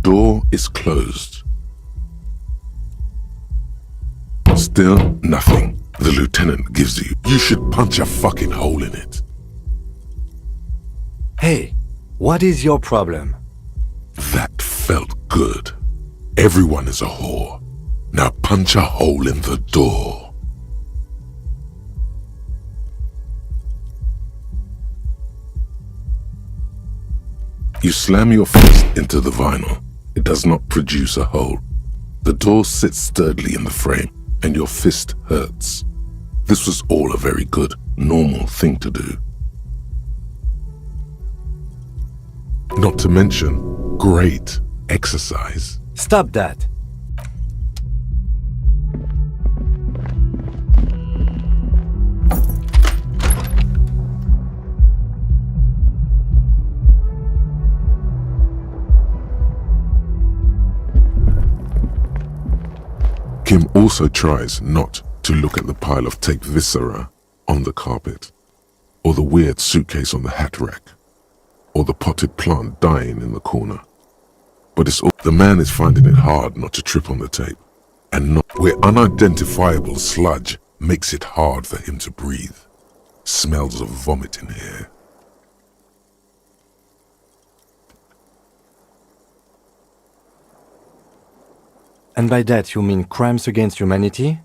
door is closed. Still nothing. The lieutenant gives you. You should punch a fucking hole in it. Hey, what is your problem? That felt good. Everyone is a whore. Now punch a hole in the door. You slam your fist into the vinyl. It does not produce a hole. The door sits sturdily in the frame, and your fist hurts. This was all a very good, normal thing to do. Not to mention, great exercise. Stop that. Kim also tries not to look at the pile of taped viscera on the carpet, or the weird suitcase on the hat rack, or the potted plant dying in the corner. But it's all, the man is finding it hard not to trip on the tape, and not where unidentifiable sludge makes it hard for him to breathe. Smells of vomit in here. And by that you mean crimes against humanity?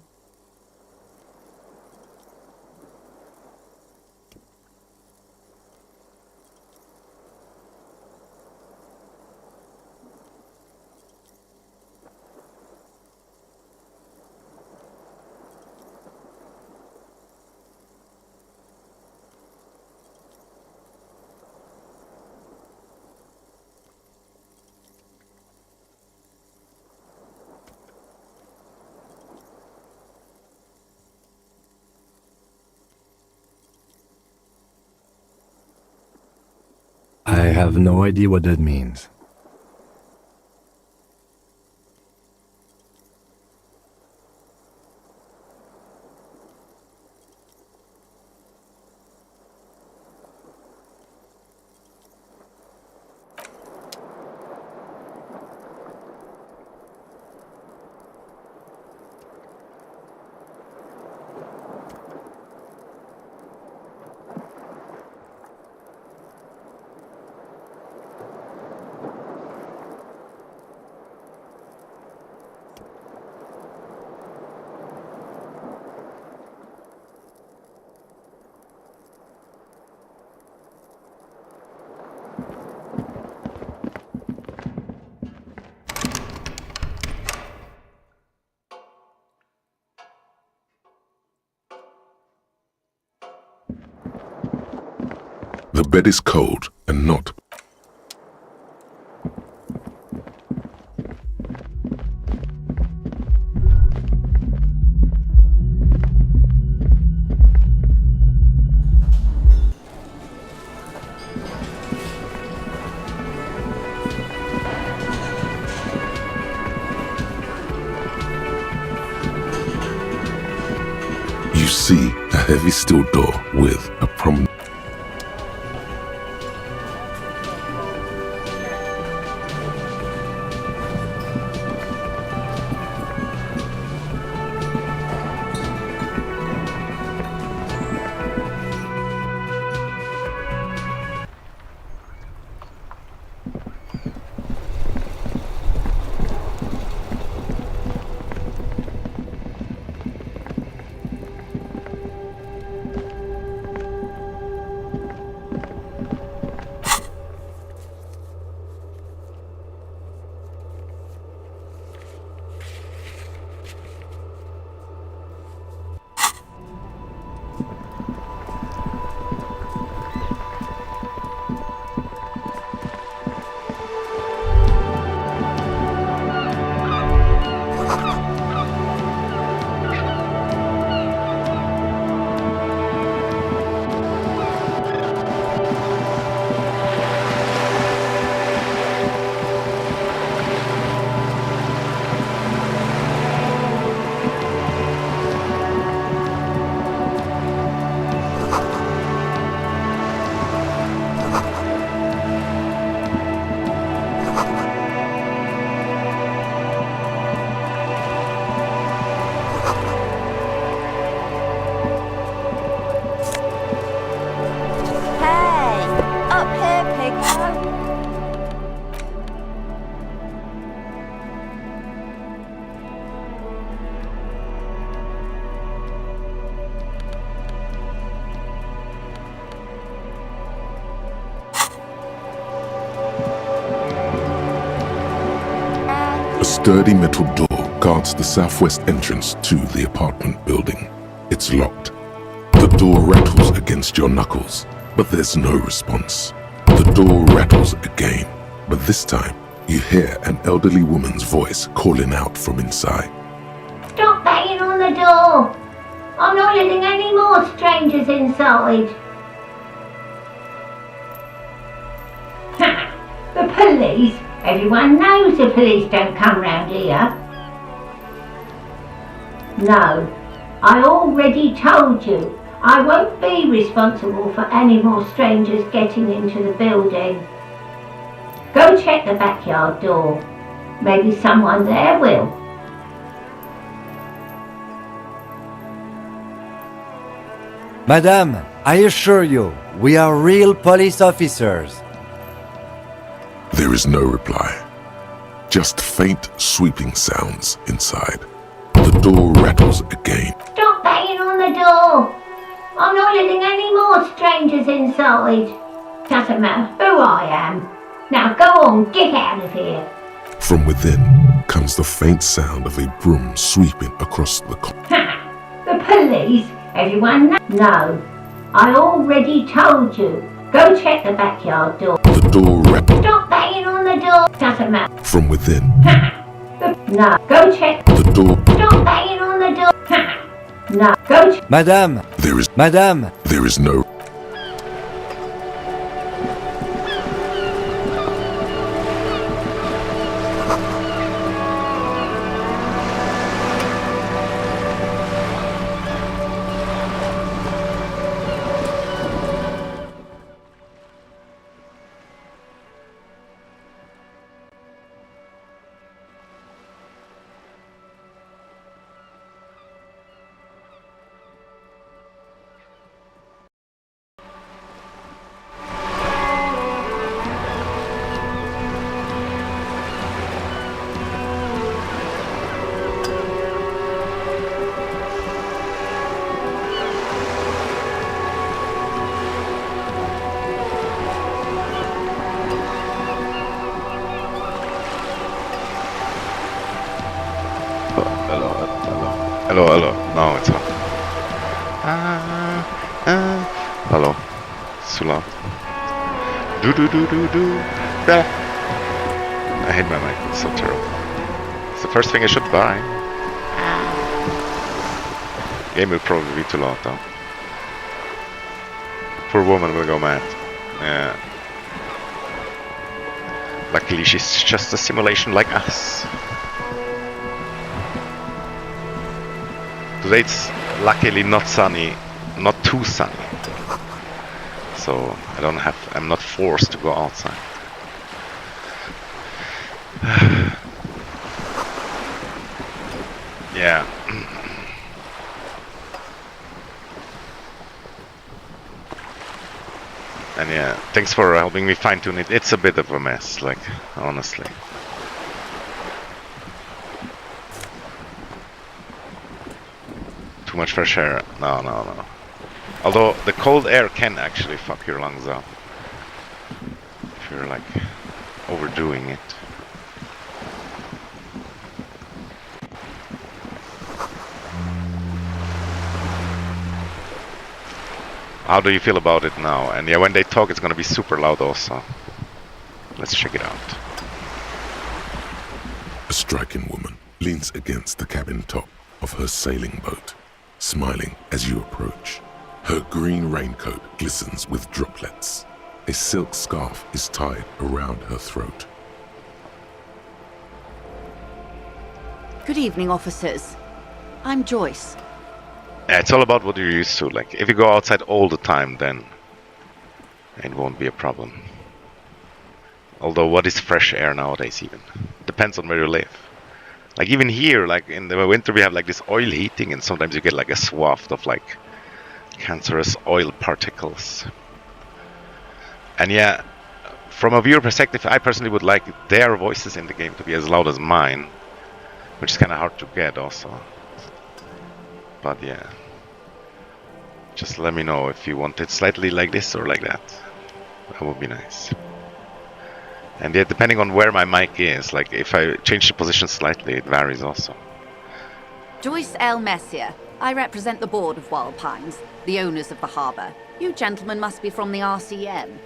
I have no idea what that means. The bed is cold and not. You see a heavy steel door with a prominent. sturdy metal door guards the southwest entrance to the apartment building. It's locked. The door rattles against your knuckles, but there's no response. The door rattles again, but this time you hear an elderly woman's voice calling out from inside. Stop banging on the door! I'm not letting any more strangers inside. The police? Everyone knows the police don't come round here. No, I already told you. I won't be responsible for any more strangers getting into the building. Go check the backyard door. Maybe someone there will. Madame, I assure you, we are real police officers. There is no reply. Just faint, sweeping sounds inside. The door rattles again. Stop banging on the door! I'm not letting any more strangers inside. Doesn't matter who I am. Now go on, get out of here. From within comes the faint sound of a broom sweeping across the The police? Everyone knows. No, I already told you. Go check the backyard door. The door rattles. Stop banging on the door. Doesn't matter. From within. No, go check The door. Stop banging on the door. No, go check. Madame, Madame, There is no. Hello. Now it's on. Hello. It's too loud. Do. Ah. I hate my mic. It's so terrible. It's the first thing I should buy. Game will probably be too loud though. Poor woman will go mad. Yeah. Luckily she's just a simulation like us. Today it's luckily not sunny, not too sunny, so I'm not forced to go outside. Yeah. And yeah, thanks for helping me fine tune it. It's a bit of a mess, like, honestly. Too much fresh air. No. Although the cold air can actually fuck your lungs up if you're like overdoing it. How do you feel about it now? And yeah, when they talk it's gonna be super loud also. Let's check it out. A striking woman leans against the cabin top of her sailing boat, smiling as you approach. Her green raincoat glistens with droplets. A silk scarf is tied around her throat. Good evening, officers. I'm Joyce. Yeah, it's all about what you're used to. Like, if you go outside all the time, then it won't be a problem. Although, what is fresh air nowadays even? Depends on where you live. Like, even here, like, in the winter we have, like, this oil heating, and sometimes you get, like, a swath of, like, cancerous oil particles. And yeah, from a viewer perspective, I personally would like their voices in the game to be as loud as mine, which is kind of hard to get also. But yeah, just let me know if you want it slightly like this or like that. That would be nice. And yet, depending on where my mic is, like if I change the position slightly, it varies also. Joyce L. Messier. I represent the board of Wild Pines, the owners of the harbour. You gentlemen must be from the RCM.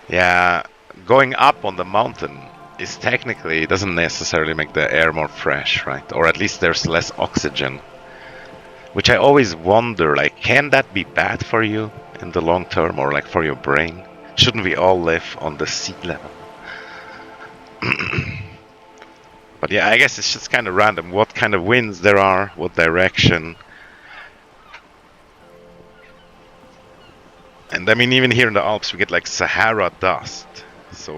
Yeah, going up on the mountain is technically, doesn't necessarily make the air more fresh, right? Or at least there's less oxygen. Which I always wonder, like, can that be bad for you in the long term, or like for your brain? Shouldn't we all live on the sea level? But yeah, I guess it's just kind of random what kind of winds there are, what direction. And I mean, even here in the Alps we get like Sahara dust, so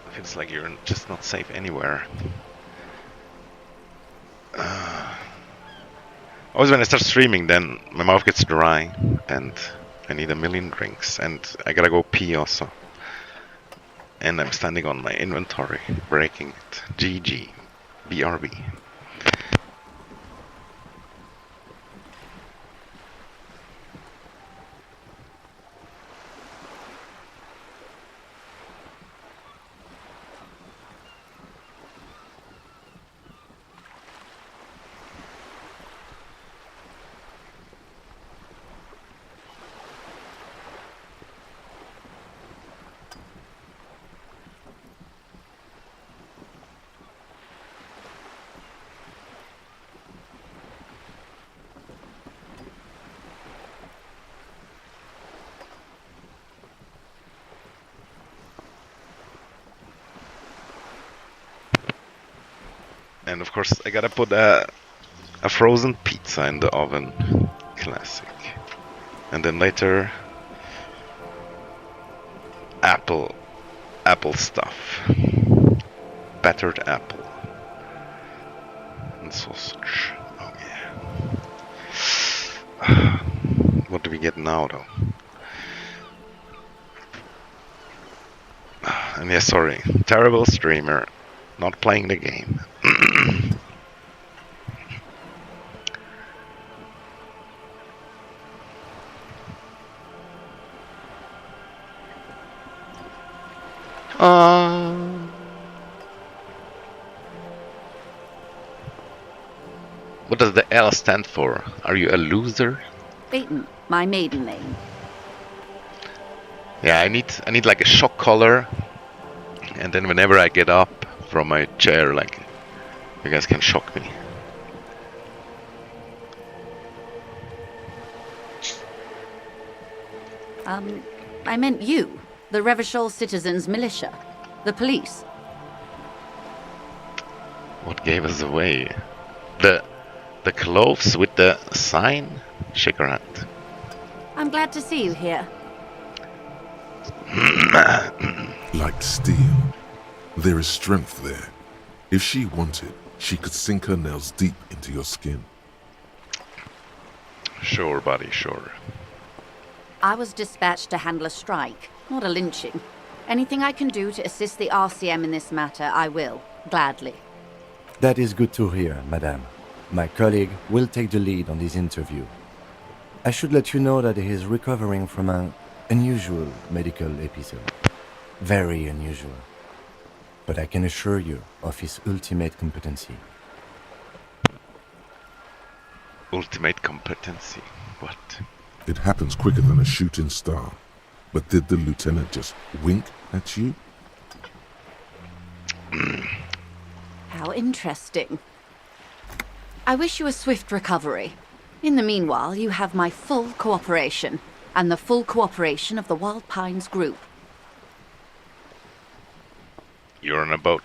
it feels like you're just not safe anywhere. Always when I start streaming, then my mouth gets dry and I need a million drinks, and I gotta go pee also. And I'm standing on my inventory, breaking it. GG. BRB. And of course I gotta put a frozen pizza in the oven. Classic. And then later apple stuff. Battered apple. And sausage. Oh yeah. What do we get now though? And yeah, sorry. Terrible streamer. Not playing the game. What does the L stand for? Are you a loser? Peyton, my maiden name. Yeah, I need like a shock collar, and then whenever I get up from my chair, like, you guys can shock me. I meant you, the Revachol Citizens Militia, the police. What gave us away? The clothes with the sign? Shake her hand. I'm glad to see you here. Like steel. There is strength there. If she wanted, she could sink her nails deep into your skin. Sure, buddy, sure. I was dispatched to handle a strike, not a lynching. Anything I can do to assist the RCM in this matter, I will, gladly. That is good to hear, madame. My colleague will take the lead on this interview. I should let you know that he is recovering from an unusual medical episode. Very unusual. But I can assure you of his ultimate competency. Ultimate competency? What? It happens quicker than a shooting star. But did the lieutenant just wink at you? How interesting. I wish you a swift recovery. In the meanwhile, you have my full cooperation, and the full cooperation of the Wild Pines Group. You're on a boat.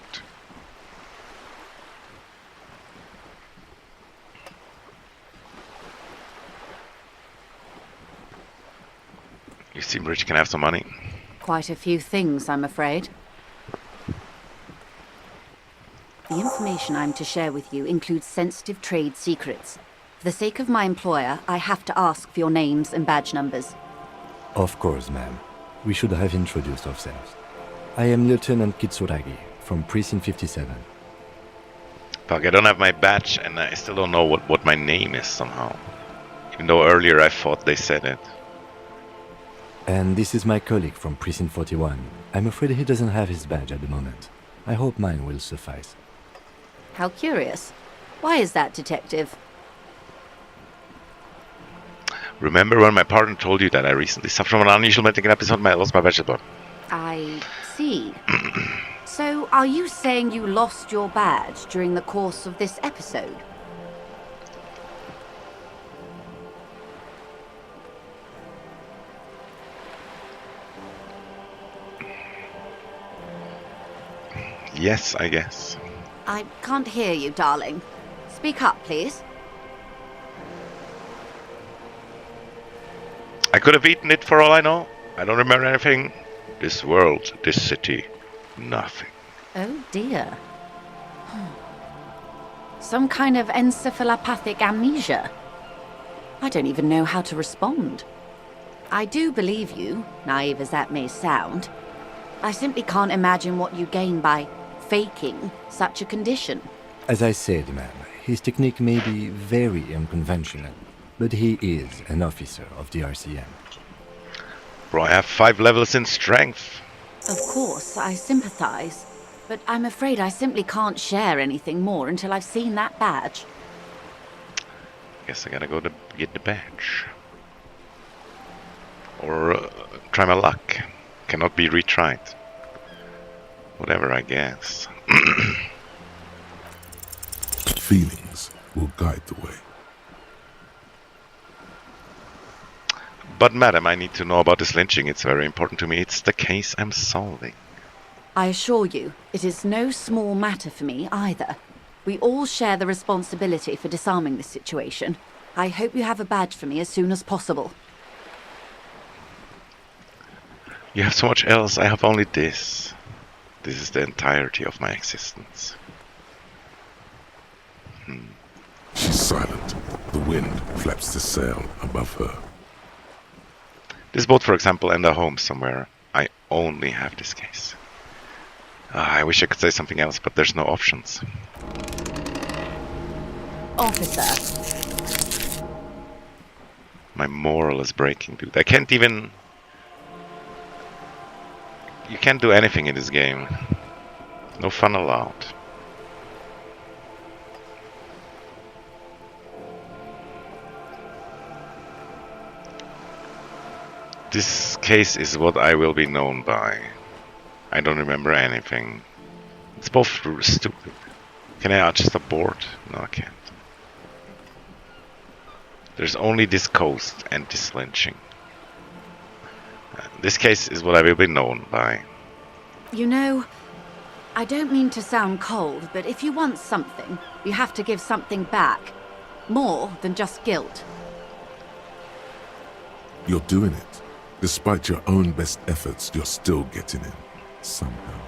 You seem rich, can I have some money? Quite a few things, I'm afraid. The information I'm to share with you includes sensitive trade secrets. For the sake of my employer, I have to ask for your names and badge numbers. Of course, ma'am. We should have introduced ourselves. I am Lieutenant Kitsuragi from Precinct 57. Fuck, I don't have my badge and I still don't know what my name is somehow. Even though earlier I thought they said it. And this is my colleague from Precinct 41. I'm afraid he doesn't have his badge at the moment. I hope mine will suffice. How curious. Why is that, Detective? Remember when my partner told you that I recently suffered from an unusual medical episode and I lost my vegetable? I see. So, are you saying you lost your badge during the course of this episode? Yes, I guess. I can't hear you, darling. Speak up, please. I could have eaten it for all I know. I don't remember anything. This world, this city, nothing. Oh dear. Some kind of encephalopathic amnesia. I don't even know how to respond. I do believe you, naive as that may sound. I simply can't imagine what you gain by faking such a condition. As I said, ma'am, his technique may be very unconventional, but he is an officer of the RCM. Bro, I have 5 levels in strength. Of course, I sympathize, but I'm afraid I simply can't share anything more until I've seen that badge. Guess I gotta go to get the badge. Or try my luck. Cannot be retried. Whatever, I guess. Feelings will guide the way. But madam, I need to know about this lynching. It's very important to me. It's the case I'm solving. I assure you, it is no small matter for me either. We all share the responsibility for disarming this situation. I hope you have a badge for me as soon as possible. You have so much else. I have only this. This is the entirety of my existence. She's silent. The wind flaps the sail above her. This boat, for example, and a home somewhere. I only have this case. I wish I could say something else, but there's no options. Officer. My moral is breaking, dude. I can't even... You can't do anything in this game. No fun allowed. This case is what I will be known by. I don't remember anything. It's both stupid. Can I just abort? No, I can't. There's only this coast and this lynching. This case is what I will be known by. You know, I don't mean to sound cold, but if you want something, you have to give something back. More than just guilt. You're doing it. Despite your own best efforts, you're still getting in. Somehow.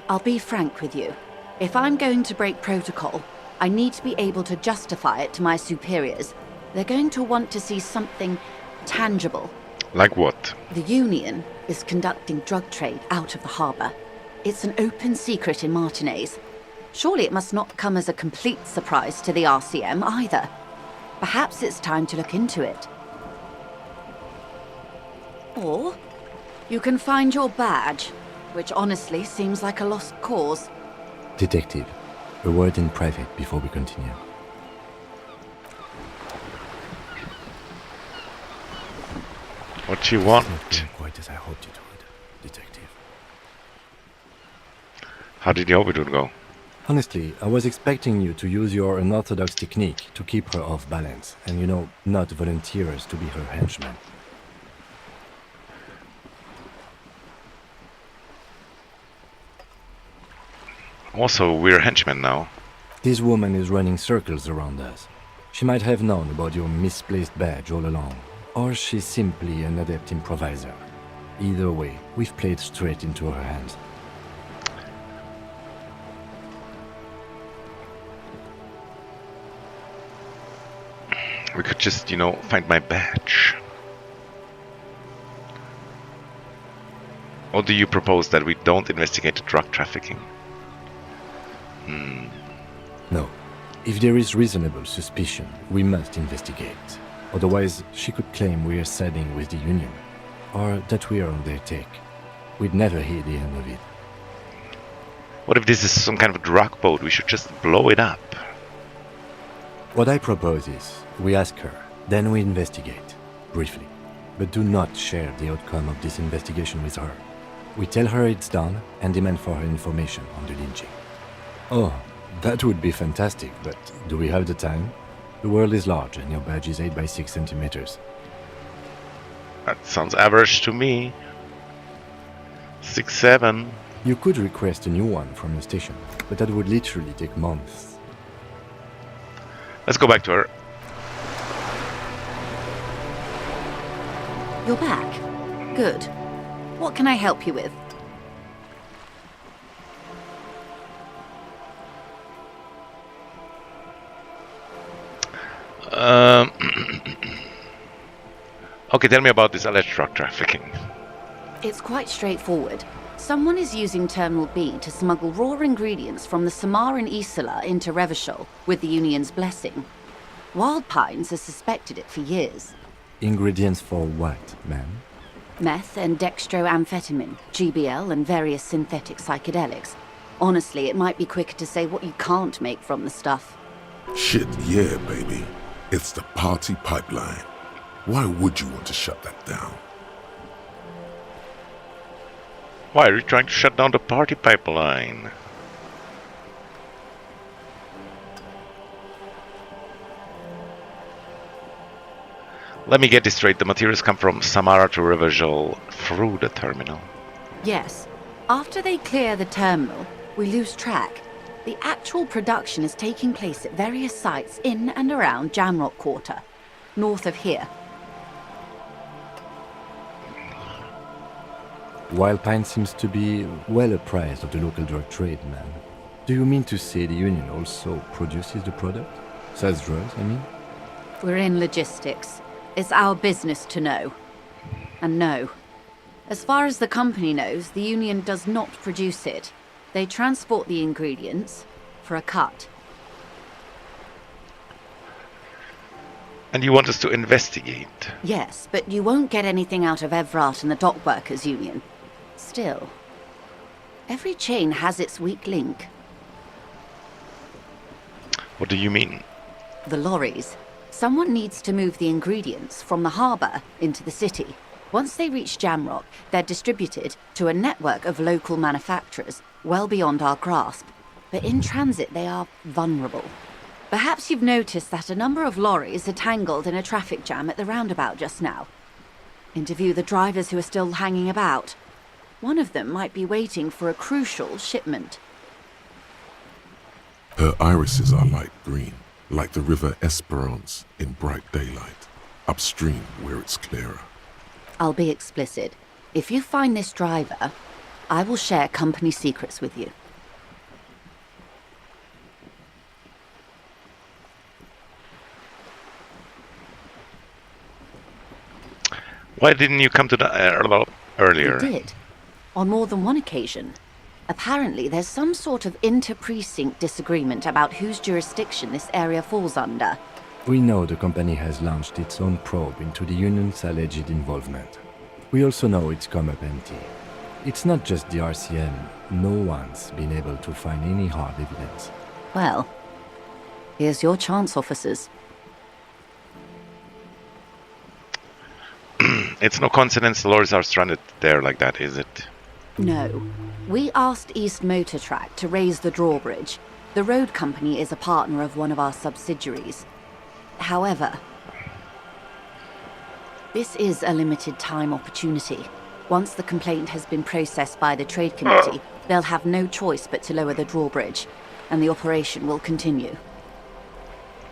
I'll be frank with you. If I'm going to break protocol, I need to be able to justify it to my superiors. They're going to want to see something tangible. Like what? The Union is conducting drug trade out of the harbour. It's an open secret in Martinez. Surely it must not come as a complete surprise to the RCM either. Perhaps it's time to look into it. Or you can find your badge, which honestly seems like a lost cause. Detective, a word in private before we continue. What you want? Not doing quite as I hoped it would, Detective. How did you hope it would go? Honestly, I was expecting you to use your unorthodox technique to keep her off balance, and not volunteer us to be her henchmen. Also, we're henchmen now. This woman is running circles around us. She might have known about your misplaced badge all along, or she's simply an adept improviser. Either way, we've played straight into her hands. We could just, find my badge. Or do you propose that we don't investigate drug trafficking? No. If there is reasonable suspicion, we must investigate. Otherwise, she could claim we are siding with the Union. or that we are on their take. We'd never hear the end of it. What if this is some kind of drug boat? We should just blow it up. What I propose is, we ask her, then we investigate, briefly. But do not share the outcome of this investigation with her. We tell her it's done and demand for her information on the lynching. Oh, that would be fantastic, but do we have the time? The world is large and your badge is 8 by 6 centimeters. That sounds average to me. 6, 7. You could request a new one from the station, but that would literally take months. Let's go back to her. You're back. Good. What can I help you with? Okay, tell me about this alleged drug trafficking. It's quite straightforward. Someone is using Terminal B to smuggle raw ingredients from the Samar and Isola into Revachol with the Union's blessing. Wild Pines has suspected it for years. Ingredients for what, ma'am? Meth and dextroamphetamine, GBL, and various synthetic psychedelics. Honestly, it might be quicker to say what you can't make from the stuff. Shit, yeah, baby. It's the party pipeline. Why would you want to shut that down? Why are you trying to shut down the party pipeline? Let me get this straight. The materials come from Samara to Revachol through the terminal. Yes. After they clear the terminal, we lose track. The actual production is taking place at various sites in and around Jamrock Quarter, north of here. Wild Pine seems to be well apprised of the local drug trade, ma'am. Do you mean to say the Union also produces the product? Sells drugs, I mean? We're in logistics. It's our business to know. And no. As far as the company knows, the Union does not produce it. They transport the ingredients for a cut. And you want us to investigate? Yes, but you won't get anything out of Evrat and the Dock Workers Union. Still, every chain has its weak link. What do you mean? The lorries. Someone needs to move the ingredients from the harbour into the city. Once they reach Jamrock, they're distributed to a network of local manufacturers well beyond our grasp. But in transit, they are vulnerable. Perhaps you've noticed that a number of lorries are tangled in a traffic jam at the roundabout just now. Interview the drivers who are still hanging about. One of them might be waiting for a crucial shipment. Her irises are light green, like the river Esperance in bright daylight, upstream where it's clearer. I'll be explicit. If you find this driver, I will share company secrets with you. Why didn't you come to the earlier? I did. On more than one occasion. Apparently, there's some sort of inter-precinct disagreement about whose jurisdiction this area falls under. We know the company has launched its own probe into the Union's alleged involvement. We also know it's come up empty. It's not just the RCM. No one's been able to find any hard evidence. Well, here's your chance, officers. It's no coincidence the lorries are stranded there like that, is it? No. We asked East Motor Track to raise the drawbridge. The road company is a partner of one of our subsidiaries. However, this is a limited time opportunity. Once the complaint has been processed by the Trade Committee, they'll have no choice but to lower the drawbridge, and the operation will continue.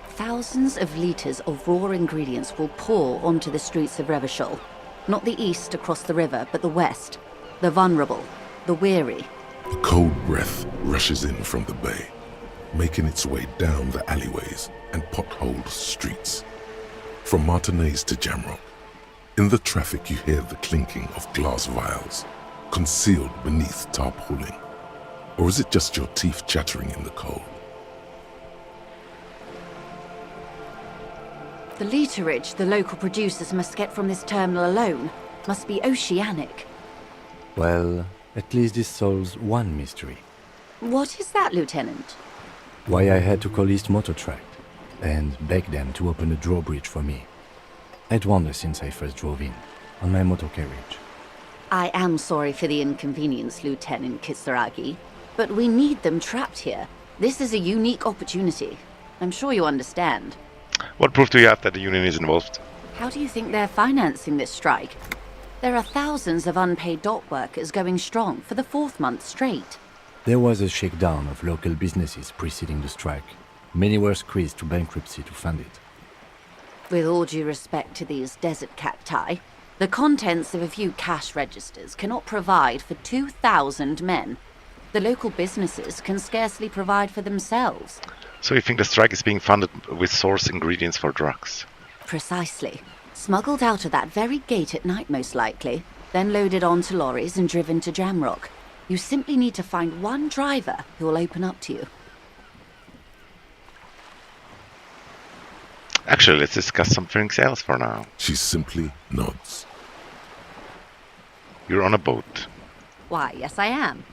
Thousands of litres of raw ingredients will pour onto the streets of Revachol. Not the east across the river, but the west. The vulnerable, the weary. The cold breath rushes in from the bay, making its way down the alleyways and potholed streets. From Martinez to Jamrock, in the traffic you hear the clinking of glass vials, concealed beneath tarpaulin. Or is it just your teeth chattering in the cold? The literage the local producers must get from this terminal alone must be oceanic. Well, at least this solves one mystery. What is that, Lieutenant? Why I had to call East Motor Tract and beg them to open a drawbridge for me. I'd wondered since I first drove in, on my motor carriage. I am sorry for the inconvenience, Lieutenant Kisaragi, but we need them trapped here. This is a unique opportunity. I'm sure you understand. What proof do you have that the Union is involved? How do you think they're financing this strike? There are thousands of unpaid dock workers going strong for the 4th month straight. There was a shakedown of local businesses preceding the strike. Many were squeezed to bankruptcy to fund it. With all due respect to these desert cacti, the contents of a few cash registers cannot provide for 2,000 men. The local businesses can scarcely provide for themselves. So you think the strike is being funded with source ingredients for drugs? Precisely. Smuggled out of that very gate at night, most likely, then loaded onto lorries and driven to Jamrock. You simply need to find one driver who will open up to you. Actually, let's discuss something else for now. She simply nods. You're on a boat. Why, yes I am.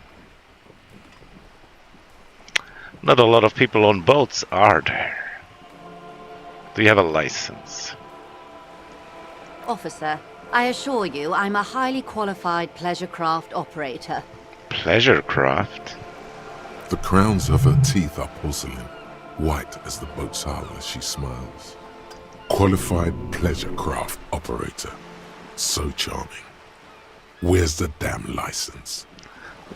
Not a lot of people on boats, are there? Do you have a license? Officer, I assure you I'm a highly qualified pleasure craft operator. Pleasure craft? The crowns of her teeth are porcelain, white as the boat's hull as she smiles. Qualified pleasure craft operator. So charming. Where's the damn license?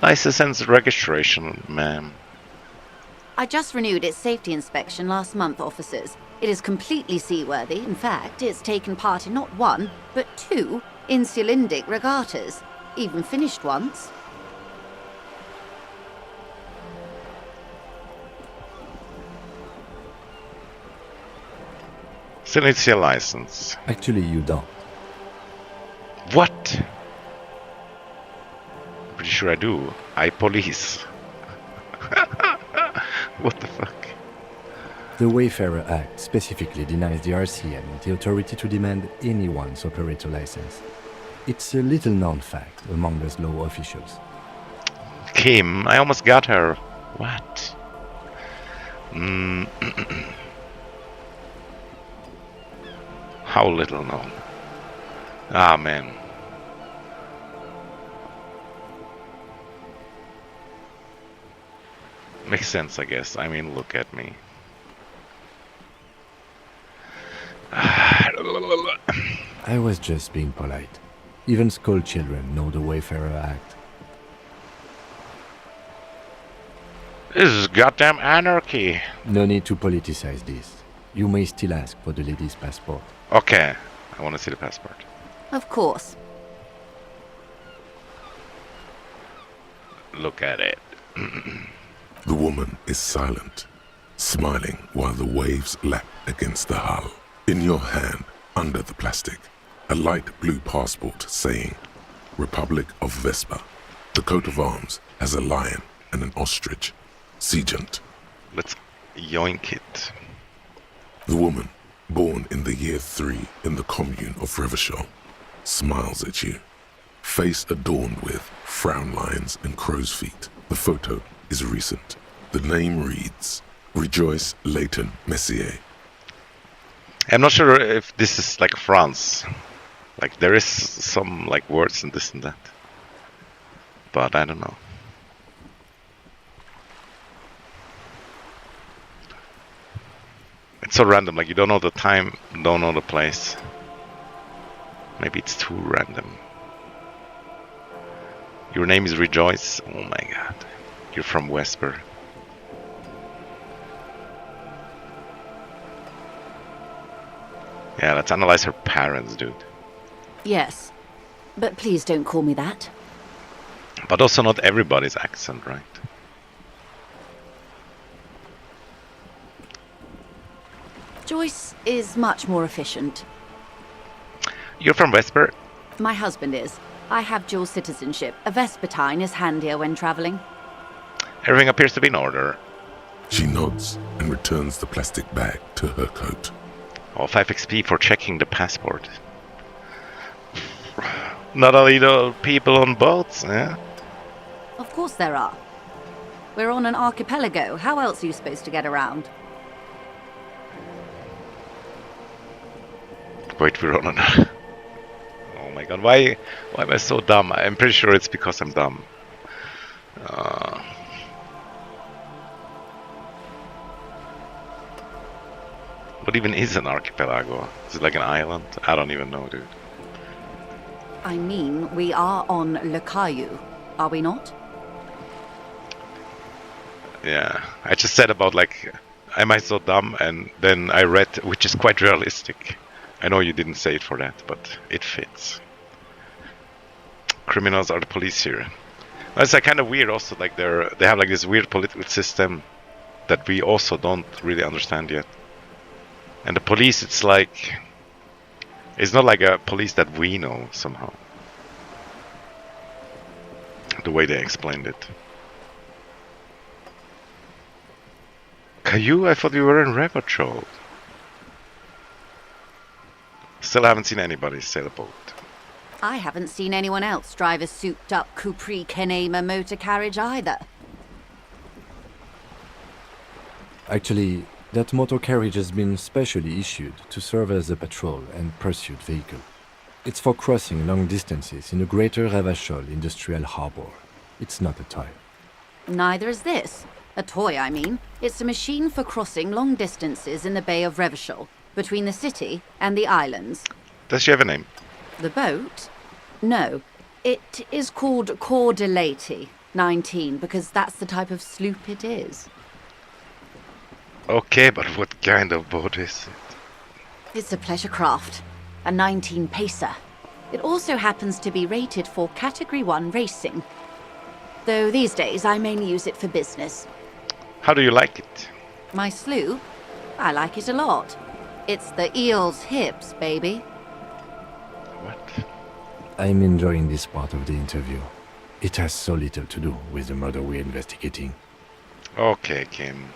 License and registration, ma'am. I just renewed its safety inspection last month, officers. It is completely seaworthy. In fact, it's taken part in not one, but 2 insulindic regattas. Even finished once. Still needs your license. Actually, you don't. What? Pretty sure I do. I police. What the fuck? The Wayfarer Act specifically denies the RCM the authority to demand anyone's operator license. It's a little known fact among us law officials. Kim, I almost got her. What? How little known. Ah, man. Makes sense, I guess. I mean, look at me. I was just being polite. Even school children know the Wayfarer Act. This is goddamn anarchy. No need to politicize this. You may still ask for the lady's passport. Okay, I want to see the passport. Of course. Look at it. The woman is silent, smiling while the waves lap against the hull. In your hand, under the plastic, a light blue passport saying, Republic of Vespa. The coat of arms has a lion and an ostrich. Seagent. Let's yoink it. The woman, born in the year 3 in the commune of Revachol, smiles at you. Face adorned with frown lines and crow's feet. The photo is recent. The name reads, Rejoice Leighton Messier. I'm not sure if this is like France. Like, there is some like words and this and that. But I don't know. It's so random, like you don't know the time, don't know the place. Maybe it's too random. Your name is Rejoice? Oh my god. You're from Wesper. Yeah, let's analyze her parents, dude. Yes. But please don't call me that. But also not everybody's accent, right? Joyce is much more efficient. You're from Vesper? My husband is. I have dual citizenship. A Vespertine is handier when traveling. Everything appears to be in order. She nods and returns the plastic bag to her coat. Oh, 5 XP for checking the passport. Not only the people on boats, yeah? Of course there are. We're on an archipelago. How else are you supposed to get around? Wait, we're on an... Oh my god, why am I so dumb? I'm pretty sure it's because I'm dumb. What even is an archipelago? Is it like an island? I don't even know, dude. I mean, we are on Le Caillou, are we not? Yeah, I just said about like, am I so dumb? And then I read, which is quite realistic. I know you didn't say it for that, but it fits. Criminals are the police here. It's like kind of weird also, like they have like this weird political system that we also don't really understand yet. And the police, it's like, it's not like a police that we know somehow. The way they explained it. Caillou? I thought we were in Revachol. Still haven't seen anybody sail a boat. I haven't seen anyone else drive a souped-up Capri Kenema motor carriage either. Actually, that motor carriage has been specially issued to serve as a patrol and pursuit vehicle. It's for crossing long distances in the greater Revachol industrial harbor. It's not a toy. Neither is this. A toy, I mean. It's a machine for crossing long distances in the Bay of Revachol, between the city and the islands. Does she have a name? The boat? No. It is called Cor de Leyte 19, because that's the type of sloop it is. Okay, but what kind of boat is it? It's a pleasure craft. A 19 pacer. It also happens to be rated for Category 1 racing. Though these days I mainly use it for business. How do you like it? My sloop? I like it a lot. It's the eel's hips, baby. What? I'm enjoying this part of the interview. It has so little to do with the murder we're investigating. Okay, Kim.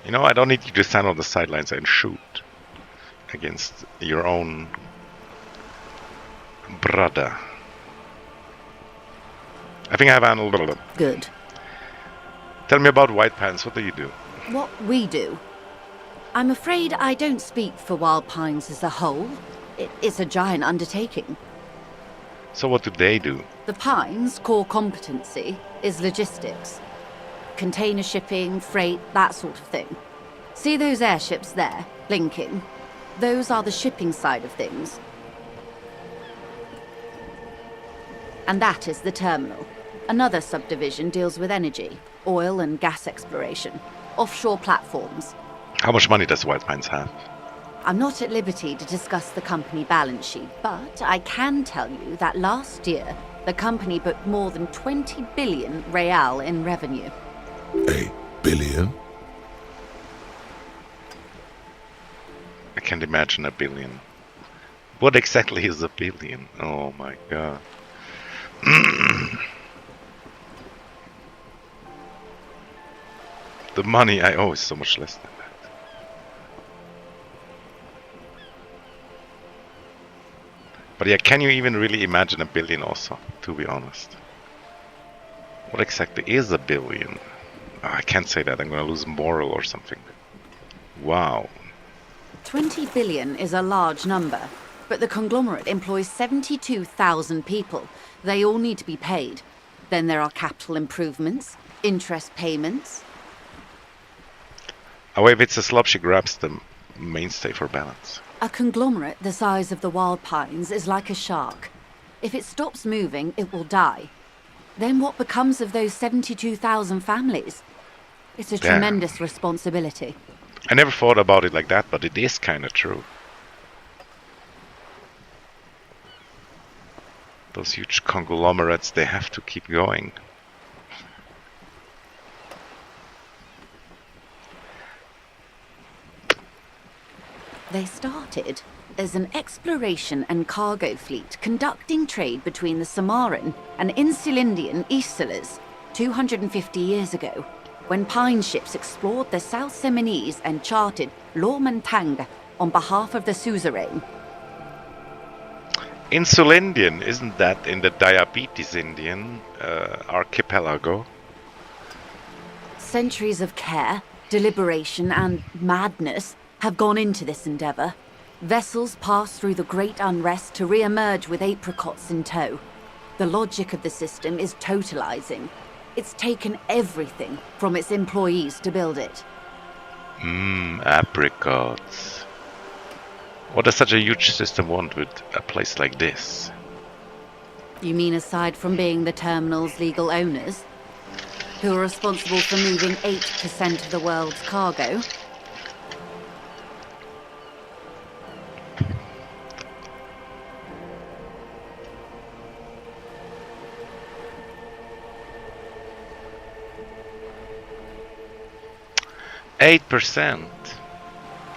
You know, I don't need you to stand on the sidelines and shoot against your own brother. I think I have handled. Good. Tell me about White Pants. What do you do? What we do? I'm afraid I don't speak for Wild Pines as a whole. It's a giant undertaking. So what do they do? The Pines' core competency is logistics. Container shipping, freight, that sort of thing. See those airships there, blinking? Those are the shipping side of things. And that is the terminal. Another subdivision deals with energy, oil and gas exploration, offshore platforms. How much money does White Pines have? I'm not at liberty to discuss the company balance sheet, but I can tell you that last year, the company booked more than 20 billion real in revenue. A billion? I can't imagine a billion. What exactly is a billion? Oh my god. The money I owe is so much less than that. But yeah, can you even really imagine a billion also, to be honest? What exactly is a billion? Oh, I can't say that, I'm gonna lose moral or something. Wow. 20 billion is a large number, but the conglomerate employs 72,000 people. They all need to be paid. Then there are capital improvements, interest payments. However, if it's a slob, she grabs the mainstay for balance. A conglomerate the size of the Wild Pines is like a shark. If it stops moving, it will die. Then what becomes of those 72,000 families? It's a Damn. tremendous responsibility. I never thought about it like that, but it is kinda true. Those huge conglomerates, they have to keep going. They started as an exploration and cargo fleet conducting trade between the Samaran and Insulindian Isolas 250 years ago, when pine ships explored the South Seminese and charted Lomantang on behalf of the suzerain. Insulindian, isn't that in the Diabetes Indian archipelago? Centuries of care, deliberation, and madness have gone into this endeavor. Vessels pass through the great unrest to re-emerge with apricots in tow. The logic of the system is totalizing. It's taken everything from its employees to build it. Apricots. What does such a huge system want with a place like this? You mean aside from being the terminal's legal owners, who are responsible for moving 8% of the world's cargo? %.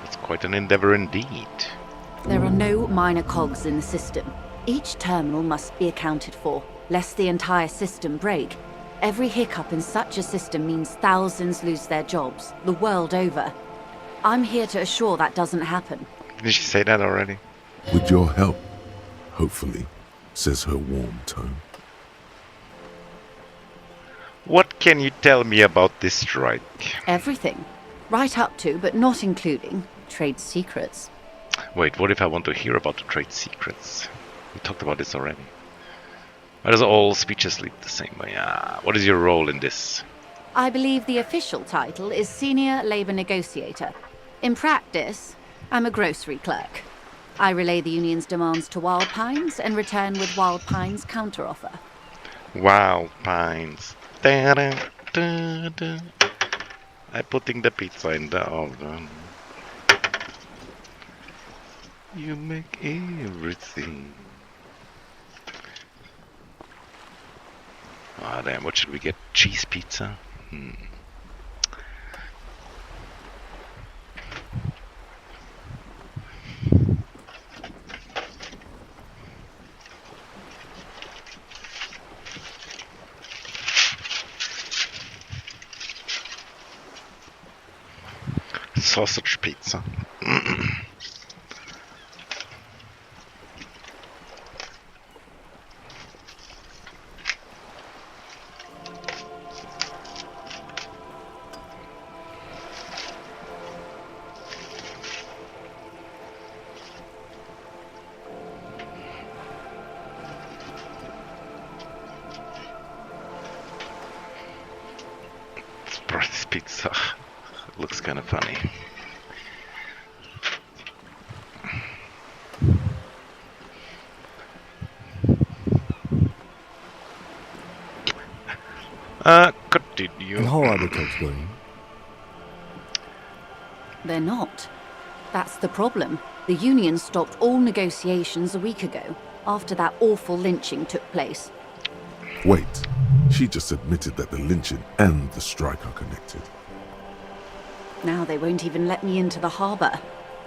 That's quite an endeavor indeed. There are no minor cogs in the system. Each terminal must be accounted for, lest the entire system break. Every hiccup in such a system means thousands lose their jobs, the world over. I'm here to assure that doesn't happen. Did she say that already? With your help, hopefully, says her warm tone. What can you tell me about this strike? Everything. Right up to, but not including, trade secrets. Wait, what if I want to hear about the trade secrets? We talked about this already. Why does all speeches lead the same way? What is your role in this? I believe the official title is Senior Labor Negotiator. In practice, I'm a grocery clerk. I relay the union's demands to Wild Pines and return with Wild Pines' counteroffer. Wild Pines. Da-da-da-da. I'm putting the pizza in the oven. You make everything. Ah, damn, what should we get? Cheese pizza? Sausage pizza. This pizza looks kind of funny. Continue. And how are the talks going? They're not. That's the problem. The union stopped all negotiations a week ago, after that awful lynching took place. Wait, she just admitted that the lynching and the strike are connected. Now they won't even let me into the harbour.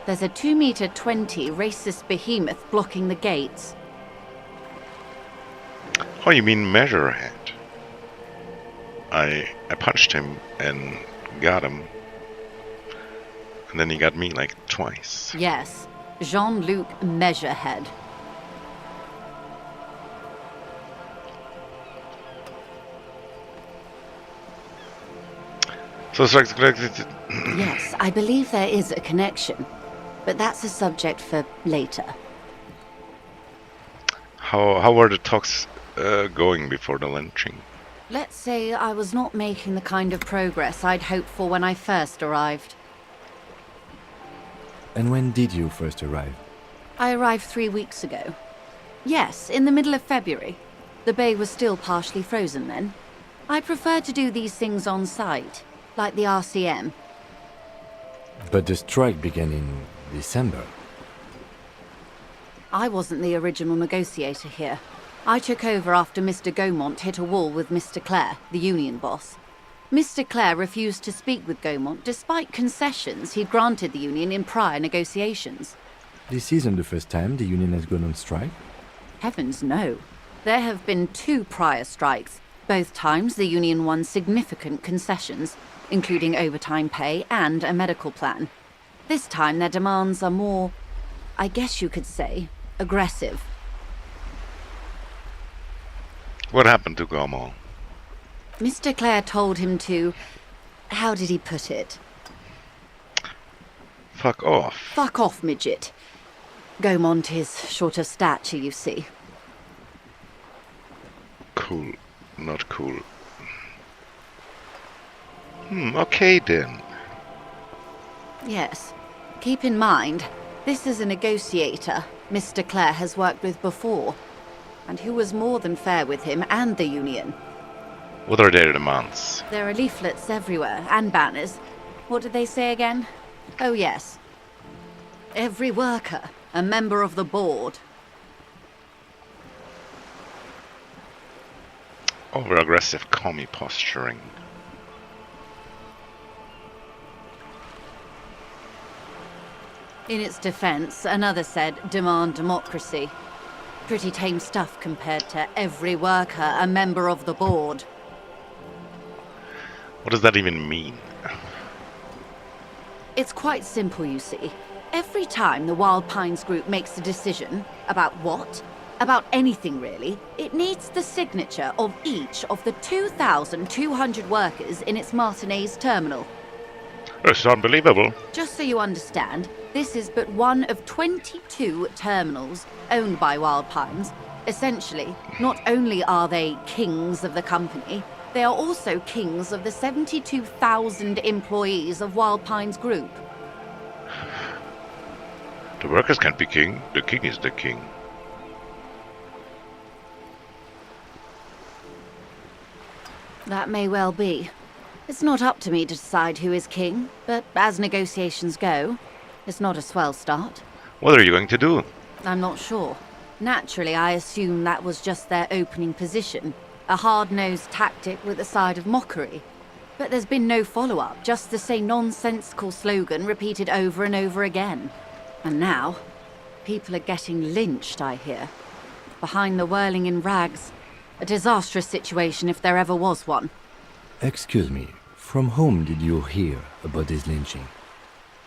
There's a 2-meter 20 racist behemoth blocking the gates. Oh, you mean Measurehead? I punched him and got him. And then he got me like twice. Yes, Jean-Luc Measurehead. So strikes connected. Yes, I believe there is a connection. But that's a subject for later. How were the talks going before the lynching? Let's say I was not making the kind of progress I'd hoped for when I first arrived. And when did you first arrive? I arrived 3 weeks ago. Yes, in the middle of February. The bay was still partially frozen then. I prefer to do these things on site, like the RCM. But the strike began in December. I wasn't the original negotiator here. I took over after Mr. Gaumont hit a wall with Mr. Clare, the union boss. Mr. Clare refused to speak with Gaumont despite concessions he'd granted the union in prior negotiations. This isn't the first time the union has gone on strike. Heavens no. There have been 2 prior strikes. Both times the union won significant concessions, including overtime pay and a medical plan. This time their demands are more, I guess you could say, aggressive. What happened to Gaumont? Mr. Clare told him to... How did he put it? Fuck off. Fuck off, midget. Gaumont is short of stature, you see. Cool. Not cool. Okay then. Yes. Keep in mind, this is a negotiator Mr. Clare has worked with before, and who was more than fair with him and the union. What are their demands? There are leaflets everywhere, and banners. What did they say again? Oh yes. Every worker, a member of the board. Over-aggressive commie posturing. In its defense, another said, demand democracy. Pretty tame stuff compared to every worker, a member of the board. What does that even mean? It's quite simple, you see. Every time the Wild Pines Group makes a decision about what, about anything really, it needs the signature of each of the 2,200 workers in its Martinez terminal. It's unbelievable. Just so you understand, this is but one of 22 terminals owned by Wild Pines. Essentially, not only are they kings of the company, they are also kings of the 72,000 employees of Wild Pines Group. The workers can't be king. The king is the king. That may well be. It's not up to me to decide who is king, but as negotiations go, it's not a swell start. What are you going to do? I'm not sure. Naturally, I assume that was just their opening position, a hard-nosed tactic with a side of mockery. But there's been no follow-up, just the same nonsensical slogan repeated over and over again. And now, people are getting lynched, I hear. Behind the whirling in rags. A disastrous situation if there ever was one. Excuse me, from whom did you hear about this lynching?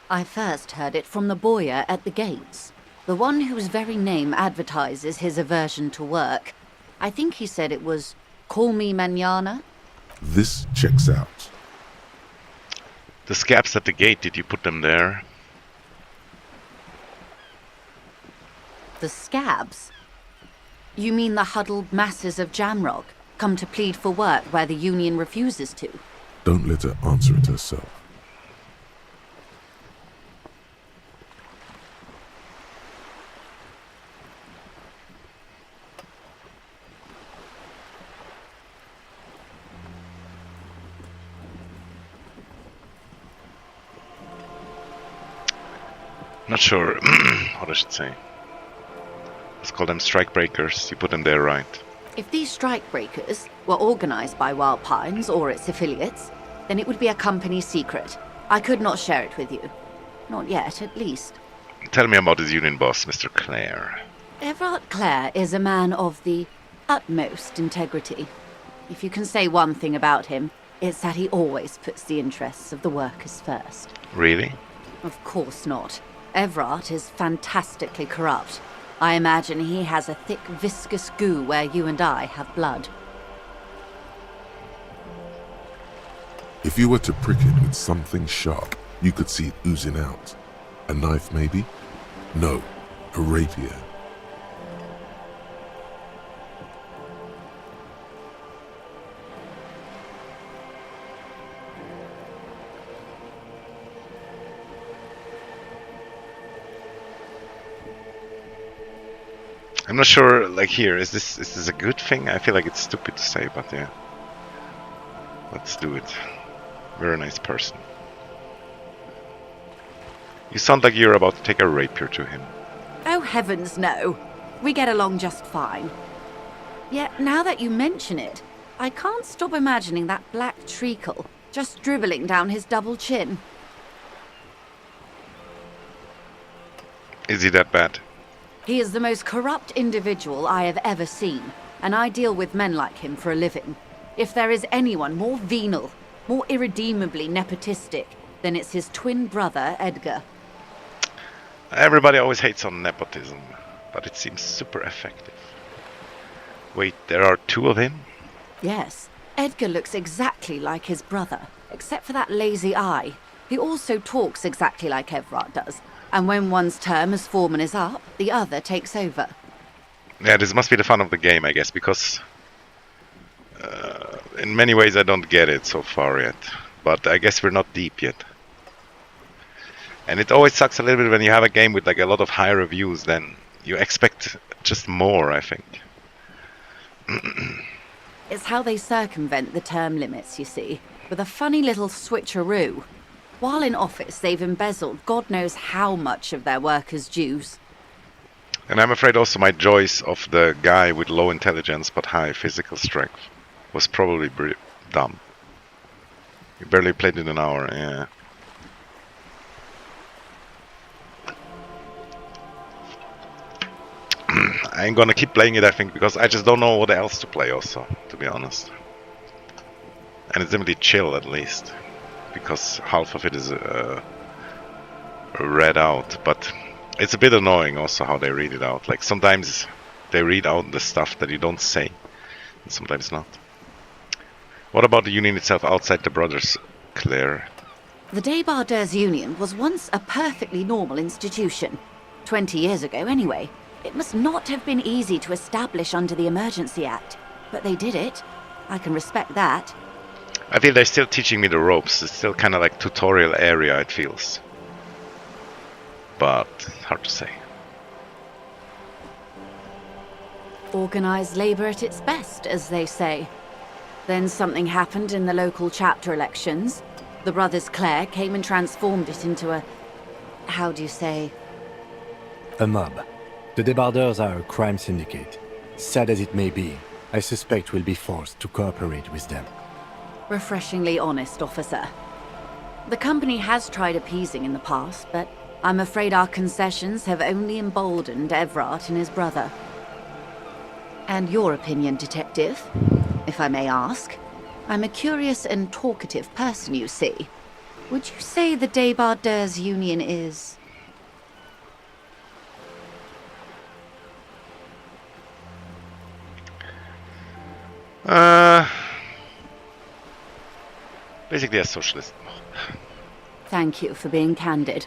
I first heard it from the bowyer at the gates. The one whose very name advertises his aversion to work. I think he said it was, "Call me mañana." This checks out. The scabs at the gate, did you put them there? The scabs? You mean the huddled masses of Jamrog, come to plead for work where the union refuses to? Don't let her answer it herself. Not sure what I should say. Let's call them strike breakers. You put them there, right? If these strike breakers were organized by Wild Pines or its affiliates, then it would be a company secret. I could not share it with you. Not yet, at least. Tell me about his union boss, Mr. Clare. Everard Clare is a man of the utmost integrity. If you can say one thing about him, it's that he always puts the interests of the workers first. Really? Of course not. Everard is fantastically corrupt. I imagine he has a thick, viscous goo where you and I have blood. If you were to prick it with something sharp, you could see it oozing out. A knife, maybe? No, a rapier. I'm not sure, like here, is this a good thing? I feel like it's stupid to say, but yeah. Let's do it. Very nice person. You sound like you're about to take a rapier to him. Oh heavens, no. We get along just fine. Yet, now that you mention it, I can't stop imagining that black treacle just dribbling down his double chin. Is he that bad? He is the most corrupt individual I have ever seen, and I deal with men like him for a living. If there is anyone more venal, more irredeemably nepotistic, then it's his twin brother, Edgar. Everybody always hates on nepotism, but it seems super effective. Wait, there are two of him? Yes, Edgar looks exactly like his brother, except for that lazy eye. He also talks exactly like Evrart does, and when one's term as foreman is up, the other takes over. Yeah, this must be the fun of the game, I guess, because in many ways I don't get it so far yet. But I guess we're not deep yet. And it always sucks a little bit when you have a game with like a lot of high reviews, then you expect just more, I think. It's how they circumvent the term limits, you see, with a funny little switcheroo. While in office, they've embezzled God knows how much of their workers' dues. And I'm afraid also my choice of the guy with low intelligence but high physical strength was probably dumb. We barely played it an hour, yeah. I ain't gonna keep playing it, I think, because I just don't know what else to play also, to be honest. And it's definitely chill, at least. Because half of it is read out, but it's a bit annoying also how they read it out. Like, sometimes they read out the stuff that you don't say, and sometimes not. What about the Union itself outside the Brothers, Claire? The Debardeurs Union was once a perfectly normal institution. 20 years ago, anyway. It must not have been easy to establish under the Emergency Act, but they did it. I can respect that. I feel they're still teaching me the ropes. It's still kind of like tutorial area, it feels. But hard to say. Organised labour at its best, as they say. Then something happened in the local chapter elections. The Brothers Clare came and transformed it into a... how do you say? A mob. The Debardeurs are a crime syndicate. Sad as it may be, I suspect we'll be forced to cooperate with them. Refreshingly honest, officer. The company has tried appeasing in the past, but I'm afraid our concessions have only emboldened Evrart and his brother. And your opinion, Detective, if I may ask? I'm a curious and talkative person, you see. Would you say the Debardeurs Union is... Basically a socialist. Thank you for being candid.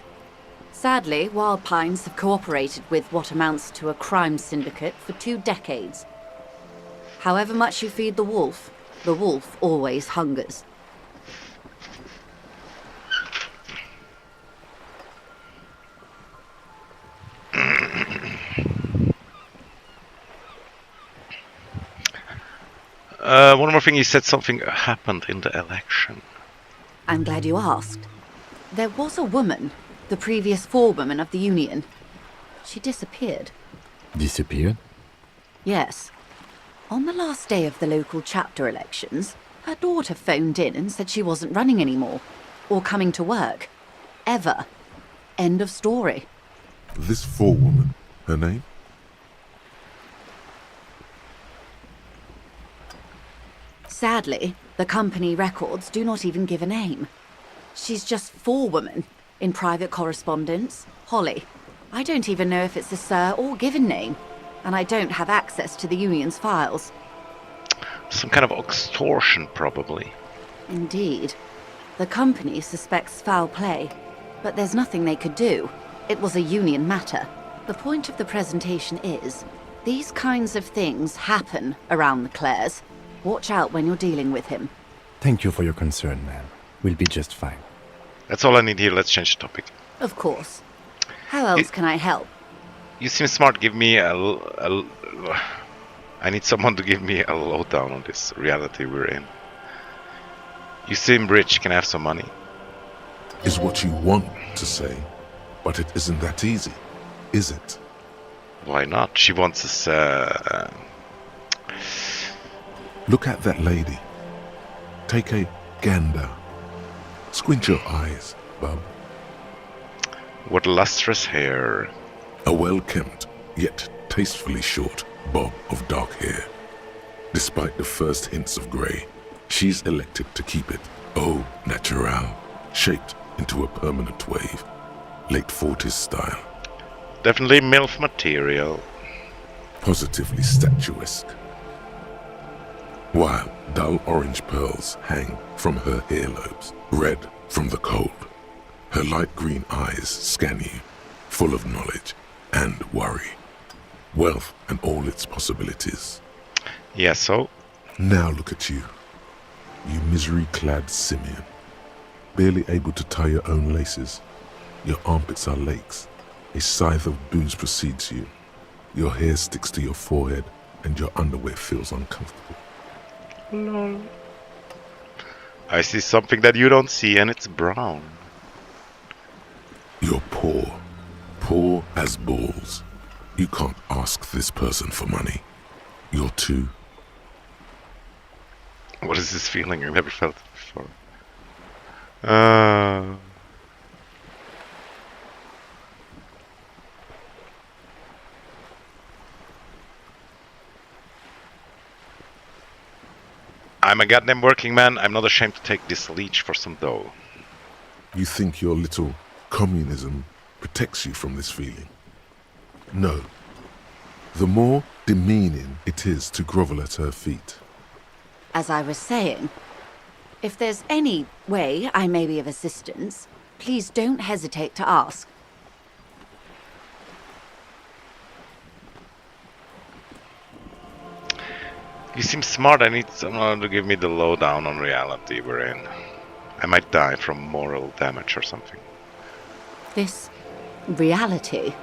Sadly, Wild Pines have cooperated with what amounts to a crime syndicate for 2 decades. However much you feed the wolf always hungers. One more thing, you said something happened in the election. I'm glad you asked. There was a woman, the previous forewoman of the Union. She disappeared. Disappeared? Yes. On the last day of the local chapter elections, her daughter phoned in and said she wasn't running anymore, or coming to work. Ever. End of story. This forewoman, her name? Sadly, the company records do not even give a name. She's just forewoman in private correspondence, Holly. I don't even know if it's a sir or given name, and I don't have access to the Union's files. Some kind of extortion, probably. Indeed. The company suspects foul play, but there's nothing they could do. It was a Union matter. The point of the presentation is, these kinds of things happen around the Clares. Watch out when you're dealing with him. Thank you for your concern, ma'am. We'll be just fine. That's all I need here. Let's change the topic. Of course. How else can I help? You seem smart. Give me I need someone to give me a lowdown on this reality we're in. You seem rich. Can I have some money? Is what you want to say, but it isn't that easy, is it? Why not? She wants us, Look at that lady. Take a gander. Squint your eyes, bub. What lustrous hair. A well-kempt, yet tastefully short bob of dark hair. Despite the first hints of grey, she's elected to keep it au naturel, shaped into a permanent wave. Late 40s style. Definitely MILF material. Positively statuesque. while dull orange pearls hang from her earlobes, red from the cold. Her light green eyes scan you, full of knowledge and worry. Wealth and all its possibilities. Yeah, so? Now look at you. You misery-clad simian. Barely able to tie your own laces. Your armpits are lakes. A scythe of booze precedes you. Your hair sticks to your forehead and your underwear feels uncomfortable. Lol. I see something that you don't see, and it's brown. You're poor. Poor as balls. You can't ask this person for money. You're too... What is this feeling? I've never felt it before. I'm a goddamn working man. I'm not ashamed to take this leech for some dough. You think your little communism protects you from this feeling? No. The more demeaning it is to grovel at her feet. As I was saying, if there's any way I may be of assistance, please don't hesitate to ask. You seem smart. I need someone to give me the lowdown on reality we're in. I might die from moral damage or something. This reality.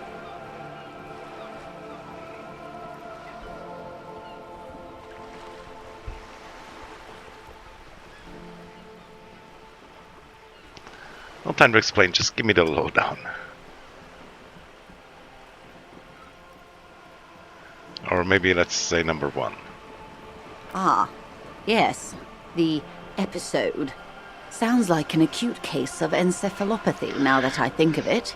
No time to explain, just give me the lowdown. Or maybe let's say number 1. Ah, yes, the episode. Sounds like an acute case of encephalopathy now that I think of it.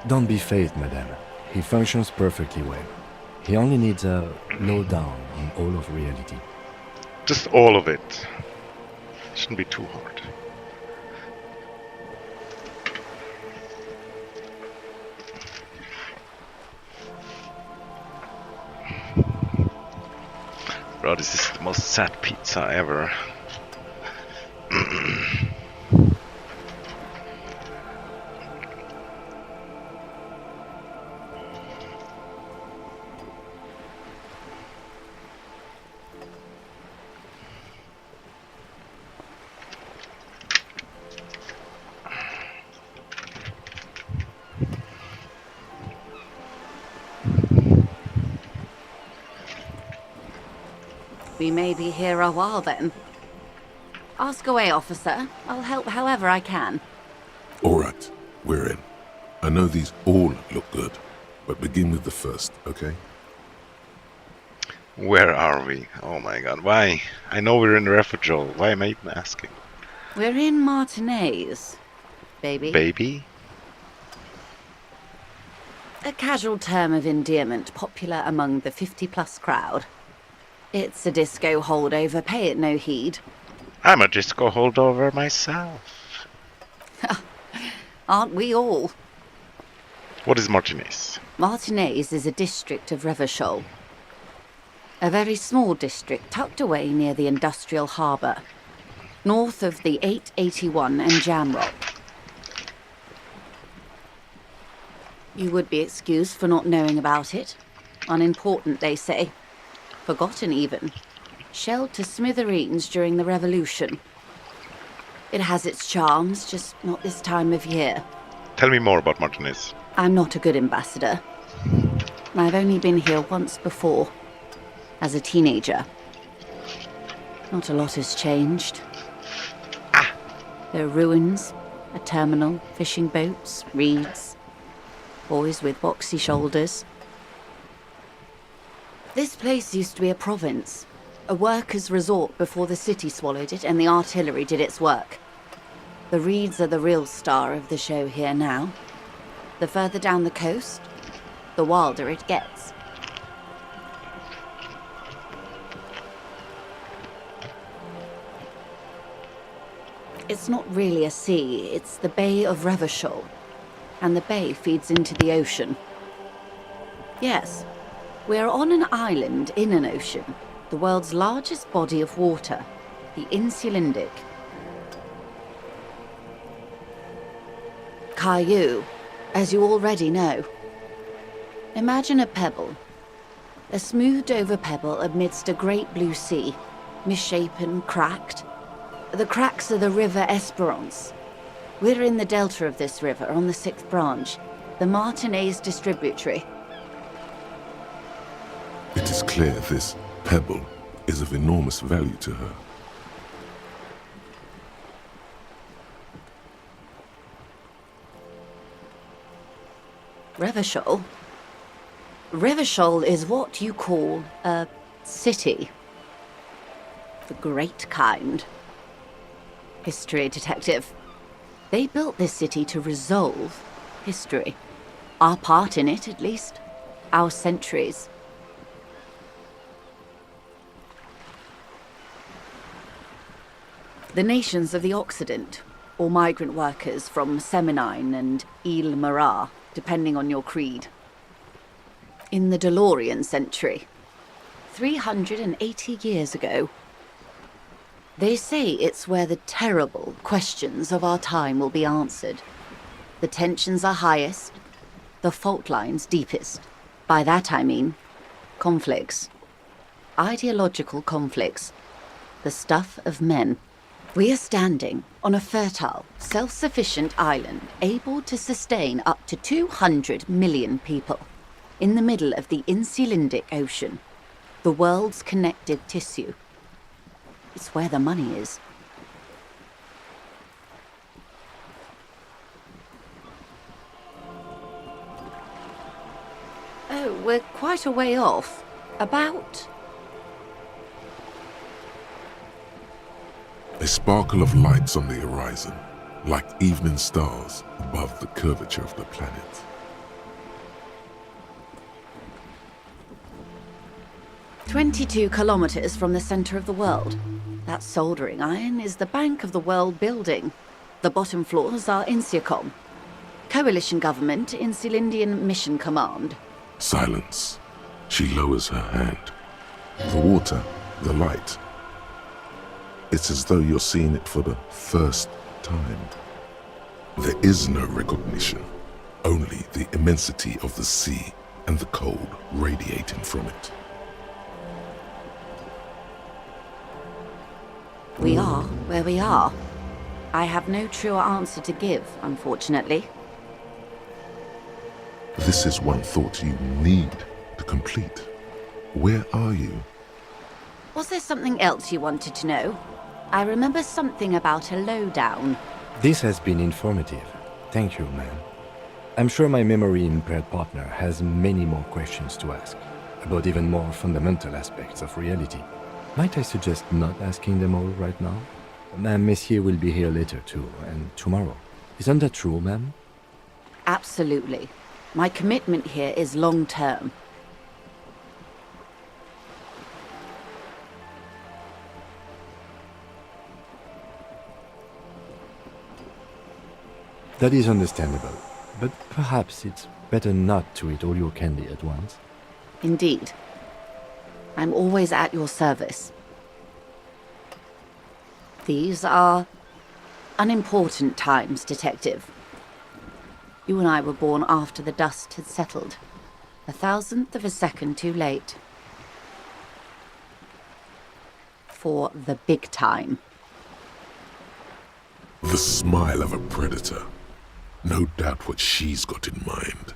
Don't be phased, madame. He functions perfectly well. He only needs a lowdown on all of reality. Just all of it. Shouldn't be too hard. Bro, this is the most sad pizza ever. We may be here a while then. Ask away, officer. I'll help however I can. All right, we're in. I know these all look good, but begin with the first, okay? Where are we? Oh my god, why? I know we're in Refugio. Why am I even asking? We're in Martinez, baby. Baby? A casual term of endearment popular among the 50-plus crowd. It's a disco holdover, pay it no heed. I'm a disco holdover myself. Aren't we all? What is Martinez? Martinez is a district of Revachol. A very small district tucked away near the industrial harbour, north of the 881 and Jamrock. You would be excused for not knowing about it. Unimportant, they say. Forgotten even. Shelled to smithereens during the Revolution. It has its charms, just not this time of year. Tell me more about Martinez. I'm not a good ambassador. I've only been here once before, as a teenager. Not a lot has changed. There are ruins, a terminal, fishing boats, reeds, boys with boxy shoulders. This place used to be a province, a workers' resort before the city swallowed it and the artillery did its work. The reeds are the real star of the show here now. The further down the coast, the wilder it gets. It's not really a sea, it's the Bay of Revachol. And the bay feeds into the ocean. Yes, we're on an island in an ocean, the world's largest body of water, the Insulindic. Caillou, as you already know. Imagine a pebble. A smoothed-over pebble amidst a great blue sea, misshapen, cracked. The cracks are the River Esperance. We're in the delta of this river, on the 6th branch, the Martinez distributary. It is clear this pebble is of enormous value to her. Revachol? Revachol is what you call a city. The great kind. History detective. They built this city to resolve history. Our part in it, at least. Our centuries. The nations of the Occident, or migrant workers from Semenine and Ile Marat, depending on your creed. In the DeLorean century, 380 years ago. They say it's where the terrible questions of our time will be answered. The tensions are highest, the fault lines deepest. By that I mean conflicts. Ideological conflicts. The stuff of men. We are standing on a fertile, self-sufficient island able to sustain up to 200 million people in the middle of the Insulindic Ocean, the world's connective tissue. It's where the money is. Oh, we're quite a way off. About... A sparkle of lights on the horizon, like evening stars above the curvature of the planet. "22 kilometers from the center of the world. That soldering iron is the bank of the world building. The bottom floors are Insiacom. Coalition government, Insulindian Mission Command. Silence. She lowers her hand. The water, the light. It's as though you're seeing it for the first time. There is no recognition, only the immensity of the sea and the cold radiating from it. We are where we are. I have no truer answer to give, unfortunately. This is one thought you need to complete. Where are you? Was there something else you wanted to know? I remember something about a lowdown. This has been informative. Thank you, ma'am. I'm sure my memory-impaired partner has many more questions to ask, about even more fundamental aspects of reality. Might I suggest not asking them all right now? Ma'am, Messier will be here later too, and tomorrow. Isn't that true, ma'am? Absolutely. My commitment here is long-term. That is understandable, but perhaps it's better not to eat all your candy at once. Indeed. I'm always at your service. These are unimportant times, Detective. You and I were born after the dust had settled. 1,000th of a second too late. For the big time. The smile of a predator. No doubt what she's got in mind.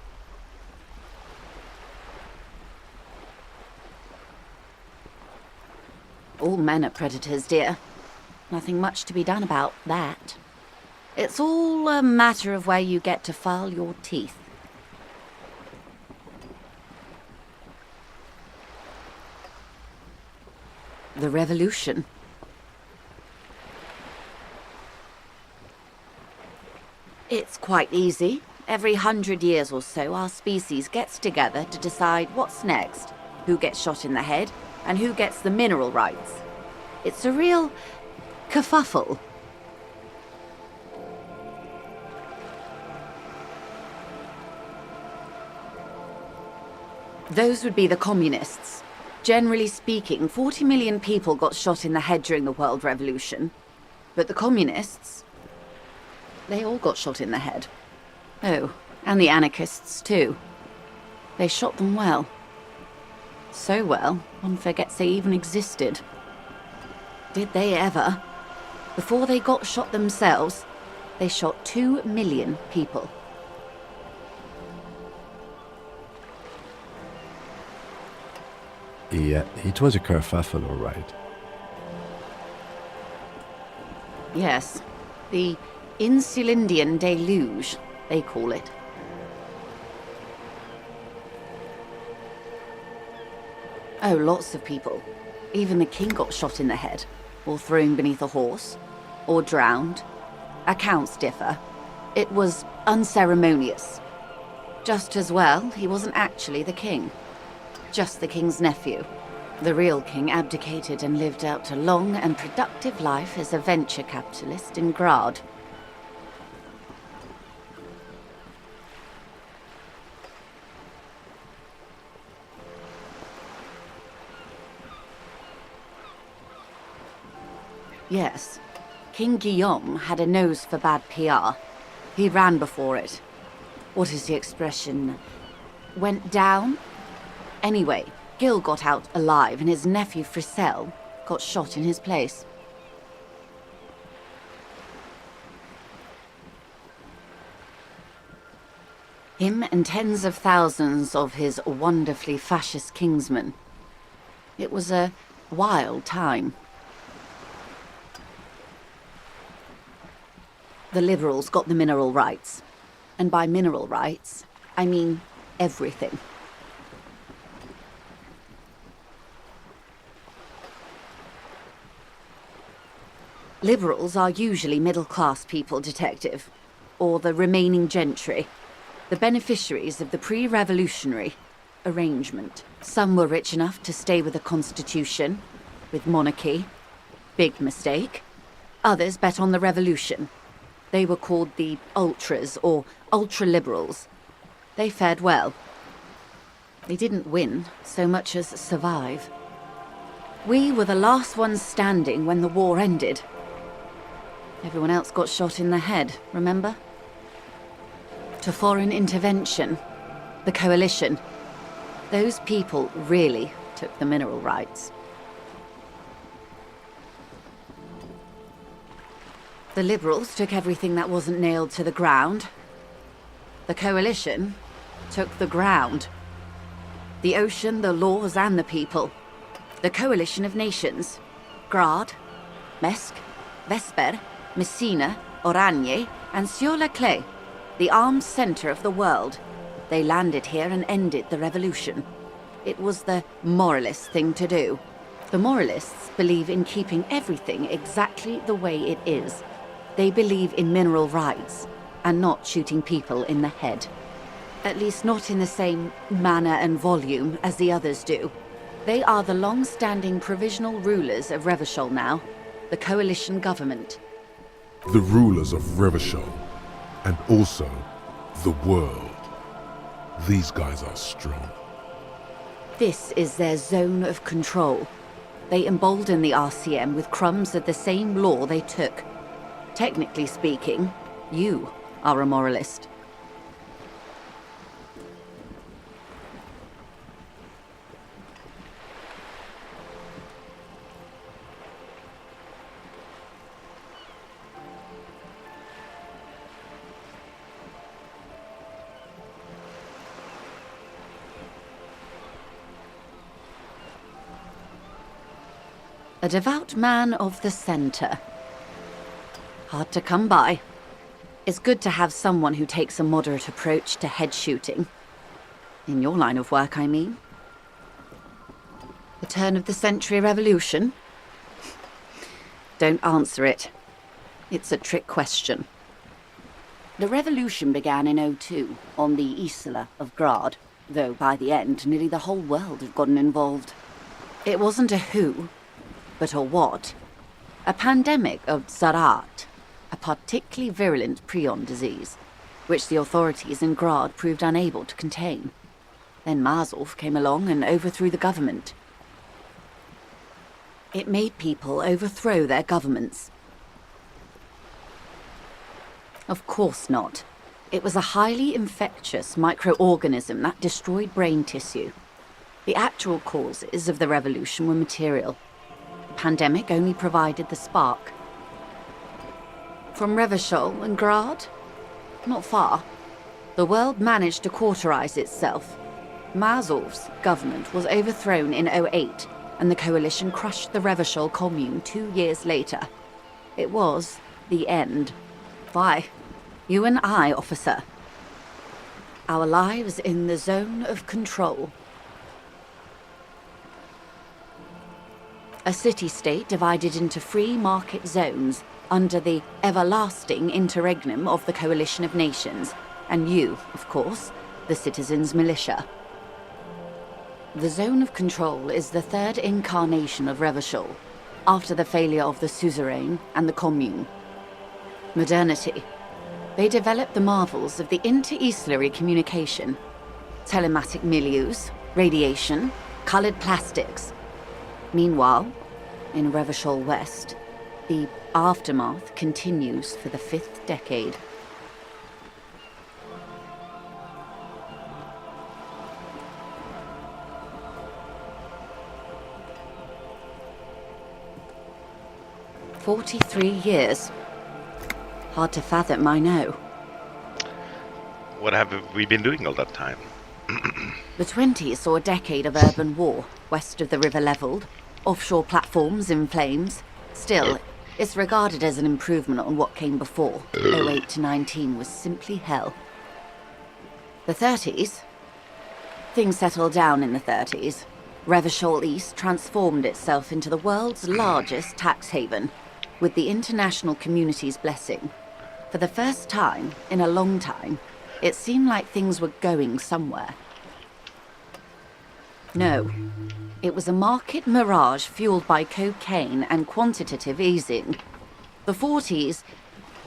All men are predators, dear. Nothing much to be done about that. It's all a matter of where you get to file your teeth. The revolution. It's quite easy. Every 100 years or so, our species gets together to decide what's next, who gets shot in the head, and who gets the mineral rights. It's a real kerfuffle. Those would be the communists. Generally speaking, 40 million people got shot in the head during the World Revolution. But the communists, they all got shot in the head. Oh, and the anarchists too. They shot them well. So well, one forgets they even existed. Did they ever? Before they got shot themselves, they shot 2 million people. Yeah, it was a kerfuffle, all right. Yes, the Insulindian deluge, they call it. Oh, lots of people. Even the king got shot in the head, or thrown beneath a horse, or drowned. Accounts differ. It was unceremonious. Just as well, he wasn't actually the king. Just the king's nephew. The real king abdicated and lived out a long and productive life as a venture capitalist in Grad. Yes, King Guillaume had a nose for bad PR. He ran before it. What is the expression? Went down? Anyway, Gil got out alive and his nephew Fricelle got shot in his place. Him and tens of thousands of his wonderfully fascist kingsmen. It was a wild time. The liberals got the mineral rights. And by mineral rights, I mean everything. Liberals are usually middle-class people, Detective, or the remaining gentry, the beneficiaries of the pre-revolutionary arrangement. Some were rich enough to stay with the Constitution, with monarchy. Big mistake. Others bet on the revolution. They were called the ultras, or ultra-liberals. They fared well. They didn't win so much as survive. We were the last ones standing when the war ended. Everyone else got shot in the head, remember? To foreign intervention, the coalition. Those people really took the mineral rights. The liberals took everything that wasn't nailed to the ground. The coalition took the ground. The ocean, the laws, and the people. The coalition of nations. Grad, Mesk, Vesper, Messina, Oranje, and Sur-la-Clay, the armed center of the world. They landed here and ended the revolution. It was the moralist thing to do. The moralists believe in keeping everything exactly the way it is. They believe in mineral rights, and not shooting people in the head. At least not in the same manner and volume as the others do. They are the long-standing provisional rulers of Revachol now, the coalition government. The rulers of Revachol, and also the world. These guys are strong. This is their zone of control. They embolden the RCM with crumbs of the same law they took. Technically speaking, you are a moralist. A devout man of the center. Hard to come by. It's good to have someone who takes a moderate approach to head shooting. In your line of work, I mean. The turn of the century revolution? Don't answer it. It's a trick question. The revolution began in '02 on the Isla of Grad, though by the end, nearly the whole world had gotten involved. It wasn't a who, but a what. A pandemic of Zarat, a particularly virulent prion disease, which the authorities in Grad proved unable to contain. Then Marzolf came along and overthrew the government. It made people overthrow their governments. Of course not. It was a highly infectious microorganism that destroyed brain tissue. The actual causes of the revolution were material. The pandemic only provided the spark. From Revachol and Grad? Not far. The world managed to cauterize itself. Marzolf's government was overthrown in 08, and the coalition crushed the Revachol commune 2 years later. It was the end. Why? You and I, officer. Our lives in the zone of control. A city-state divided into free market zones under the everlasting interregnum of the Coalition of Nations, and you, of course, the citizens' militia. The zone of control is the third incarnation of Revachol, after the failure of the suzerain and the commune. Modernity. They developed the marvels of the inter-eastlery communication, telematic milieus, radiation, colored plastics. Meanwhile, in Revachol West, the aftermath continues for the 5th decade. "43 years. Hard to fathom, I know. What have we been doing all that time? The 20s saw a decade of urban war, west of the river leveled, offshore platforms in flames. Still, it's regarded as an improvement on what came before. 08 to 19 was simply hell. The 30s? Things settled down in the 30s. Revachol East transformed itself into the world's largest tax haven, with the international community's blessing. For the first time in a long time, it seemed like things were going somewhere. No, it was a market mirage fueled by cocaine and quantitative easing. The 40s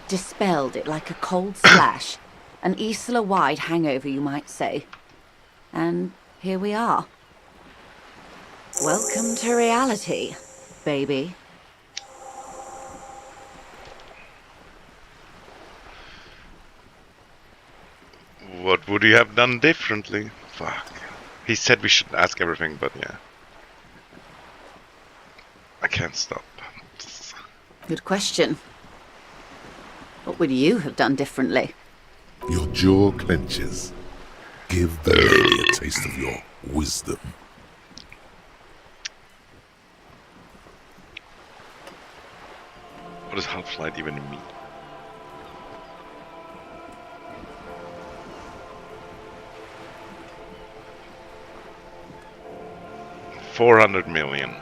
dispelled it like a cold slash, an Isla-wide hangover, you might say. And here we are. Welcome to reality, baby. What would you have done differently? Fuck. He said we shouldn't ask everything, but yeah. I can't stop. Good question. What would you have done differently? Your jaw clenches. Give the lady a taste of your wisdom. What does Half-Light even mean? $400 million.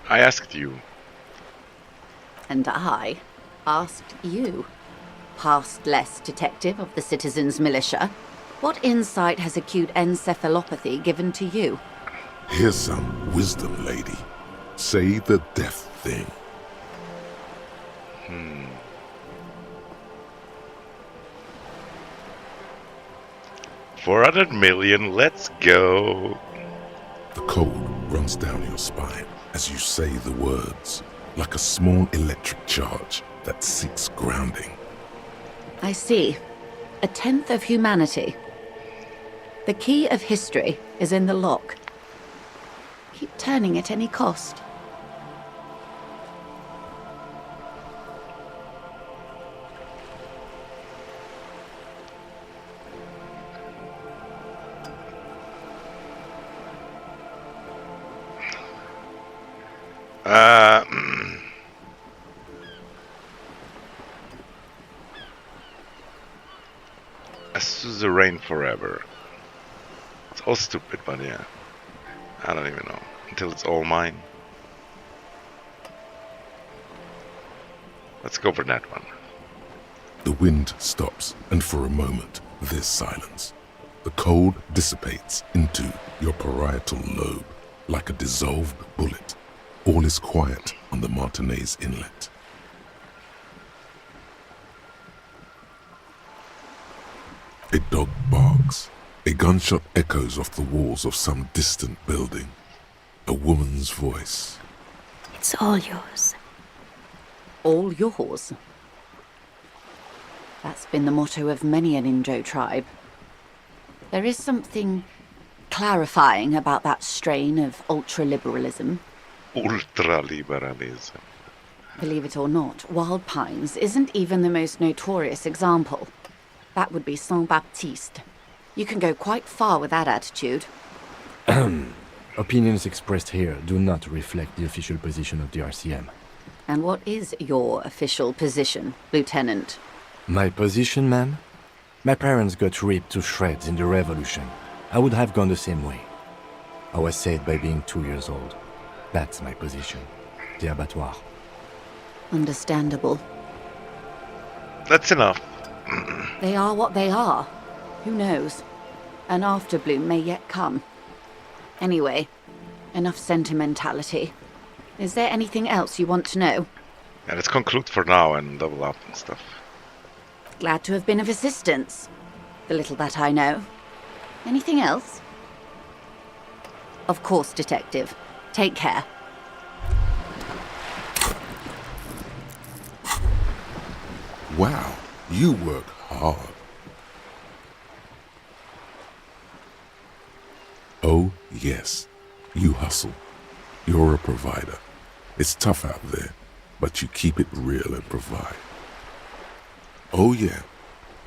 I asked you. And I asked you, past-less detective of the Citizens Militia, what insight has acute encephalopathy given to you? Here's some wisdom, lady. Say the death thing. 400 million, let's go. The cold runs down your spine as you say the words, like a small electric charge that seeks grounding. I see. 1/10 of humanity. The key of history is in the lock. Keep turning at any cost. A suzerain forever. It's all stupid, but yeah. I don't even know. Until it's all mine. Let's go for that one. The wind stops, and for a moment, there's silence. The cold dissipates into your parietal lobe, like a dissolved bullet. All is quiet on the Martinez Inlet. A dog barks. A gunshot echoes off the walls of some distant building. A woman's voice. It's all yours. All yours. That's been the motto of many an Indo tribe. There is something clarifying about that strain of ultra-liberalism. Ultraliberalism. Believe it or not, Wild Pines isn't even the most notorious example. That would be Saint-Baptiste. You can go quite far with that attitude. Opinions expressed here do not reflect the official position of the RCM. And what is your official position, Lieutenant? My position, ma'am? My parents got ripped to shreds in the revolution. I would have gone the same way. I was saved by being 2 years old. That's my position. The abattoir. Understandable. That's enough. They are what they are. Who knows? An afterbloom may yet come. Anyway, enough sentimentality. Is there anything else you want to know? Yeah, let's conclude for now and double up and stuff. Glad to have been of assistance. The little that I know. Anything else? Of course, Detective. Take care. Wow, you work hard. Oh, yes, you hustle. You're a provider. It's tough out there, but you keep it real and provide. Oh yeah,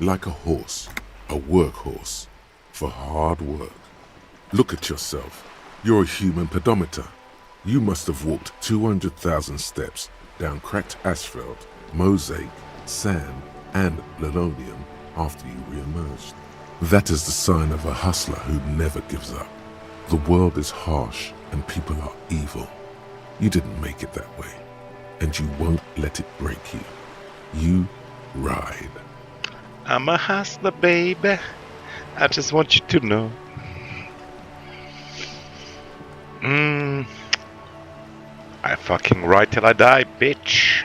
like a horse, a workhorse, for hard work. Look at yourself. You're a human pedometer. You must have walked 200,000 steps down cracked asphalt, mosaic, sand, and linoleum after you re-emerged. That is the sign of a hustler who never gives up. The world is harsh and people are evil. You didn't make it that way, and you won't let it break you. You ride. I'm a hustler, baby. I just want you to know. I fucking ride till I die, bitch.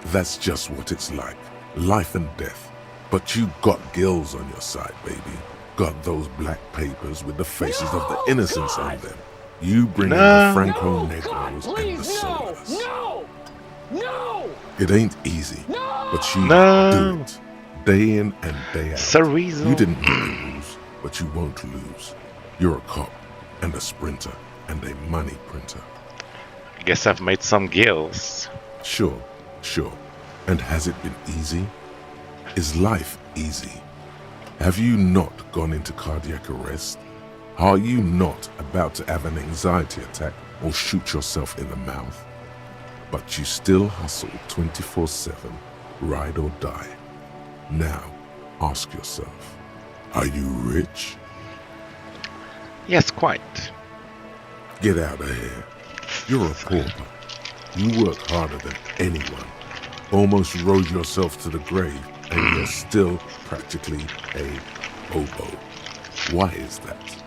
That's just what it's like. Life and death. But you got gills on your side, baby. Got those black papers with the faces of the innocents on them. You bring in the Franco Negros and the Solas. No! It ain't easy, but you No. do it. Day in and day out. Cerezo. You didn't make the rules, but you won't lose. You're a cop and a sprinter and a money printer. Guess I've made some gills. Sure. And has it been easy? Is life easy? Have you not gone into cardiac arrest? Are you not about to have an anxiety attack or shoot yourself in the mouth? But you still hustle 24/7, ride or die. Now, ask yourself, are you rich? Yes, quite. Get out of here. You're a pauper. You work harder than anyone. Almost rode yourself to the grave, and you're still practically a hobo. Why is that?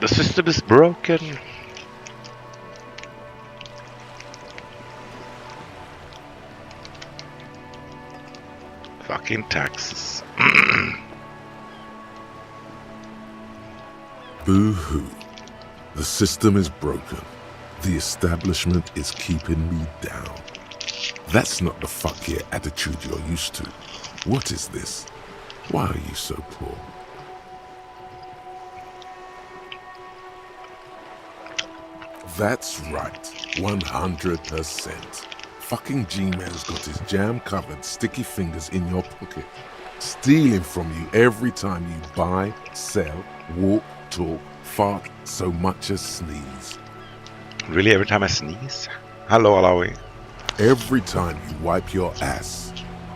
The system is broken. Fucking taxes. Boo-hoo. The system is broken. The establishment is keeping me down. That's not the fuck yeah attitude you're used to. What is this? Why are you so poor? That's right, 100%. Fucking G-Man's got his jam-covered sticky fingers in your pocket, stealing from you every time you buy, sell, walk, talk, fart, so much as sneeze. Really, every time I sneeze? Hello, Alawi. Every time you wipe your ass,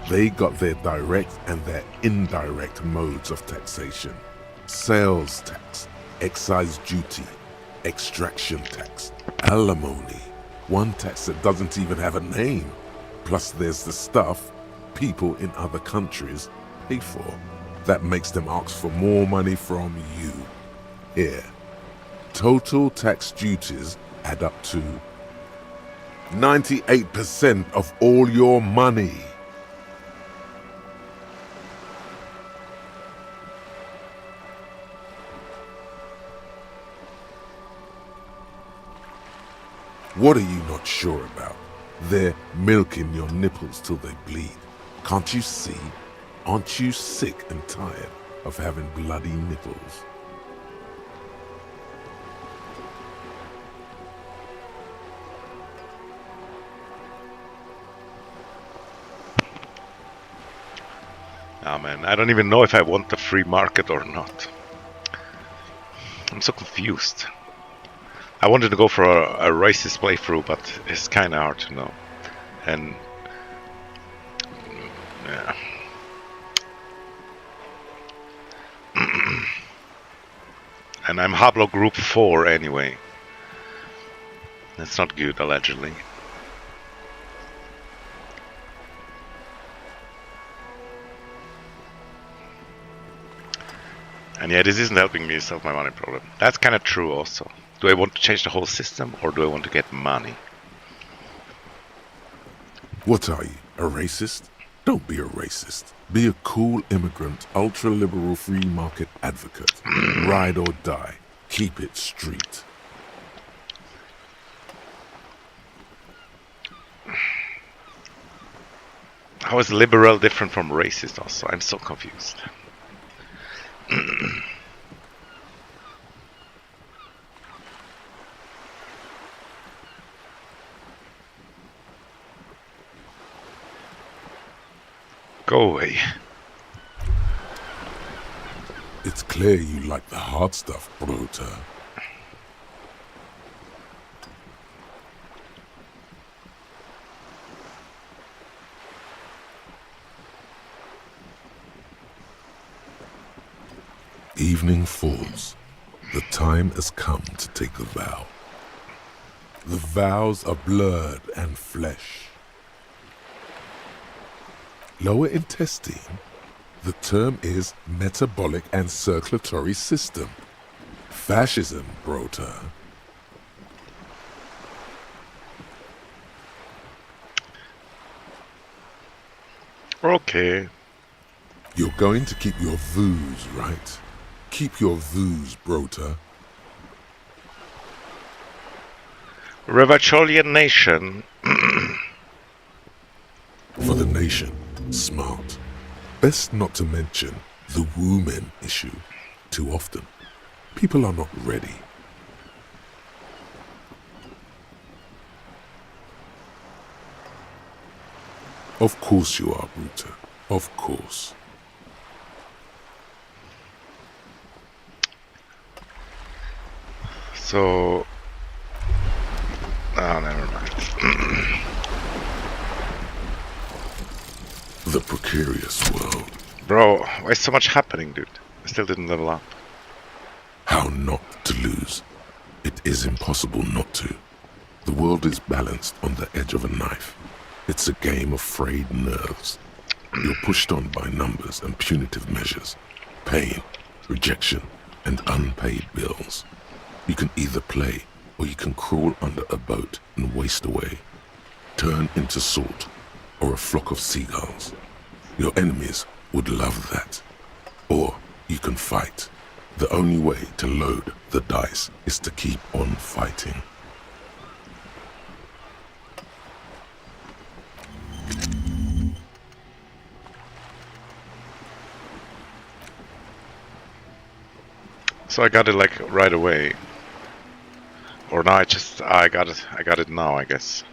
they got their direct and their indirect modes of taxation. Sales tax, excise duty, extraction tax, alimony, one tax that doesn't even have a name. Plus there's the stuff people in other countries pay for. That makes them ask for more money from you. Here, total tax duties add up to 98% of all your money. What are you not sure about? They're milking your nipples till they bleed. Can't you see? Aren't you sick and tired of having bloody nipples? Ah man, I don't even know if I want the free market or not. I'm so confused. I wanted to go for a racist playthrough, but it's kind of hard to know. And yeah. And I'm Hablo Group 4 anyway. That's not good, allegedly. And yeah, this isn't helping me solve my money problem. That's kind of true also. Do I want to change the whole system, or do I want to get money? What are you, a racist? Don't be a racist. Be a cool immigrant, ultra-liberal free market advocate. Ride or die. Keep it street. How is liberal different from racist also? I'm so confused. Go away. It's clear you like the hard stuff, Brota. Evening falls. The time has come to take the vow. The vows are blood and flesh. Lower intestine. The term is metabolic and circulatory system. Fascism, Brota. Okay. You're going to keep your views, right? Keep your views, Brota. Revacholian nation. For the nation, smart. Best not to mention the woman issue too often. People are not ready. Of course you are, Bruta. Of course. So... Oh, never mind. The precarious world. Bro, why is so much happening, dude? I still didn't level up. How not to lose? It is impossible not to. The world is balanced on the edge of a knife. It's a game of frayed nerves. You're pushed on by numbers and punitive measures. Pain, rejection, and unpaid bills. You can either play, or you can crawl under a boat and waste away. Turn into salt, or a flock of seagulls. Your enemies would love that. Or you can fight. The only way to load the dice is to keep on fighting. So I got it like right away. Or no, I got it now, I guess.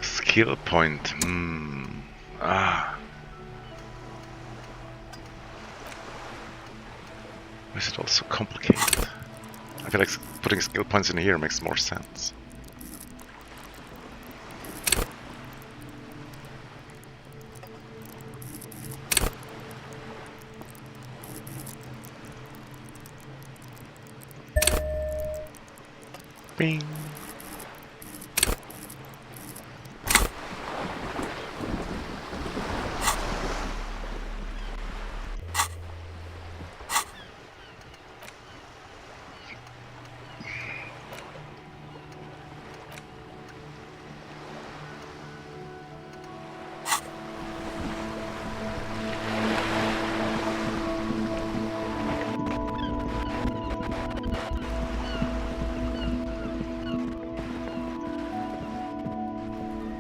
Skill point. Why is it all so complicated? I feel like putting skill points in here makes more sense. Bing.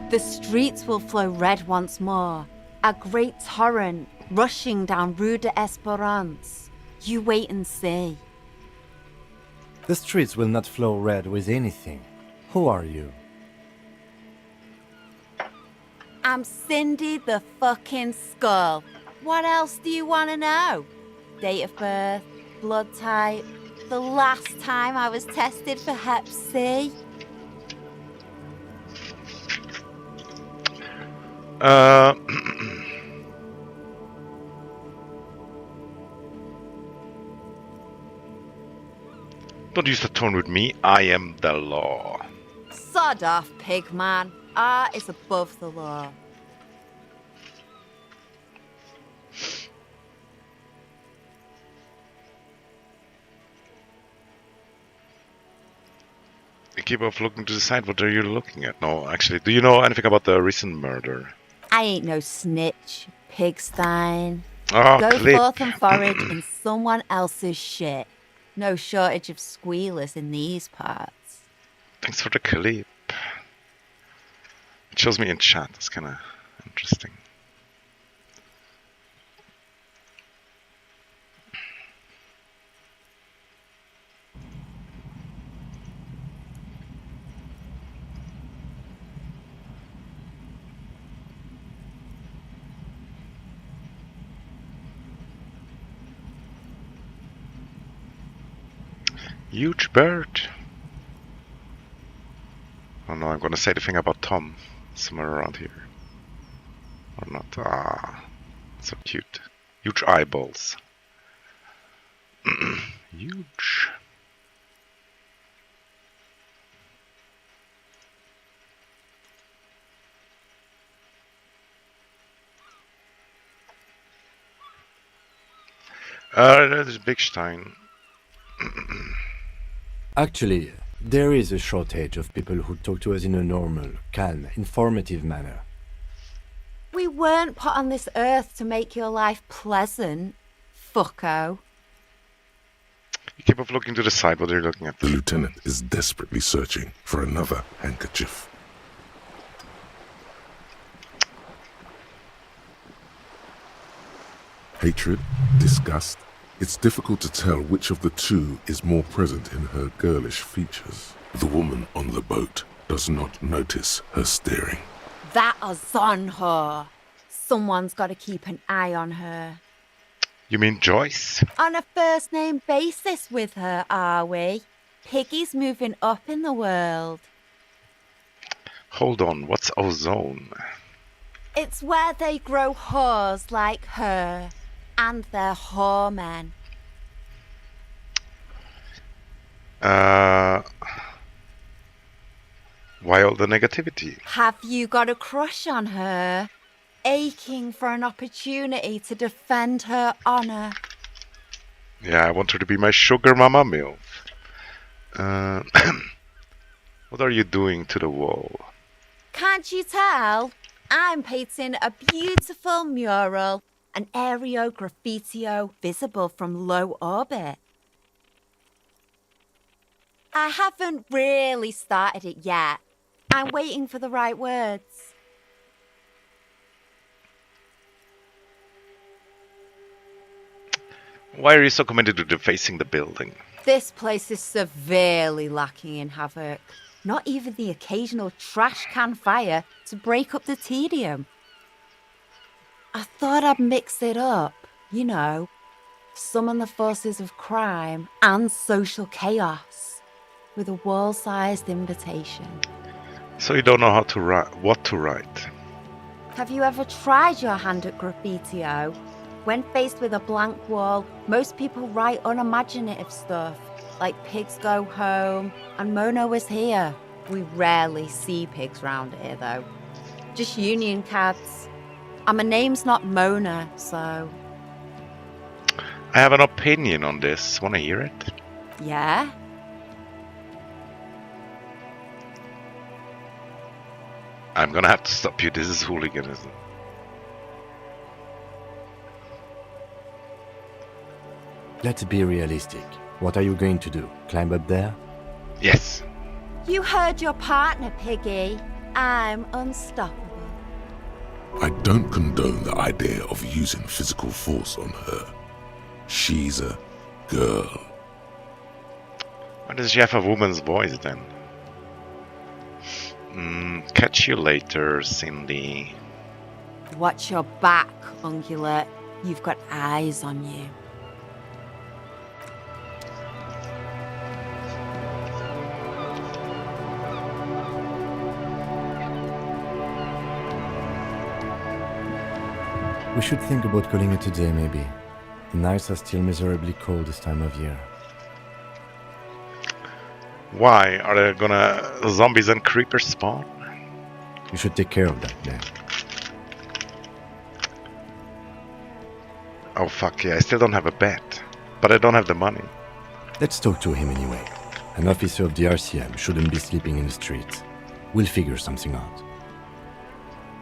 The streets will flow red once more, a great torrent rushing down Rue de Esperance. You wait and see. The streets will not flow red with anything. Who are you? I'm Cindy the fucking Skull. What else do you want to know? Date of birth, blood type, the last time I was tested for Hep C. Don't use the tone with me. I am the law. Sod off, pig man. Art is above the law. You keep off looking to the side. What are you looking at? No, actually, do you know anything about the recent murder? I ain't no snitch, pigstein. Oh, Go clip. forth and forage in someone else's shit. No shortage of squealers in these parts. Thanks for the clip. It shows me in chat. That's kind of interesting. Huge bird. Oh no, I'm gonna say the thing about Tom somewhere around here. Or not. Ah, so cute. Huge eyeballs. Huge. There's Bigstein. Actually, there is a shortage of people who talk to us in a normal, calm, informative manner. We weren't put on this earth to make your life pleasant, fucko. You keep off looking to the side. What are you looking at? The lieutenant is desperately searching for another handkerchief. Hatred, disgust. It's difficult to tell which of the two is more present in her girlish features. The woman on the boat does not notice her staring. That is on her. Someone's got to keep an eye on her. You mean Joyce? On a first name basis with her, are we? Piggy's moving up in the world. Hold on, what's ozone? It's where they grow whores like her. And they're whoremen. Why all the negativity? Have you got a crush on her? Aching for an opportunity to defend her honor. Yeah, I want her to be my sugar mama milf. What are you doing to the wall? Can't you tell? I'm painting a beautiful mural, an aereo graffitio visible from low orbit. I haven't really started it yet. I'm waiting for the right words. Why are you so committed to defacing the building? This place is severely lacking in havoc. Not even the occasional trash can fire to break up the tedium. I thought I'd mix it up, you know, summon the forces of crime and social chaos with a wall-sized invitation. So you don't know how to write, what to write? Have you ever tried your hand at graffitio? When faced with a blank wall, most people write unimaginative stuff, like pigs go home and Mona was here. We rarely see pigs round here, though. Just union cards. And my name's not Mona, so... I have an opinion on this. Wanna hear it? Yeah? I'm gonna have to stop you. This is hooliganism. Let's be realistic. What are you going to do? Climb up there? Yes. You heard your partner, Piggy. I'm unstoppable. I don't condone the idea of using physical force on her. She's a girl. Why does she have a woman's voice then? Catch you later, Cindy. Watch your back, Ungulate. You've got eyes on you. We should think about calling it a day, maybe. The nights are still miserably cold this time of year. Why? Are there gonna zombies and creepers spawn? You should take care of that then. Oh fuck yeah, I still don't have a bet. But I don't have the money. Let's talk to him anyway. An officer of the RCM shouldn't be sleeping in the streets. We'll figure something out.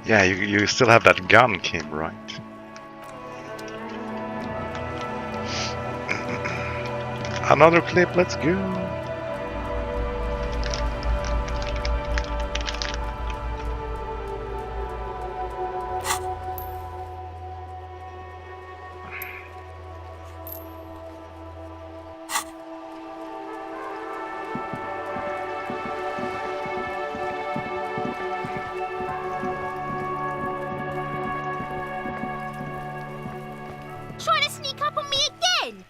Yeah, you still have that gun, Kim, right? Another clip, let's go. Trying to sneak up on me again!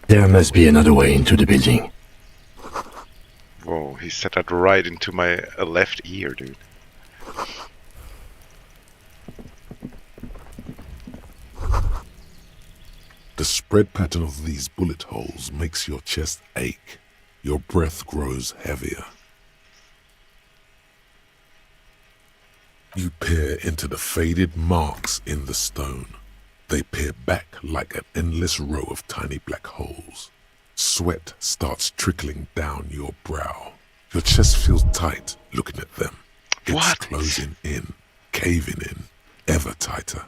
There must be another way into the building. Whoa, he set that right into my left ear, dude. The spread pattern of these bullet holes makes your chest ache. Your breath grows heavier. You peer into the faded marks in the stone. They peer back like an endless row of tiny black holes. Sweat starts trickling down your brow. Your chest feels tight looking at them. It's What? closing in, caving in, ever tighter.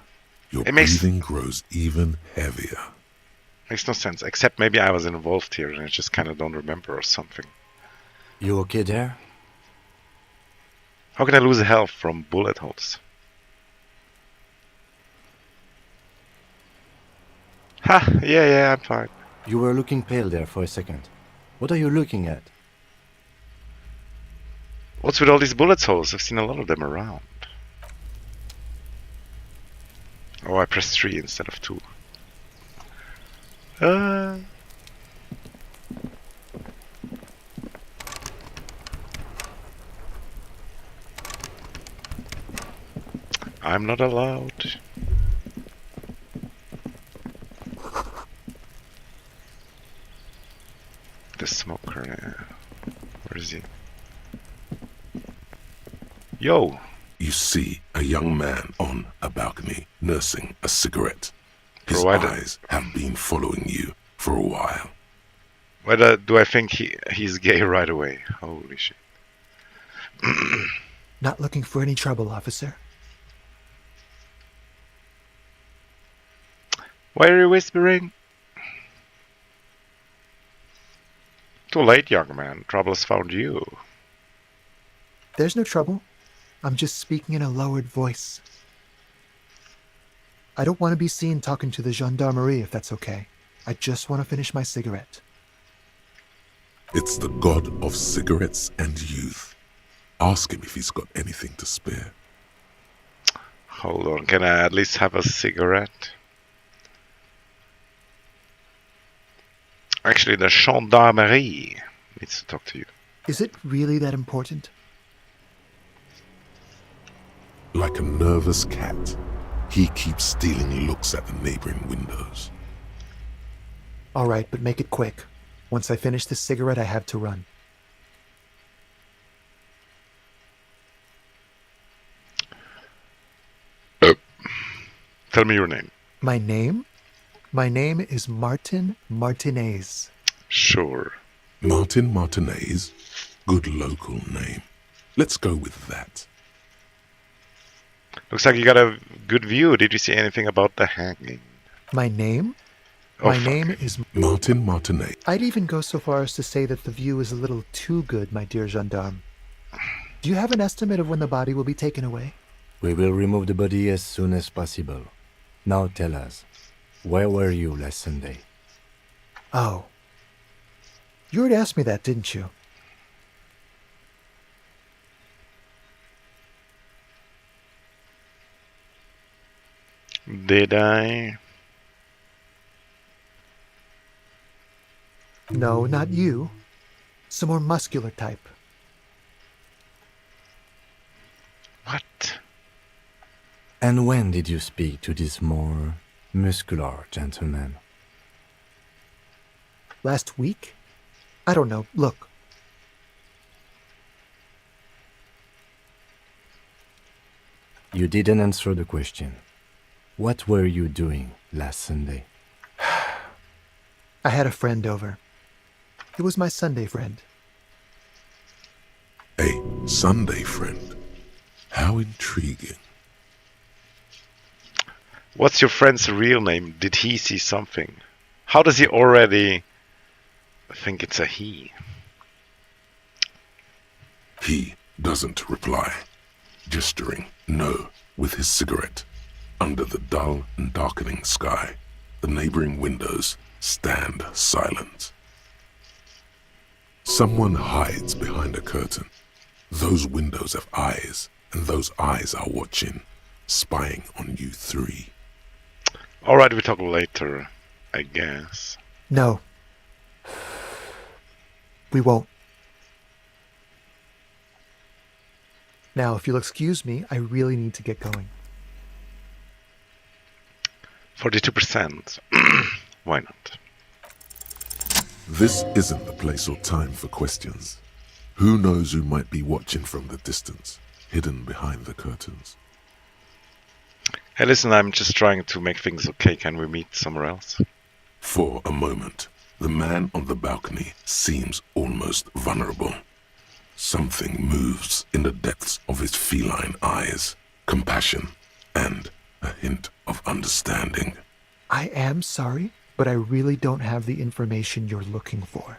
Your It makes- breathing grows even heavier. Makes no sense, except maybe I was involved here and I just kind of don't remember or something. You okay there? How can I lose health from bullet holes? Ha! Yeah, I'm fine. You were looking pale there for a second. What are you looking at? What's with all these bullet holes? I've seen a lot of them around. Oh, I pressed 3 instead of 2. I'm not allowed. The smoker, yeah. Where is he? Yo! You see a young man on a balcony nursing a cigarette. His Provided- eyes have been following you for a while. Whether do I think he's gay right away? Holy shit. Not looking for any trouble, officer. Why are you whispering? Too late, young man. Trouble has found you. There's no trouble. I'm just speaking in a lowered voice. I don't want to be seen talking to the gendarmerie if that's okay. I just want to finish my cigarette. It's the god of cigarettes and youth. Ask him if he's got anything to spare. Hold on, can I at least have a cigarette? Actually, the gendarmerie needs to talk to you. Is it really that important? Like a nervous cat, he keeps stealing looks at the neighboring windows. All right, but make it quick. Once I finish this cigarette, I have to run. Tell me your name. My name? My name is Martin Martinez. Sure. Martin Martinez, good local name. Let's go with that. Looks like you got a good view. Did you see anything about the hanging? My name? Oh, My fuck. name is... Martin Martinet. I'd even go so far as to say that the view is a little too good, my dear gendarme. Do you have an estimate of when the body will be taken away? We will remove the body as soon as possible. Now tell us, where were you last Sunday? Oh. You already asked me that, didn't you? Did I? No, not you. Some more muscular type. What? And when did you speak to this more muscular gentleman? Last week? I don't know. Look. You didn't answer the question. What were you doing last Sunday? I had a friend over. It was my Sunday friend. A Sunday friend. How intriguing. What's your friend's real name? Did he see something? How does he already think it's a he? He doesn't reply, gesturing no with his cigarette. Under the dull and darkening sky, the neighboring windows stand silent. Someone hides behind a curtain. Those windows have eyes, and those eyes are watching, spying on you three. Alright, we talk later, I guess. No. We won't. Now, if you'll excuse me, I really need to get going. 42%. Why not? This isn't the place or time for questions. Who knows who might be watching from the distance, hidden behind the curtains? Hey, listen, I'm just trying to make things okay. Can we meet somewhere else? For a moment, the man on the balcony seems almost vulnerable. Something moves in the depths of his feline eyes, compassion and a hint of understanding. I am sorry, but I really don't have the information you're looking for.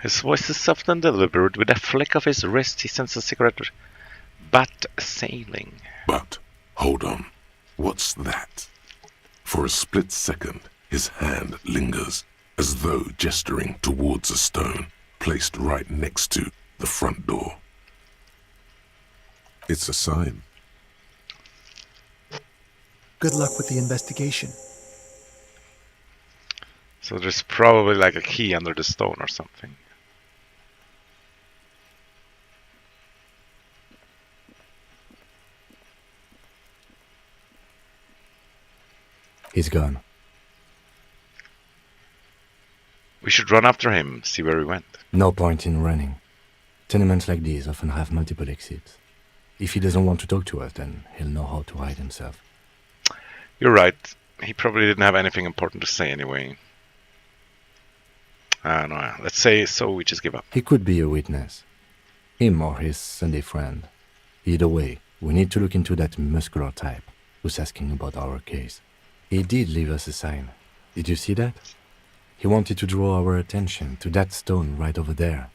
His voice is soft and deliberate. With a flick of his wrist, he sends a cigarette bat sailing. But, hold on, what's that? For a split second, his hand lingers, as though gesturing towards a stone placed right next to the front door. It's a sign. Good luck with the investigation. So there's probably like a key under the stone or something. He's gone. We should run after him, see where he went. No point in running. Tenements like these often have multiple exits. If he doesn't want to talk to us, then he'll know how to hide himself. You're right. He probably didn't have anything important to say anyway. I don't know. Let's say so we just give up. He could be a witness. Him or his Sunday friend. Either way, we need to look into that muscular type who's asking about our case. He did leave us a sign. Did you see that? He wanted to draw our attention to that stone right over there.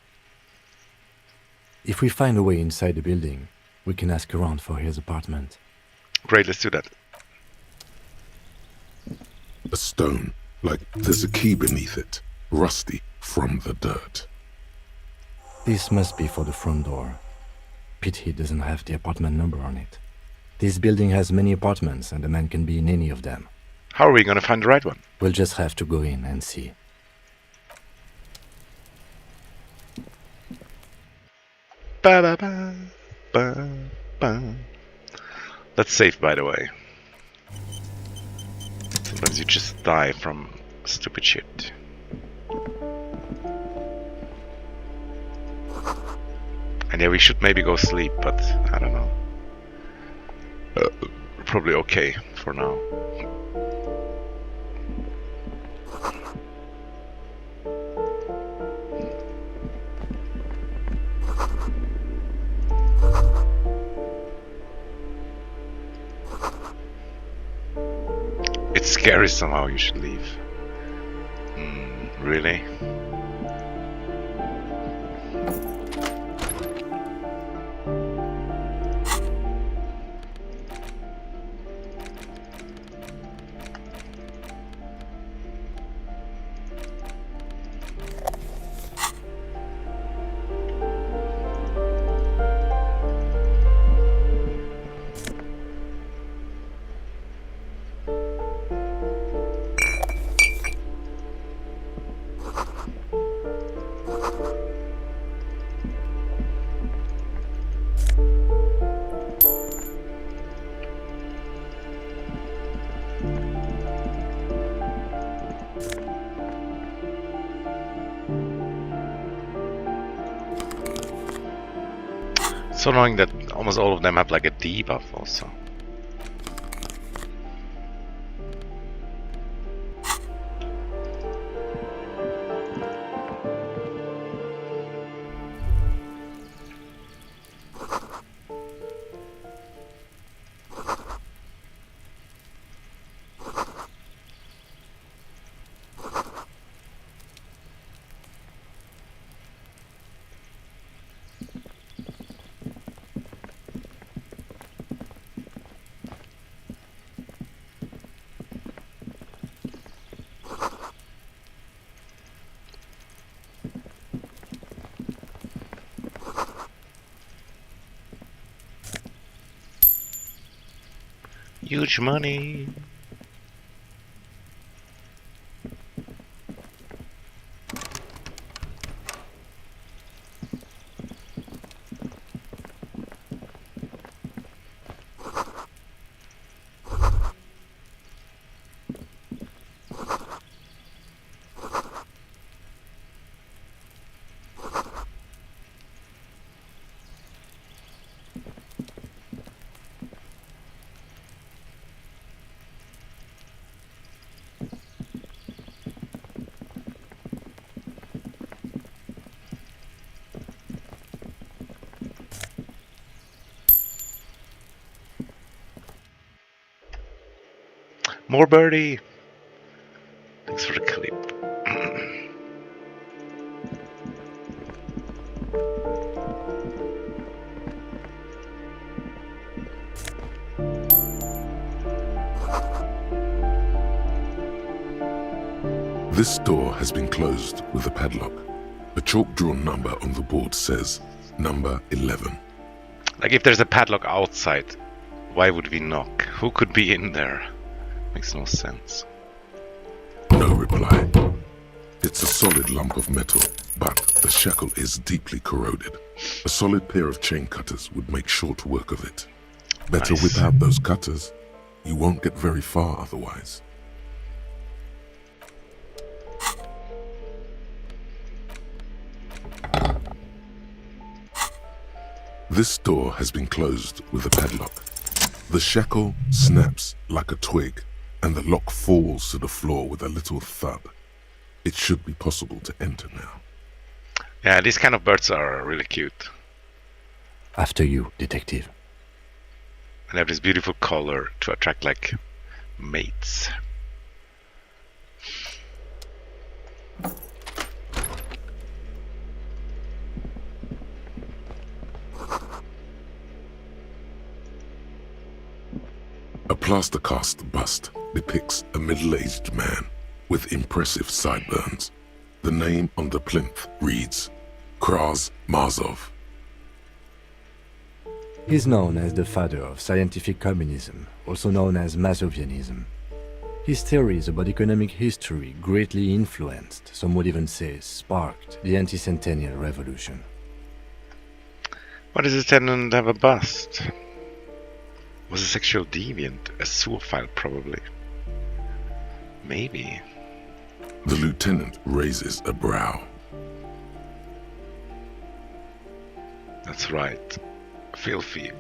If we find a way inside the building, we can ask around for his apartment. Great, let's do that. A stone, like there's a key beneath it, rusty from the dirt. This must be for the front door. Pity doesn't have the apartment number on it. This building has many apartments and the man can be in any of them. How are we gonna find the right one? We'll just have to go in and see. Ba ba ba ba ba. That's safe, by the way. Sometimes you just die from stupid shit. And yeah, we should maybe go sleep, but I don't know. Probably okay for now. It's scary somehow, you should leave. Really? So annoying that almost all of them have like a debuff also. Huge money. More birdie! Thanks for the clip. This door has been closed with a padlock. A chalk-drawn number on the board says number 11. Like if there's a padlock outside, why would we knock? Who could be in there? Makes no sense. No reply. It's a solid lump of metal, but the shackle is deeply corroded. A solid pair of chain cutters would make short work of it. Better Nice. whip out those cutters. You won't get very far otherwise. This door has been closed with a padlock. The shackle snaps like a twig, and the lock falls to the floor with a little thud. It should be possible to enter now. Yeah, these kind of birds are really cute. After you, detective. And have this beautiful color to attract like mates. A plaster cast bust depicts a middle-aged man with impressive sideburns. The name on the plinth reads Kraz Marzov. He's known as the father of scientific communism, also known as Mazovianism. His theories about economic history greatly influenced, some would even say sparked, the anti-centennial revolution. Why does his tenant have a bust? Was a sexual deviant, a zoophile probably. Maybe. The lieutenant raises a brow. That's right. Filthy.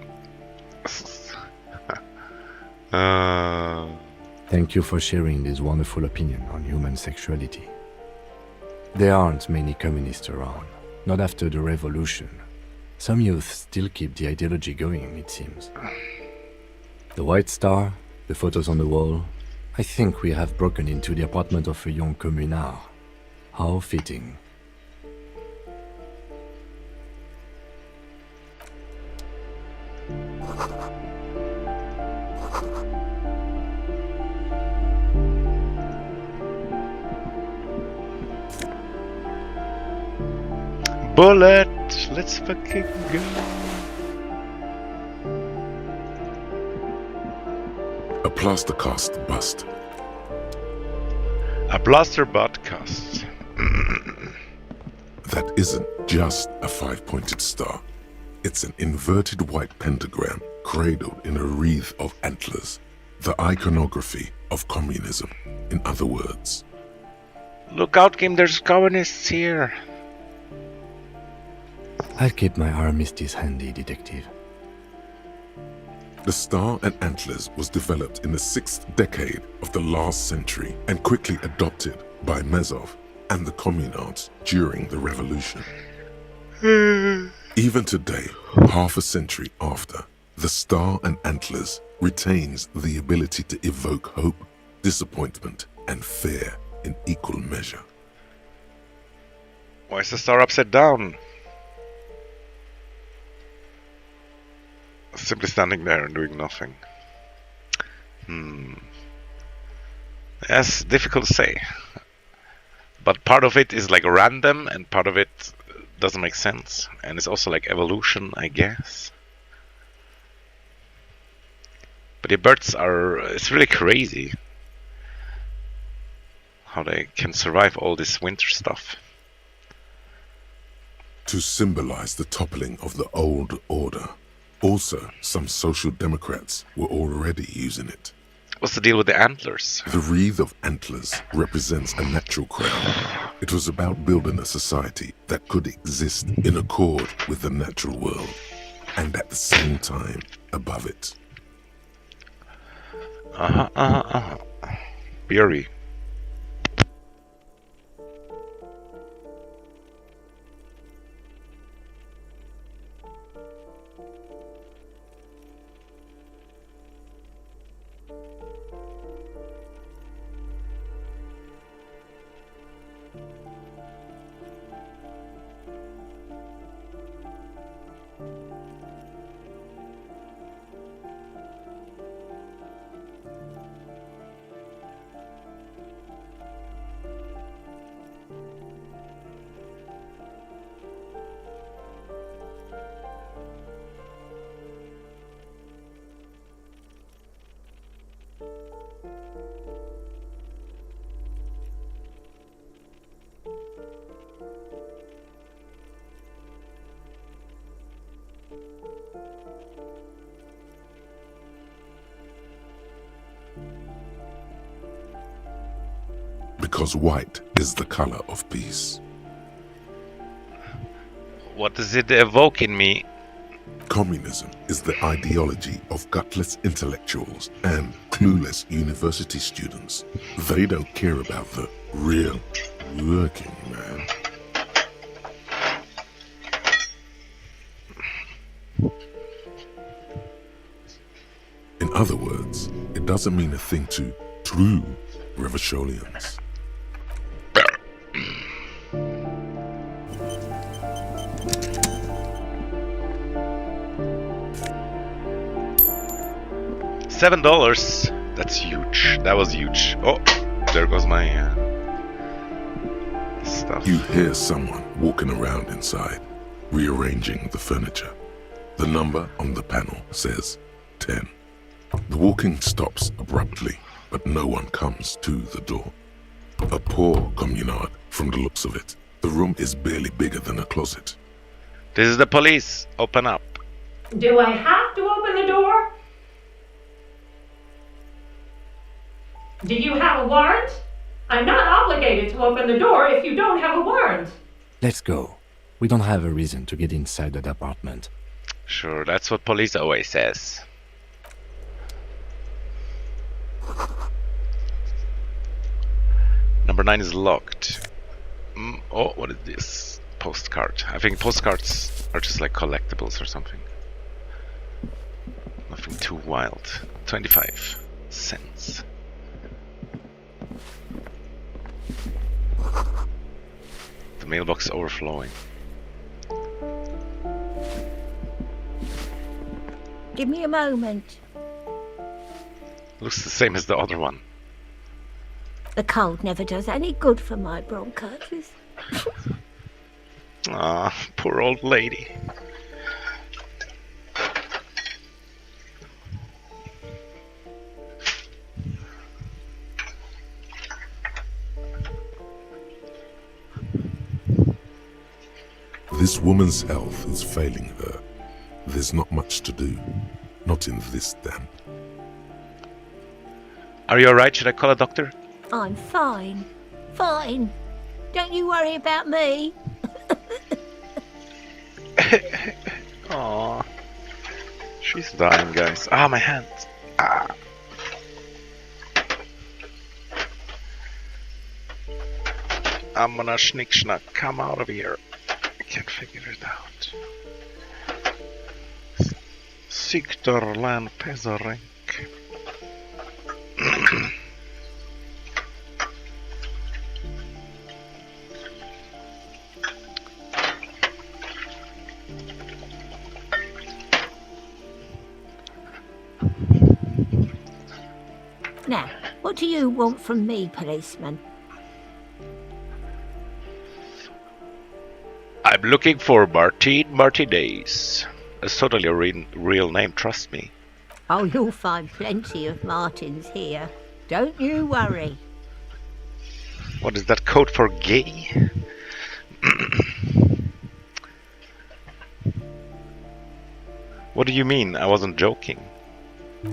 Thank you for sharing this wonderful opinion on human sexuality. There aren't many communists around, not after the revolution. Some youth still keep the ideology going, it seems. The White Star, the photos on the wall, I think we have broken into the apartment of a young communard. How fitting. Bullet! Let's fucking go! A plaster cast bust. A blaster butt cast. That isn't just a five-pointed star. It's an inverted white pentagram cradled in a wreath of antlers. The iconography of communism, in other words. Look out, Kim, there's communists here. I'll keep my armistice handy, detective. The star and antlers was developed in the 6th decade of the last century and quickly adopted by Mazov and the communards during the revolution. Even today, half a century after, the star and antlers retains the ability to evoke hope, disappointment, and fear in equal measure. Why is the star upside down? Simply standing there and doing nothing. That's difficult to say. But part of it is like random and part of it doesn't make sense. And it's also like evolution, I guess. But the birds are... it's really crazy how they can survive all this winter stuff. To symbolize the toppling of the old order. Also, some social democrats were already using it. What's the deal with the antlers? The wreath of antlers represents a natural crown. It was about building a society that could exist in accord with the natural world, and at the same time, above it. Fury. Because white is the color of peace. What does it evoke in me? Communism is the ideology of gutless intellectuals and clueless university students. They don't care about the real working man. In other words, it doesn't mean a thing to true revolutionaries. $7. That's huge. That was huge. Oh, there goes my stuff. You hear someone walking around inside, rearranging the furniture. The number on the panel says 10. The walking stops abruptly, but no one comes to the door. A poor communard, from the looks of it. The room is barely bigger than a closet. This is the police. Open up. Do I have to open the door? Do you have a warrant? I'm not obligated to open the door if you don't have a warrant. Let's go. We don't have a reason to get inside that apartment. Sure, that's what police always says. Number 9 is locked. Oh, what is this? Postcard. I think postcards are just like collectibles or something. Nothing too wild. 25 cents. The mailbox is overflowing. Give me a moment. Looks the same as the other one. The cold never does any good for my bronchitis. Ah, poor old lady. This woman's health is failing her. There's not much to do. Not in this damp. Are you alright? Should I call a doctor? I'm fine. Fine. Don't you worry about me. Aww. She's dying, guys. Ah, my hand. Ah. I'm gonna schnick schnack. Come out of here. I can't figure it out. Sikterland Pezarink. Now, what do you want from me, policeman? I'm looking for Martine Martinez. That's totally a real name, trust me. Oh, you'll find plenty of Martins here. Don't you worry. What is that code for gay? What do you mean? I wasn't joking.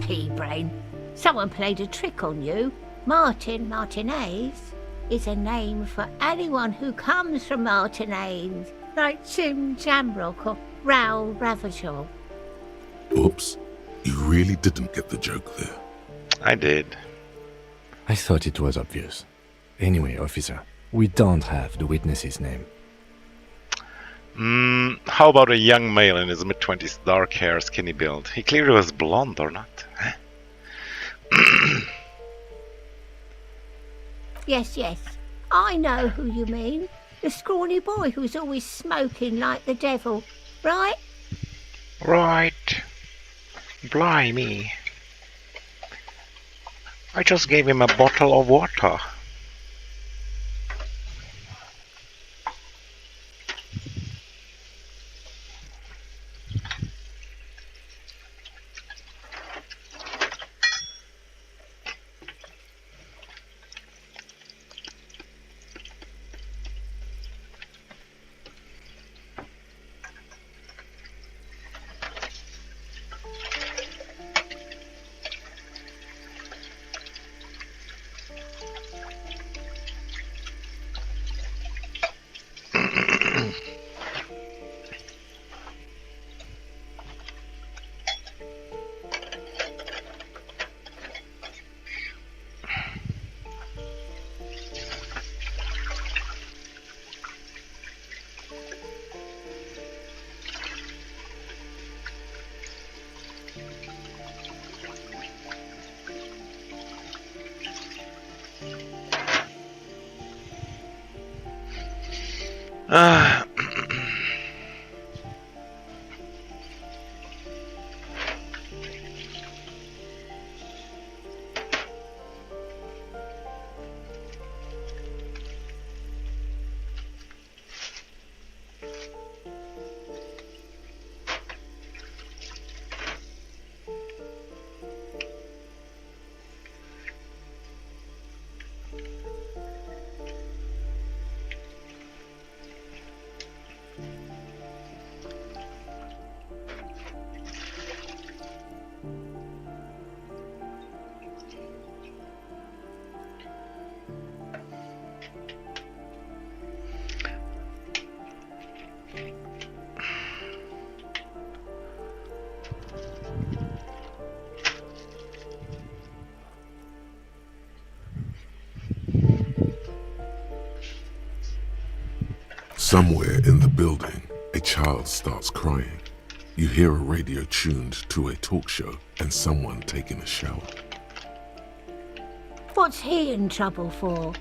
Pea-brain. Someone played a trick on you. Martin Martinez is a name for anyone who comes from Martinez, like Jim Jamrock or Raoul Ravachol. Oops. You really didn't get the joke there. I did. I thought it was obvious. Anyway, officer, we don't have the witness's name. How about a young male in his mid-20s, dark hair, skinny build? He clearly was blonde, or not? Huh? Yes, I know who you mean. The scrawny boy who's always smoking like the devil, right? Right. Blimey. I just gave him a bottle of water. Somewhere in the building, a child starts crying. You hear a radio tuned to a talk show and someone taking a shower. What's he in trouble for?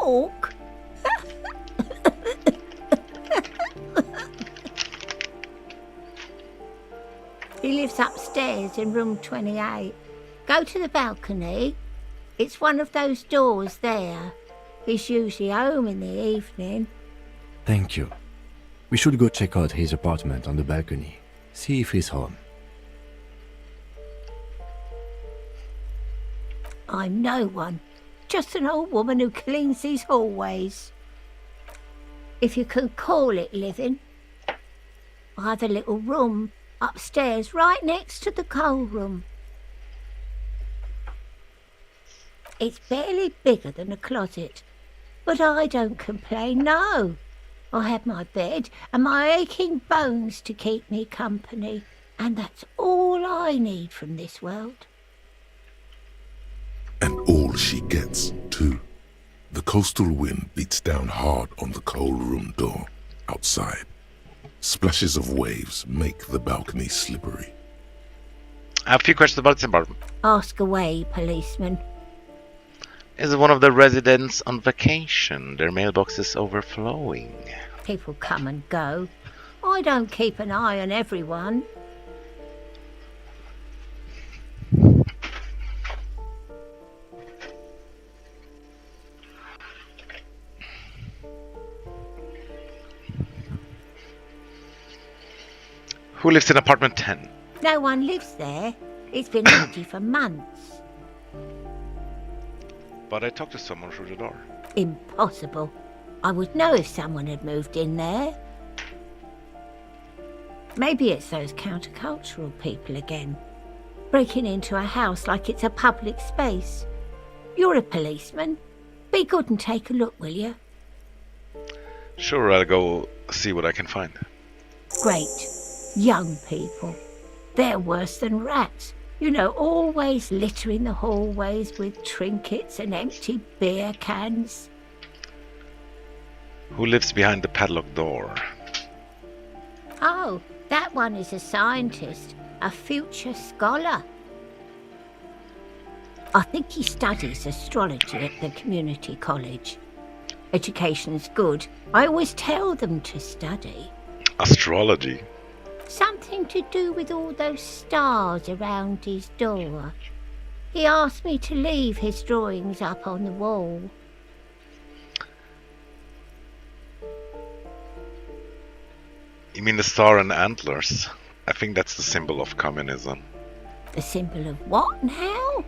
talk. He lives upstairs in room 28. Go to the balcony. It's one of those doors there. He's usually home in the evening. Thank you. We should go check out his apartment on the balcony. See if he's home. I'm no one. Just an old woman who cleans these hallways. If you can call it living. I have a little room upstairs right next to the coal room. It's barely bigger than a closet, but I don't complain, no. I have my bed and my aching bones to keep me company, and that's all I need from this world. And all she gets, too. The coastal wind beats down hard on the coal room door outside. Splashes of waves make the balcony slippery. I have a few questions about this apartment. Ask away, policeman. Is one of the residents on vacation? Their mailbox is overflowing. People come and go. I don't keep an eye on everyone. Who lives in apartment 10? No one lives there. It's been empty for months. But I talked to someone through the door. Impossible. I would know if someone had moved in there. Maybe it's those countercultural people again, breaking into a house like it's a public space. You're a policeman. Be good and take a look, will you? Sure, I'll go see what I can find. Great. Young people. They're worse than rats. You know, always littering the hallways with trinkets and empty beer cans. Who lives behind the padlocked door? Oh, that one is a scientist, a future scholar. I think he studies astrology at the community college. Education's good. I always tell them to study. Astrology? Something to do with all those stars around his door. He asked me to leave his drawings up on the wall. You mean the star and antlers? I think that's the symbol of communism. The symbol of what now?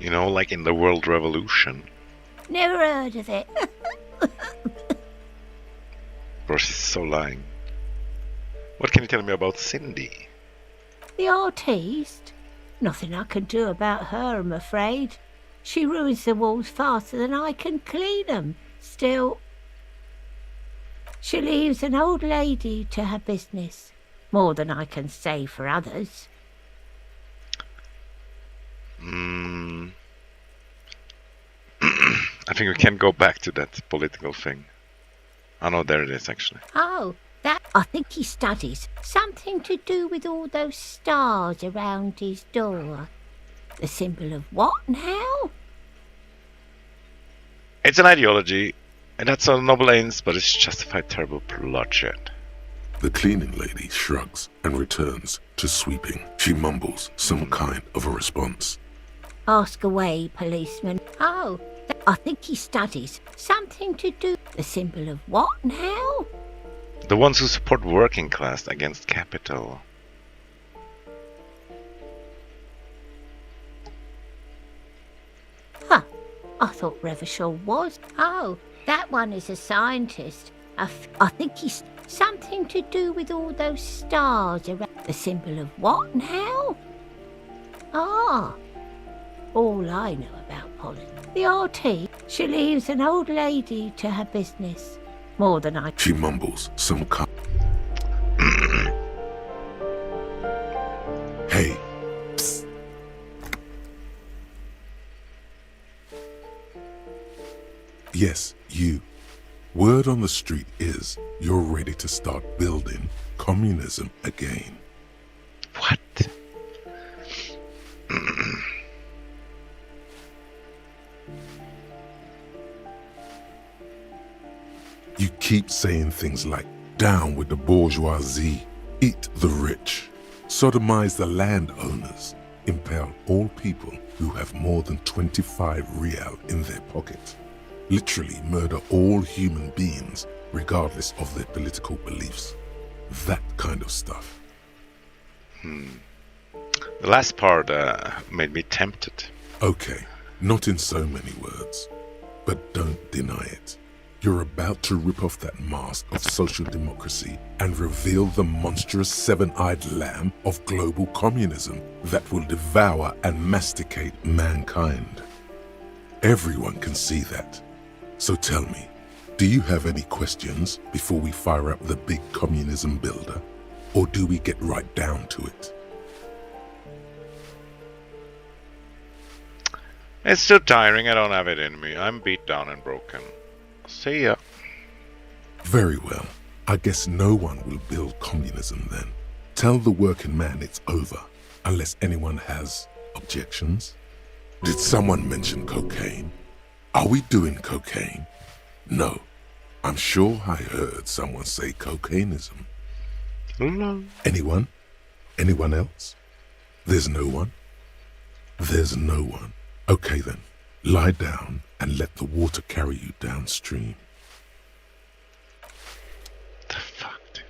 You know, like in the World Revolution. Never heard of it. Bro, she's so lying. What can you tell me about Cindy? The artiste? Nothing I can do about her, I'm afraid. She ruins the walls faster than I can clean them. Still, she leaves an old lady to her business. More than I can say for others. I think we can go back to that political thing. Oh no, there it is actually. Oh, that I think he studies something to do with all those stars around his door. The symbol of what now? It's an ideology, and that's on noble aims, but it's justified terrible bloodshed. The cleaning lady shrugs and returns to sweeping. She mumbles some kind of a response. Ask away, policeman. Oh, I think he studies something to do. The symbol of what now? The ones who support working class against capital. Huh. I thought Revachol was. Oh, that one is a scientist. I think he's something to do with all those stars around. The symbol of what now? Ah. All I know about politics. The RT, she leaves an old lady to her business. More than I... She mumbles some kind... Yes, you. Word on the street is you're ready to start building communism again. What? You keep saying things like, down with the bourgeoisie, eat the rich, sodomize the landowners, impale all people who have more than 25 real in their pocket, literally murder all human beings regardless of their political beliefs. That kind of stuff. The last part made me tempted. Okay, not in so many words, but don't deny it. You're about to rip off that mask of social democracy and reveal the monstrous seven-eyed lamb of global communism that will devour and masticate mankind. Everyone can see that. So tell me, do you have any questions before we fire up the big communism builder? Or do we get right down to it? It's too tiring, I don't have it in me. I'm beat down and broken. See ya. Very well. I guess no one will build communism then. Tell the working man it's over, unless anyone has objections. Did someone mention cocaine? Are we doing cocaine? No. I'm sure I heard someone say cocainism. No. Anyone? Anyone else? There's no one? There's no one. Okay then, lie down and let the water carry you downstream. The fuck, dude?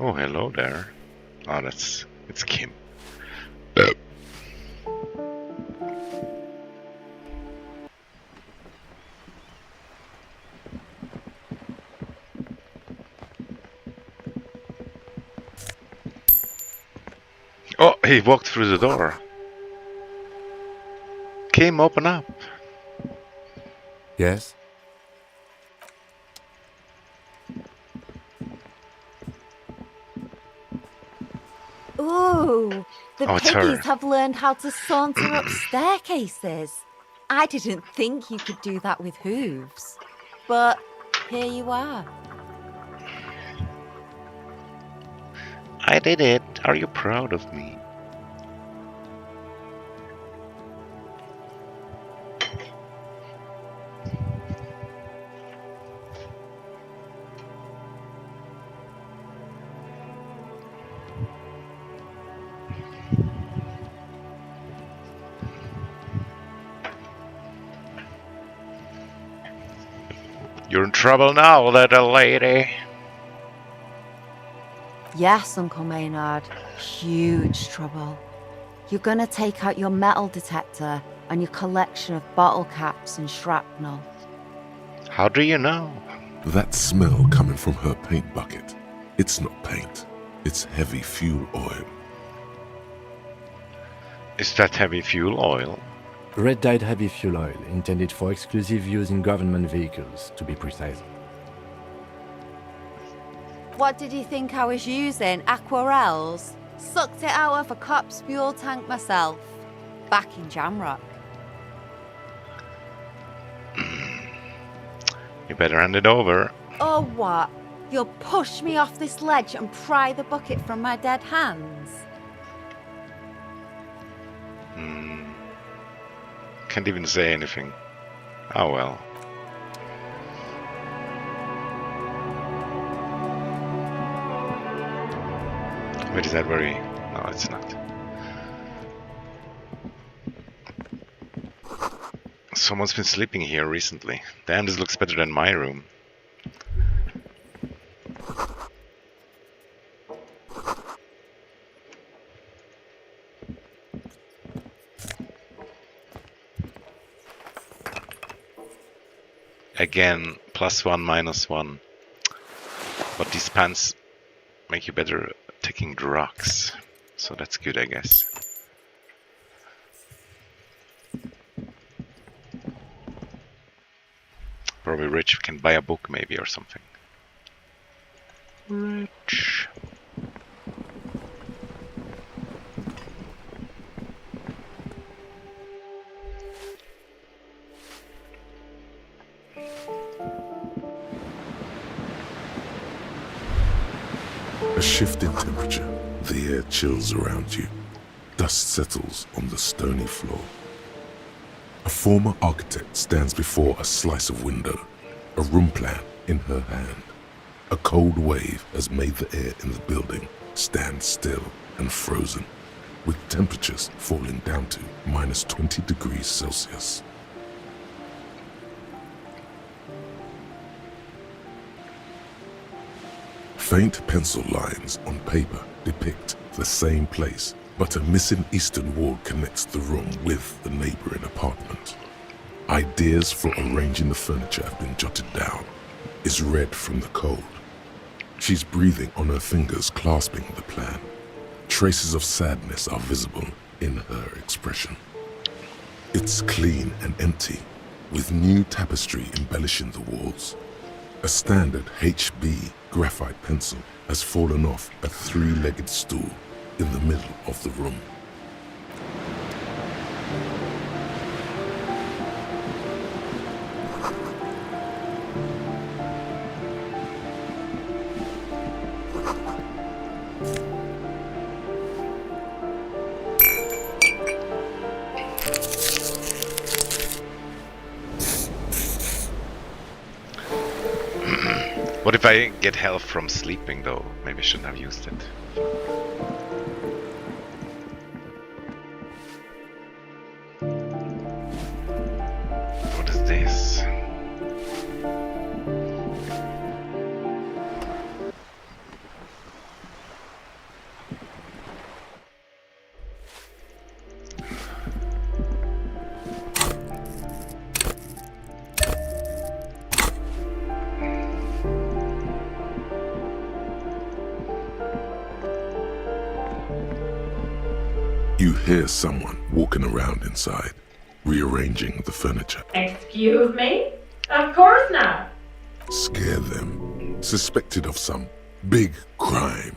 Oh, hello there. Oh, it's Kim. Oh, he walked through the door. Kim, open up. Yes? Ooh, the Oh, it's her. piggies have learned how to saunter up staircases. I didn't think you could do that with hooves. But here you are. I did it. Are you proud of me? You're in trouble now, little lady. Yes, Uncle Maynard. Huge trouble. You're gonna take out your metal detector and your collection of bottle caps and shrapnel. How do you know? That smell coming from her paint bucket. It's not paint. It's heavy fuel oil. Is that heavy fuel oil? Red-dyed heavy fuel oil, intended for exclusive use in government vehicles, to be precise. What did you think I was using? Aquarels? Sucked it out of a cop's fuel tank myself. Back in Jamrock. You better hand it over. Or what? You'll push me off this ledge and pry the bucket from my dead hands? Can't even say anything. Oh well. Wait, is that very... No, it's not. Someone's been sleeping here recently. Damn, this looks better than my room. Again, +1, -1. But these pants make you better taking drugs. So that's good, I guess. Probably rich, can buy a book maybe or something. Rich. A shift in temperature. The air chills around you. Dust settles on the stony floor. A former architect stands before a slice of window, a room plan in her hand. A cold wave has made the air in the building stand still and frozen, with temperatures falling down to minus 20 degrees Celsius. Faint pencil lines on paper depict the same place, but a missing eastern wall connects the room with the neighboring apartment. Ideas for arranging the furniture have been jotted down. Is read from the code. She's breathing on her fingers, clasping the plan. Traces of sadness are visible in her expression. It's clean and empty, with new tapestry embellishing the walls. A standard HB graphite pencil has fallen off a three-legged stool in the middle of the room. What if I get health from sleeping though? Maybe I shouldn't have used it. What is this? You hear someone walking around inside, rearranging the furniture. Excuse me? Of course not. Scare them. Suspected of some big crime.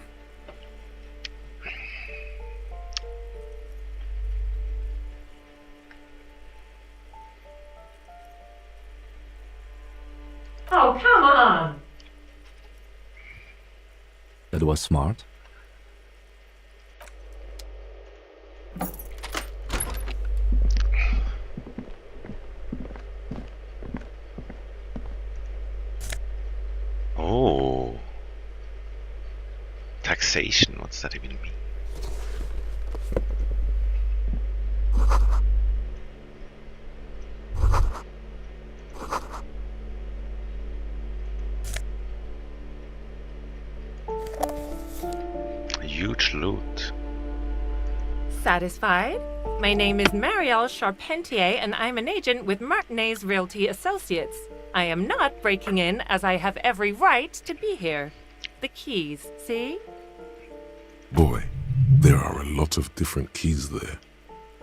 Oh, come on. That was smart. Oh. Taxation, what's that even mean? A huge loot. Satisfied? My name is Marielle Charpentier, and I'm an agent with Martinez Realty Associates. I am not breaking in, as I have every right to be here. The keys, see? Boy, there are a lot of different keys there.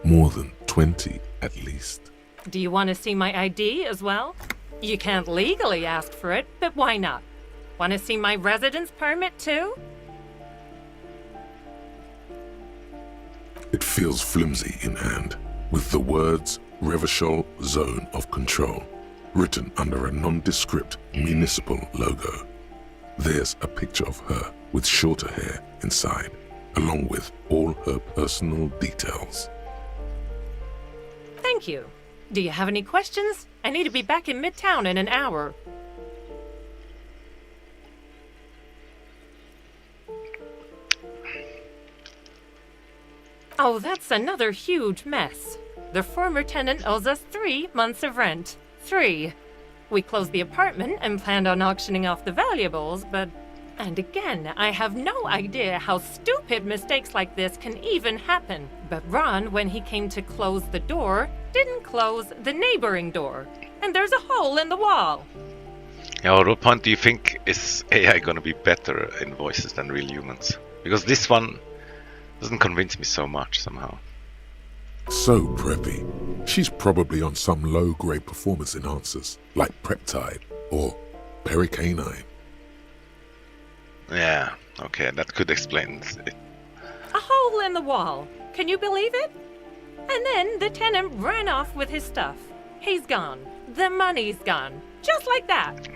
More than 20 at least. Do you want to see my ID as well? You can't legally ask for it, but why not? Want to see my residence permit too? It feels flimsy in hand, with the words Revachol Zone of Control written under a nondescript municipal logo. There's a picture of her with shorter hair inside, along with all her personal details. Thank you. Do you have any questions? I need to be back in Midtown in an hour. Oh, that's another huge mess. The former tenant owes us 3 months of rent. 3. We closed the apartment and planned on auctioning off the valuables, but... And again, I have no idea how stupid mistakes like this can even happen. But Ron, when he came to close the door, didn't close the neighboring door. And there's a hole in the wall. Yeah, at what point do you think is AI gonna be better in voices than real humans? Because this one doesn't convince me so much somehow. So preppy. She's probably on some low-grade performance enhancers, like Preptide or Pericanine. Yeah, okay, that could explain it. A hole in the wall. Can you believe it? And then the tenant ran off with his stuff. He's gone. The money's gone. Just like that.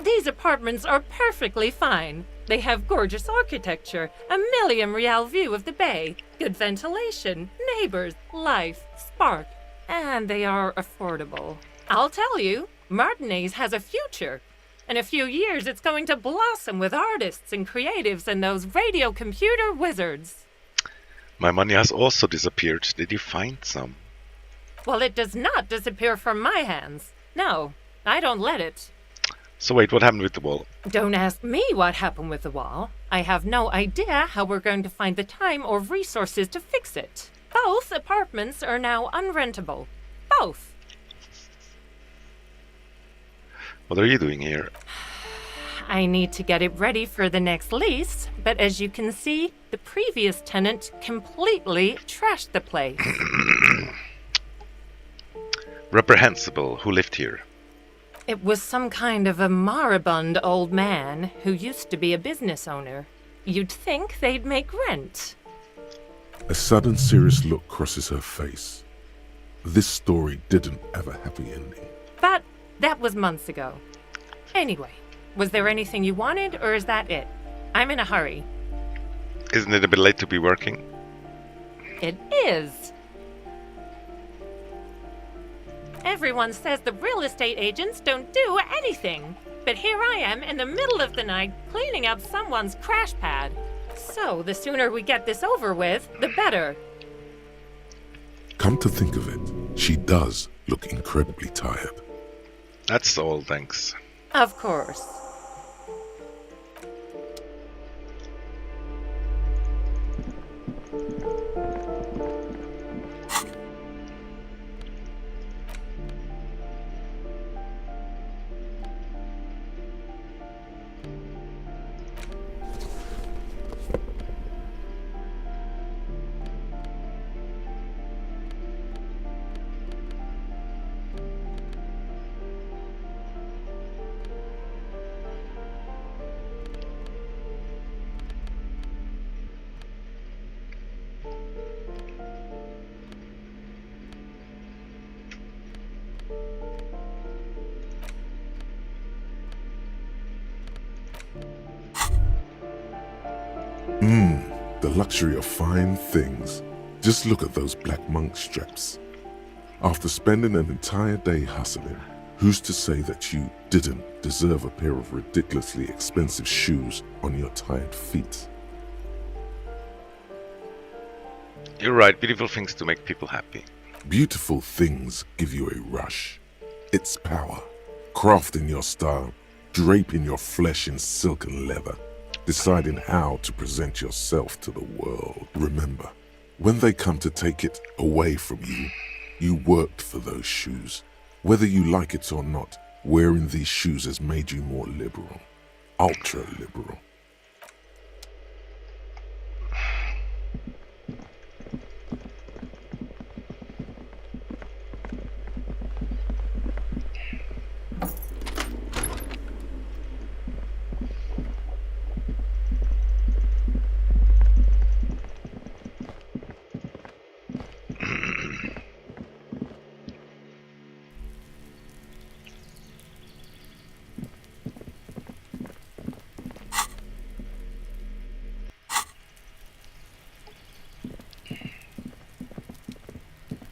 These apartments are perfectly fine. They have gorgeous architecture, a million-real view of the bay, good ventilation, neighbors, life, spark, and they are affordable. I'll tell you, Martinez has a future. In a few years, it's going to blossom with artists and creatives and those radio computer wizards. My money has also disappeared. Did you find some? Well, it does not disappear from my hands. No, I don't let it. So wait, what happened with the wall? Don't ask me what happened with the wall. I have no idea how we're going to find the time or resources to fix it. Both apartments are now unrentable. Both. What are you doing here? I need to get it ready for the next lease, but as you can see, the previous tenant completely trashed the place. Reprehensible. Who lived here? It was some kind of a moribund old man who used to be a business owner. You'd think they'd make rent. A sudden serious look crosses her face. This story didn't have a happy ending. But that was months ago. Anyway, was there anything you wanted, or is that it? I'm in a hurry. Isn't it a bit late to be working? It is. Everyone says the real estate agents don't do anything. But here I am in the middle of the night cleaning up someone's crash pad. So the sooner we get this over with, the better. Come to think of it, she does look incredibly tired. That's all, thanks. Of course. The luxury of fine things. Just look at those black monk straps. After spending an entire day hustling, who's to say that you didn't deserve a pair of ridiculously expensive shoes on your tired feet? You're right, beautiful things to make people happy. Beautiful things give you a rush. It's power. Crafting your style, draping your flesh in silk and leather, deciding how to present yourself to the world. Remember, when they come to take it away from you, you worked for those shoes. Whether you like it or not, wearing these shoes has made you more liberal. Ultra liberal.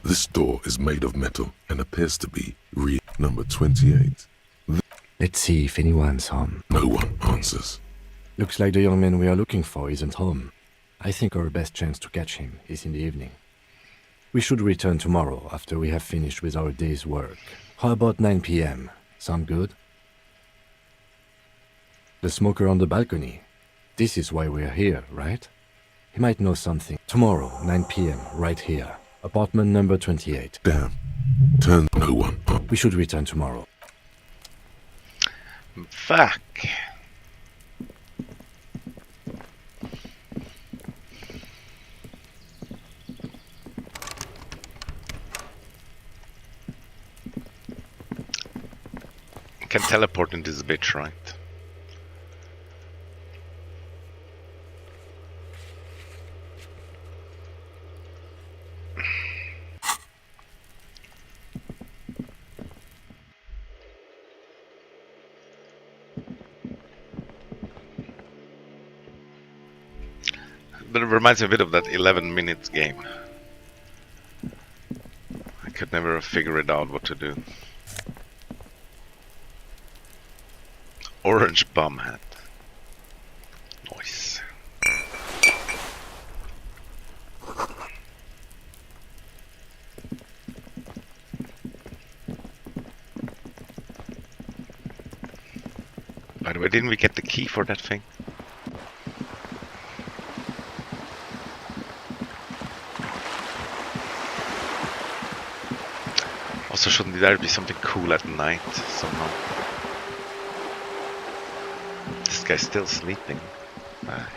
This door is made of metal and appears to be number 28. Let's see if anyone's home. No one answers. Looks like the young man we are looking for isn't home. I think our best chance to catch him is in the evening. We should return tomorrow after we have finished with our day's work. How about 9 p.m.? Sound good? The smoker on the balcony. This is why we're here, right? He might know something. Tomorrow, 9 p.m., right here. Apartment number 28. Damn, Turn no one up. We should return tomorrow. Fuck. Can teleport in this bitch, right? But it reminds me a bit of that 11 minutes game. I could never figure it out what to do. Orange bomb hat. Nice. By the way, didn't we get the key for that thing? Also, shouldn't there be something cool at night somehow? This guy's still sleeping. Ah,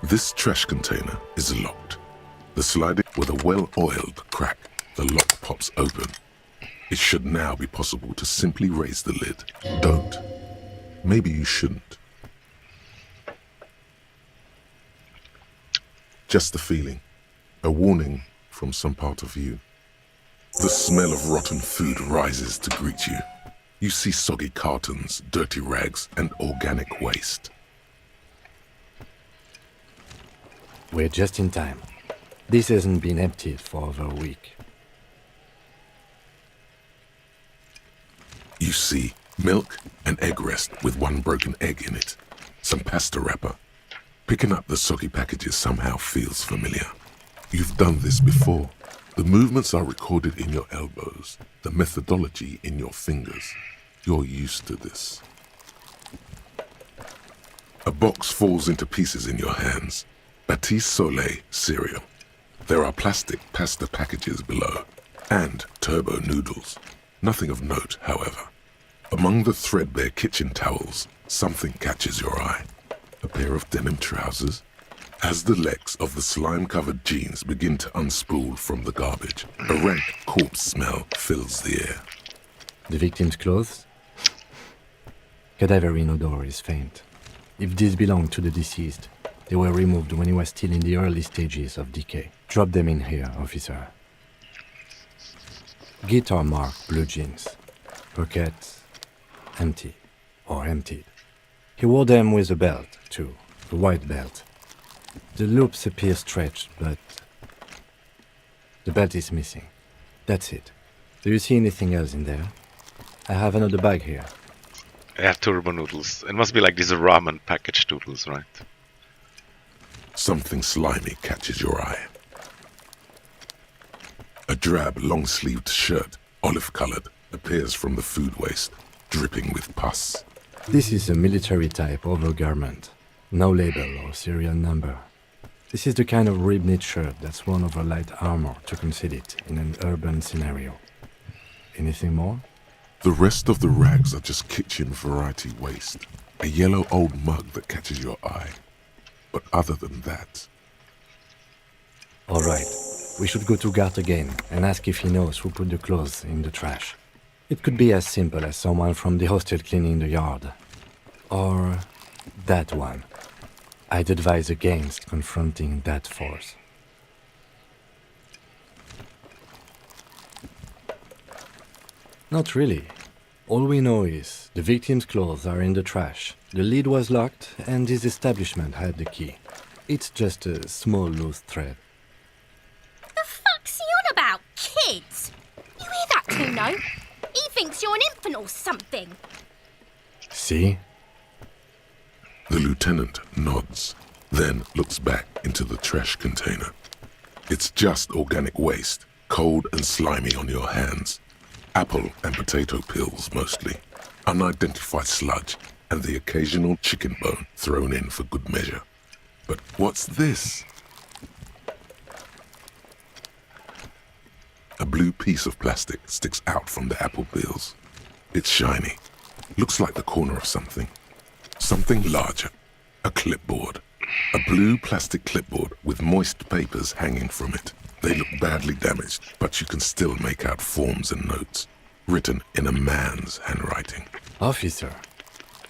This trash container is locked. The sliding with a well-oiled crack, the lock pops open. It should now be possible to simply raise the lid. Don't. Maybe you shouldn't. Just a feeling. A warning from some part of you. The smell of rotten food rises to greet you. You see soggy cartons, dirty rags, and organic waste. We're just in time. This hasn't been emptied for over a week. You see milk and egg rest with one broken egg in it. Some pasta wrapper. Picking up the soggy packages somehow feels familiar. You've done this before. The movements are recorded in your elbows, the methodology in your fingers. You're used to this. A box falls into pieces in your hands. Batiste Soleil cereal. There are plastic pasta packages below, and turbo noodles. Nothing of note, however. Among the threadbare kitchen towels, something catches your eye. A pair of denim trousers. As the legs of the slime-covered jeans begin to unspool from the garbage, a rank corpse smell fills the air. The victim's clothes? Cadaverine odor is faint. If these belong to the deceased, they were removed when he was still in the early stages of decay. Drop them in here, officer. Guitar mark blue jeans. Pockets empty or emptied. He wore them with a belt, too. A white belt. The loops appear stretched, but the belt is missing. That's it. Do you see anything else in there? I have another bag here. I have turbo noodles. It must be like these ramen packaged noodles, right? Something slimy catches your eye. A drab, long-sleeved shirt, olive-colored, appears from the food waste, dripping with pus. This is a military-type overgarment. No label or serial number. This is the kind of rib-knit shirt that's worn over light armor to conceal it in an urban scenario. Anything more? The rest of the rags are just kitchen variety waste. A yellow old mug that catches your eye. But other than that... All right. We should go to Gart again and ask if he knows who put the clothes in the trash. It could be as simple as someone from the hostel cleaning the yard. Or that one. I'd advise against confronting that force. Not really. All we know is the victim's clothes are in the trash, the lid was locked, and his establishment had the key. It's just a small loose thread. The fuck's he on about, kids? You hear that, Kuno? He thinks you're an infant or something. See? The lieutenant nods, then looks back into the trash container. It's just organic waste, cold and slimy on your hands. Apple and potato peels mostly. Unidentified sludge and the occasional chicken bone thrown in for good measure. But what's this? A blue piece of plastic sticks out from the apple peels. It's shiny. Looks like the corner of something. Something larger. A clipboard. A blue plastic clipboard with moist papers hanging from it. They look badly damaged, but you can still make out forms and notes, written in a man's handwriting. Officer,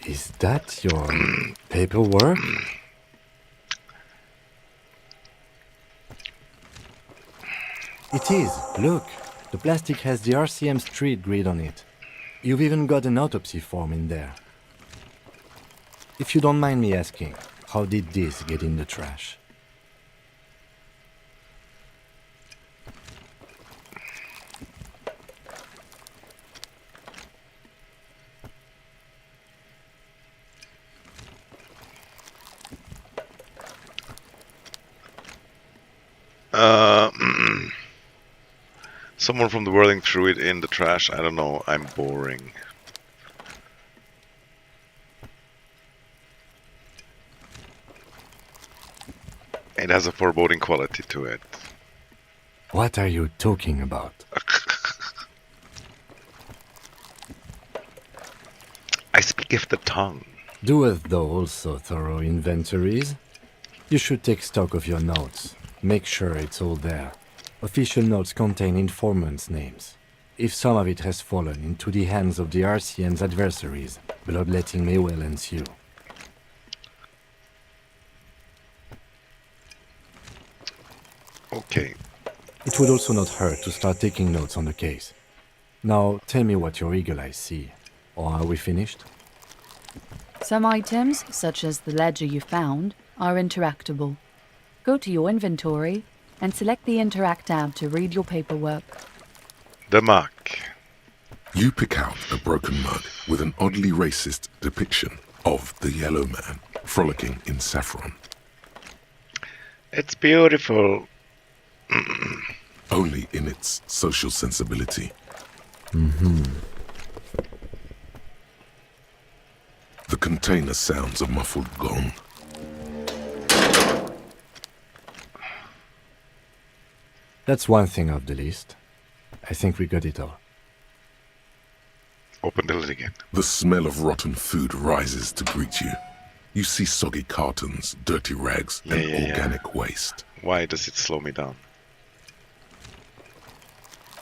is that your paperwork? It is. Look, the plastic has the RCM street grid on it. You've even got an autopsy form in there. If you don't mind me asking, how did this get in the trash? Someone from the whirling threw it in the trash. I don't know. I'm boring. It has a foreboding quality to it. What are you talking about? I speak of the tongue. Doeth thou also thorough inventories? You should take stock of your notes. Make sure it's all there. Official notes contain informants' names. If some of it has fallen into the hands of the RCM's adversaries, bloodletting may well ensue. Okay. It would also not hurt to start taking notes on the case. Now, tell me what your eagle eyes see. Or are we finished? Some items, such as the ledger you found, are interactable. Go to your inventory and select the Interact tab to read your paperwork. The mug. You pick out a broken mug with an oddly racist depiction of the yellow man frolicking in saffron. It's beautiful. Only in its social sensibility. The container sounds a muffled gong. That's one thing off the list. I think we got it all. Open the lid again. The smell of rotten food rises to greet you. You see soggy cartons, dirty rags, and organic waste. Why does it slow me down?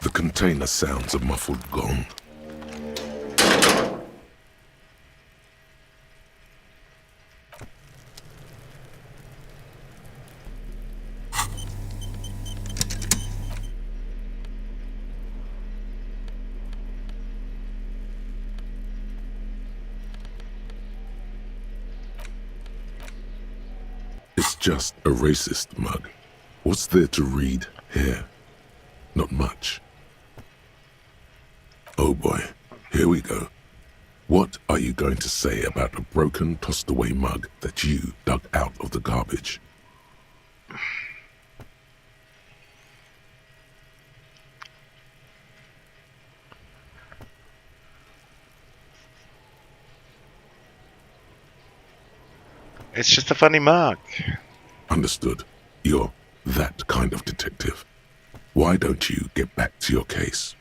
The container sounds a muffled gong. It's just a racist mug. What's there to read here? Not much. Oh boy, here we go. What are you going to say about a broken, tossed-away mug that you dug out of the garbage? It's just a funny mug. Understood. You're that kind of detective. Why don't you get back to your case?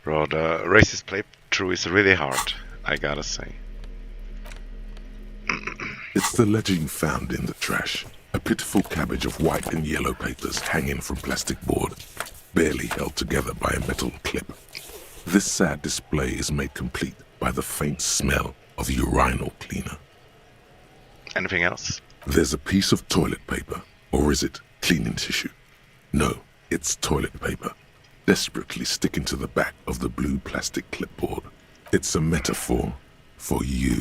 Bro, the racist playthrough is really hard, I gotta say. It's the ledger you found in the trash. A pitiful cabbage of white and yellow papers hanging from plastic board, barely held together by a metal clip. This sad display is made complete by the faint smell of urinal cleaner. Anything else? There's a piece of toilet paper, or is it cleaning tissue? No, it's toilet paper, desperately sticking to the back of the blue plastic clipboard. It's a metaphor for you.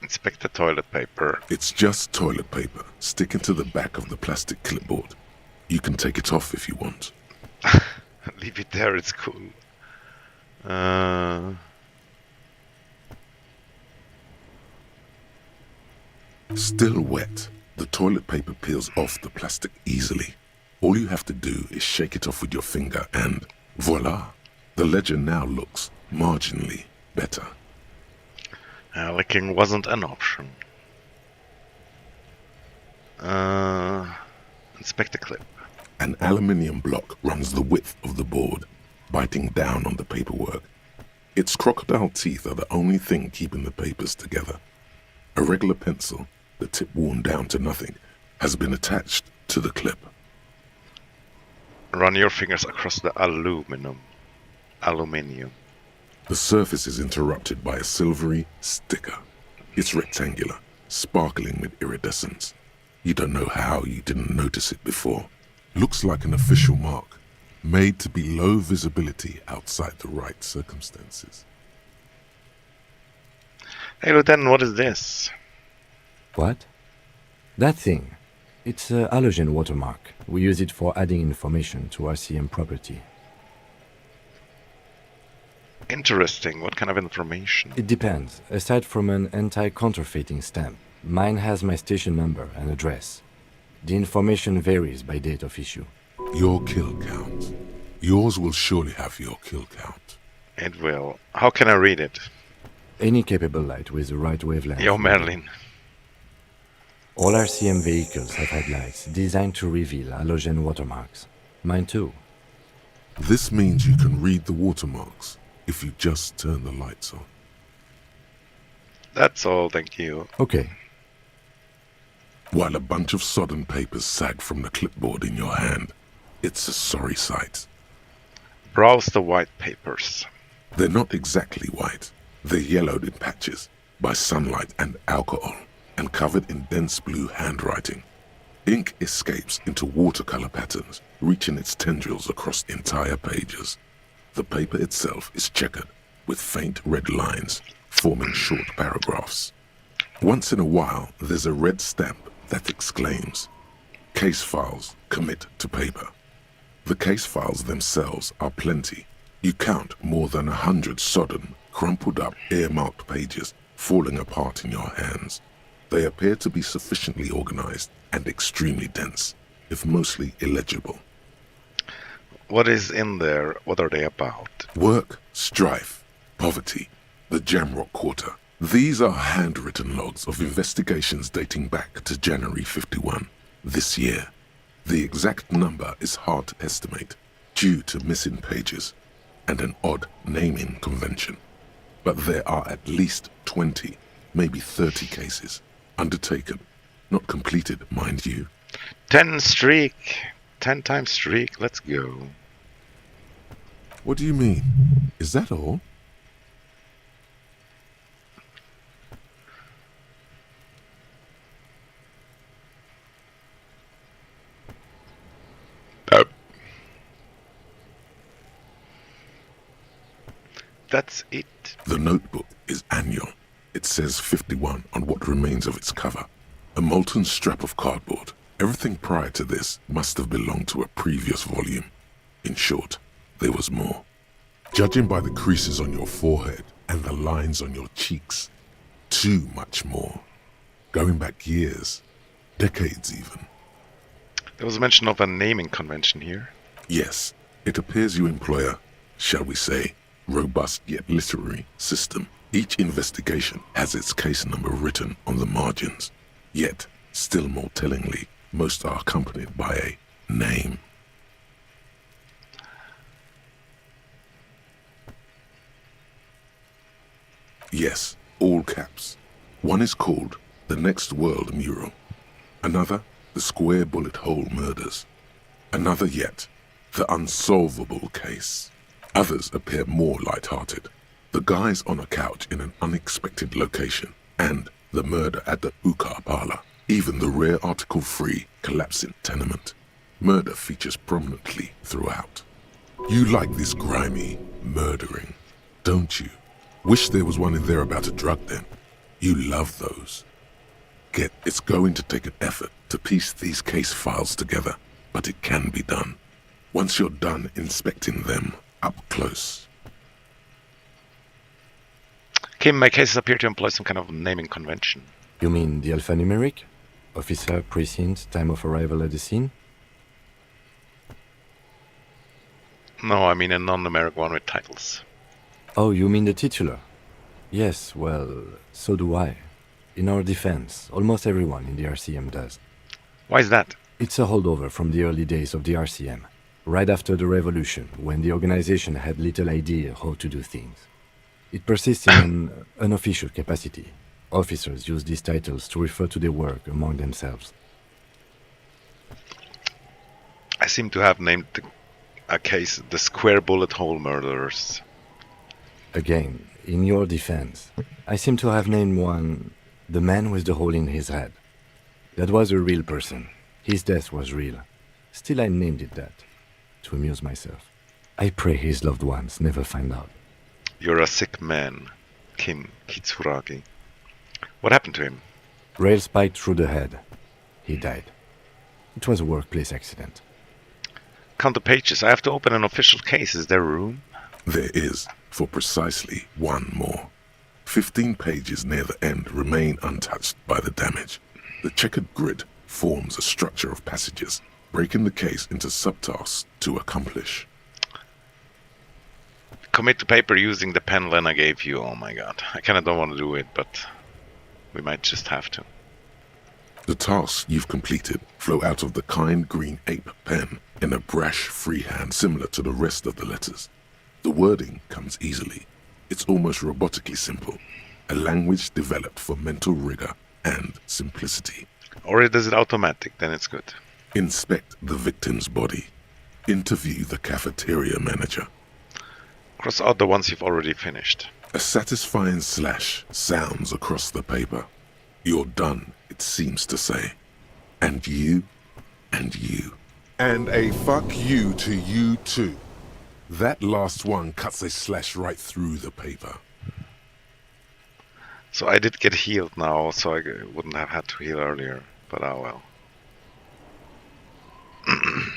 Inspect the toilet paper. It's just toilet paper sticking to the back of the plastic clipboard. You can take it off if you want. Leave it there, it's cool. Still wet, The toilet paper peels off the plastic easily. All you have to do is shake it off with your finger and voila! The ledger now looks marginally better. Licking wasn't an option. Inspect the clip. An aluminium block runs the width of the board, biting down on the paperwork. Its crocodile teeth are the only thing keeping the papers together. A regular pencil, the tip worn down to nothing, has been attached to the clip. Run your fingers across the aluminium. The surface is interrupted by a silvery sticker. It's rectangular, sparkling with iridescence. You don't know how you didn't notice it before. Looks like an official mark, made to be low visibility outside the right circumstances. Hey Lieutenant, what is this? What? That thing. It's a halogen watermark. We use it for adding information to RCM property. Interesting. What kind of information? It depends. Aside from an anti-counterfeiting stamp, mine has my station number and address. The information varies by date of issue. Your kill count. Yours will surely have your kill count. It will. How can I read it? Any capable light with the right wavelength. Yo, Merlin. All RCM vehicles have had lights designed to reveal halogen watermarks. Mine too. This means you can read the watermarks if you just turn the lights on. That's all, thank you. Okay. While a bunch of sodden papers sag from the clipboard in your hand, it's a sorry sight. Browse the white papers. They're not exactly white. They're yellowed in patches by sunlight and alcohol, and covered in dense blue handwriting. Ink escapes into watercolor patterns, reaching its tendrils across entire pages. The paper itself is checkered, with faint red lines, forming short paragraphs. Once in a while, there's a red stamp that exclaims, "Case files commit to paper." The case files themselves are plenty. You count more than 100 sodden, crumpled up, earmarked pages falling apart in your hands. They appear to be sufficiently organized and extremely dense, if mostly illegible. What is in there? What are they about? Work, strife, poverty, the Jamrock Quarter. These are handwritten logs of investigations dating back to January 51, this year. The exact number is hard to estimate due to missing pages and an odd naming convention. But there are at least 20, maybe 30 cases undertaken, not completed, mind you. 10 streak. 10 times streak. Let's go. What do you mean? Is that all? That's it. The notebook is annual. It says 51 on what remains of its cover. A molten strap of cardboard. Everything prior to this must have belonged to a previous volume. In short, there was more. Judging by the creases on your forehead and the lines on your cheeks, too much more. Going back years, decades even. There was mention of a naming convention here. Yes, it appears you employ a, shall we say, robust yet literary system. Each investigation has its case number written on the margins. Yet, still more tellingly, most are accompanied by a name. Yes, all caps. One is called The Next World Mural. Another, The Square Bullet Hole Murders. Another yet, The Unsolvable Case. Others appear more light-hearted. The guys on a couch in an unexpected location, and the murder at the Ukar Parlor. Even the rare article-free collapsing tenement. Murder features prominently throughout. You like this grimy murdering, don't you? Wish there was one in there about a drug den. You love those. Get, it's going to take an effort to piece these case files together, but it can be done. Once you're done inspecting them up close. Kim, my cases appear to employ some kind of naming convention. You mean the alphanumeric? Officer, precinct, time of arrival at the scene? No, I mean a non-numeric one with titles. Oh, you mean the titular? Yes, well, so do I. In our defense, almost everyone in the RCM does. Why is that? It's a holdover from the early days of the RCM, right after the revolution, when the organization had little idea how to do things. It persists in an unofficial capacity. Officers use these titles to refer to their work among themselves. I seem to have named a case the Square Bullet Hole Murderers. Again, in your defense, I seem to have named one the man with the hole in his head. That was a real person. His death was real. Still, I named it that, to amuse myself. I pray his loved ones never find out. You're a sick man, Kim Kitsuragi. What happened to him? Rail spiked through the head. He died. It was a workplace accident. Count the pages. I have to open an official case. Is there room? There is, for precisely one more. 15 pages near the end remain untouched by the damage. The checkered grid forms a structure of passages, breaking the case into subtasks to accomplish. Commit to paper using the pen Lena gave you. Oh my god. I kinda don't want to do it, but we might just have to. The tasks you've completed flow out of the kind green ape pen in a brash freehand similar to the rest of the letters. The wording comes easily. It's almost robotically simple, a language developed for mental rigor and simplicity. Or does it automatic, then it's good. Inspect the victim's body. Interview the cafeteria manager. Cross out the ones you've already finished. A satisfying slash sounds across the paper. You're done, it seems to say. And you, and you. And a fuck you to you too. That last one cuts a slash right through the paper. So I did get healed now, so I wouldn't have had to heal earlier. But oh well.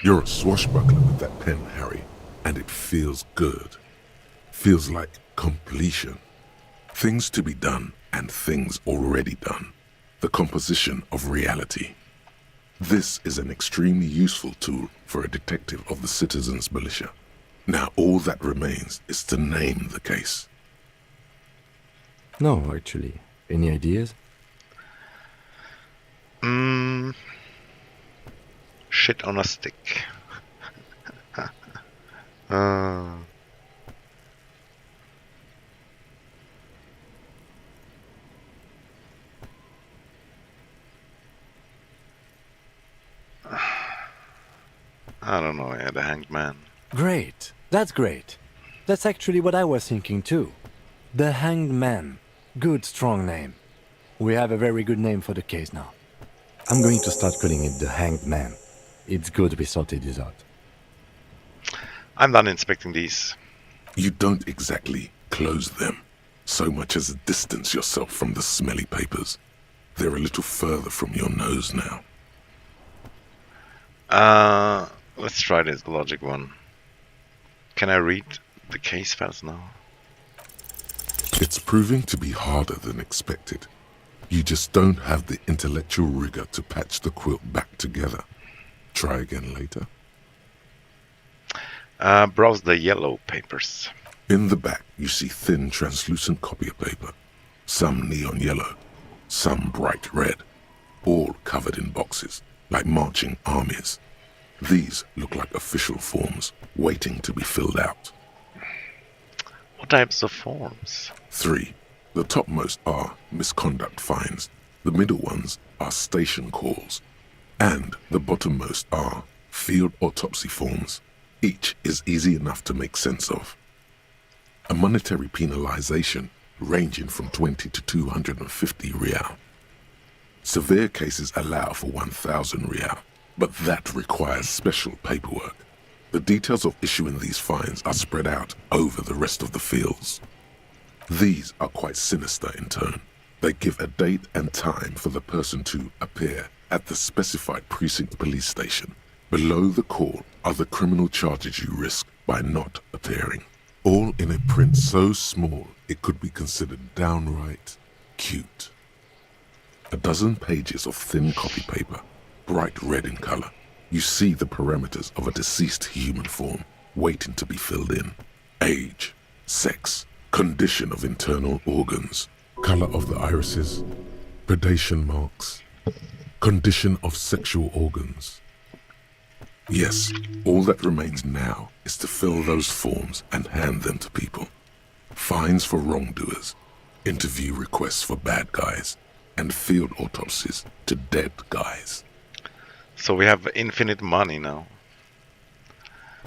You're a swashbuckler with that pen, Harry. And it feels good. Feels like completion. Things to be done and things already done. The composition of reality. This is an extremely useful tool for a detective of the Citizens Militia. Now all that remains is to name the case. No, actually. Any ideas? Shit on a stick. I don't know, yeah, the Hanged Man. Great. That's great. That's actually what I was thinking too. The Hanged Man. Good, strong name. We have a very good name for the case now. I'm going to start calling it the Hanged Man. It's good we sorted this out. I'm done inspecting these. You don't exactly close them, so much as distance yourself from the smelly papers. They're a little further from your nose now. Let's try this logic one. Can I read the case files now? It's proving to be harder than expected. You just don't have the intellectual rigor to patch the quilt back together. Try again later. Browse the yellow papers. In the back, you see thin, translucent copier paper. Some neon yellow, some bright red, all covered in boxes, like marching armies. These look like official forms, waiting to be filled out. What types of forms? 3. The topmost are misconduct fines, the middle ones are station calls, and the bottommost are field autopsy forms. Each is easy enough to make sense of. A monetary penalization ranging from 20 to 250 real. Severe cases allow for 1,000 real, but that requires special paperwork. The details of issuing these fines are spread out over the rest of the fields. These are quite sinister in tone. They give a date and time for the person to appear at the specified precinct police station. Below the call are the criminal charges you risk by not appearing. All in a print so small it could be considered downright cute. A dozen pages of thin copy paper, bright red in color. You see the parameters of a deceased human form waiting to be filled in. Age, sex, condition of internal organs, color of the irises, predation marks, condition of sexual organs. Yes, all that remains now is to fill those forms and hand them to people. Fines for wrongdoers, interview requests for bad guys, and field autopsies to dead guys. So we have infinite money now.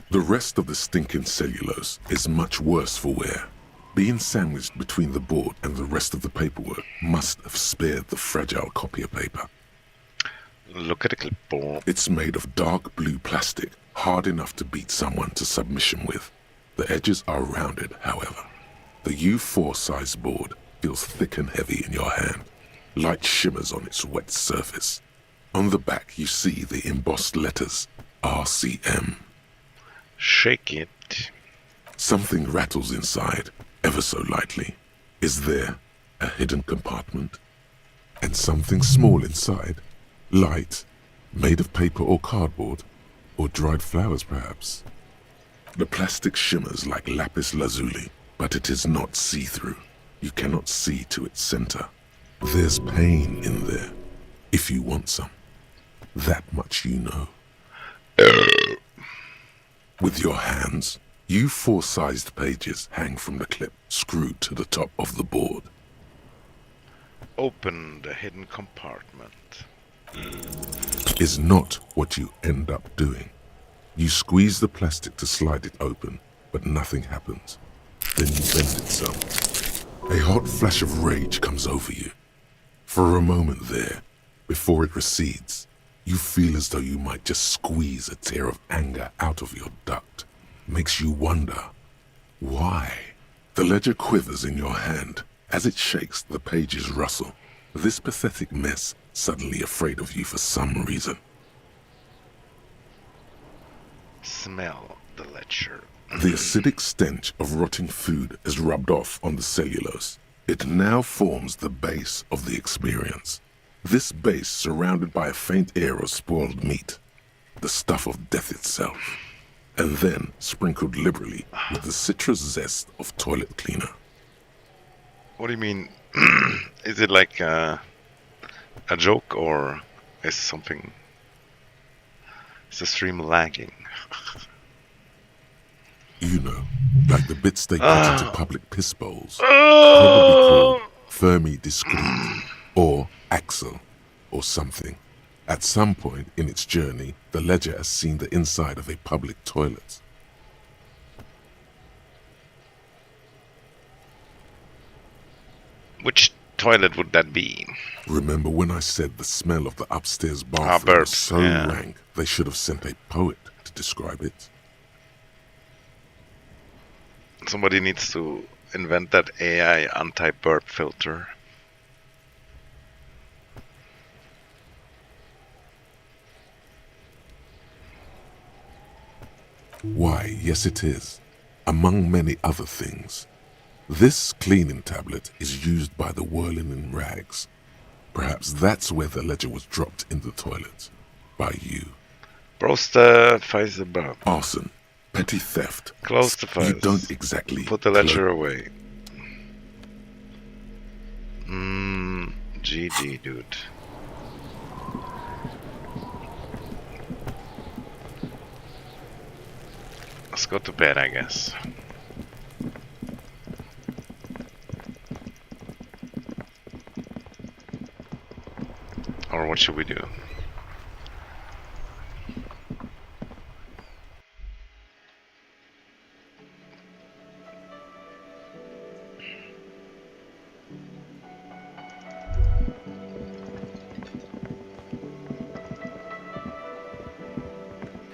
The rest of the stinking cellulose is much worse for wear. Being sandwiched between the board and the rest of the paperwork must have spared the fragile copier paper. Look at the clipboard. It's made of dark blue plastic, hard enough to beat someone to submission with. The edges are rounded, however. The U4 size board feels thick and heavy in your hand. Light shimmers on its wet surface. On the back you see the embossed letters, RCM. Shake it. Something rattles inside, ever so lightly. Is there a hidden compartment? And something small inside? Light, made of paper or cardboard, or dried flowers perhaps. The plastic shimmers like lapis lazuli, but it is not see-through. You cannot see to its center. There's pain in there, if you want some. That much you know. With your hands, U4-sized pages hang from the clip screwed to the top of the board. Open the hidden compartment. Is not what you end up doing. You squeeze the plastic to slide it open, but nothing happens. Then you bend it some. A hot flash of rage comes over you. For a moment there, before it recedes, you feel as though you might just squeeze a tear of anger out of your duct. Makes you wonder, why? The ledger quivers in your hand. As it shakes, the pages rustle. This pathetic mess suddenly afraid of you for some reason. Smell the ledger. The acidic stench of rotting food is rubbed off on the cellulose. It now forms the base of the experience. This base surrounded by a faint air of spoiled meat, the stuff of death itself, and then sprinkled liberally with the citrus zest of toilet cleaner. What do you mean? Is it like a joke, or is something? Is the stream lagging? You know, like the bits they put into public piss bowls, probably called Fermi Discrete, or Axel, or something. At some point in its journey, the ledger has seen the inside of a public toilet. Which toilet would that be? Remember when I said the smell of the upstairs bathroom was so rank, they should have sent a poet to describe it? Somebody needs to invent that AI anti-burp filter. Why, yes it is. Among many other things. This cleaning tablet is used by the whirling in rags. Perhaps that's where the ledger was dropped in the toilet. By you. Broster files above. Arson. Petty theft. Close the files. You don't exactly... Put the ledger away. GG, dude. Let's go to bed, I guess. Or what should we do?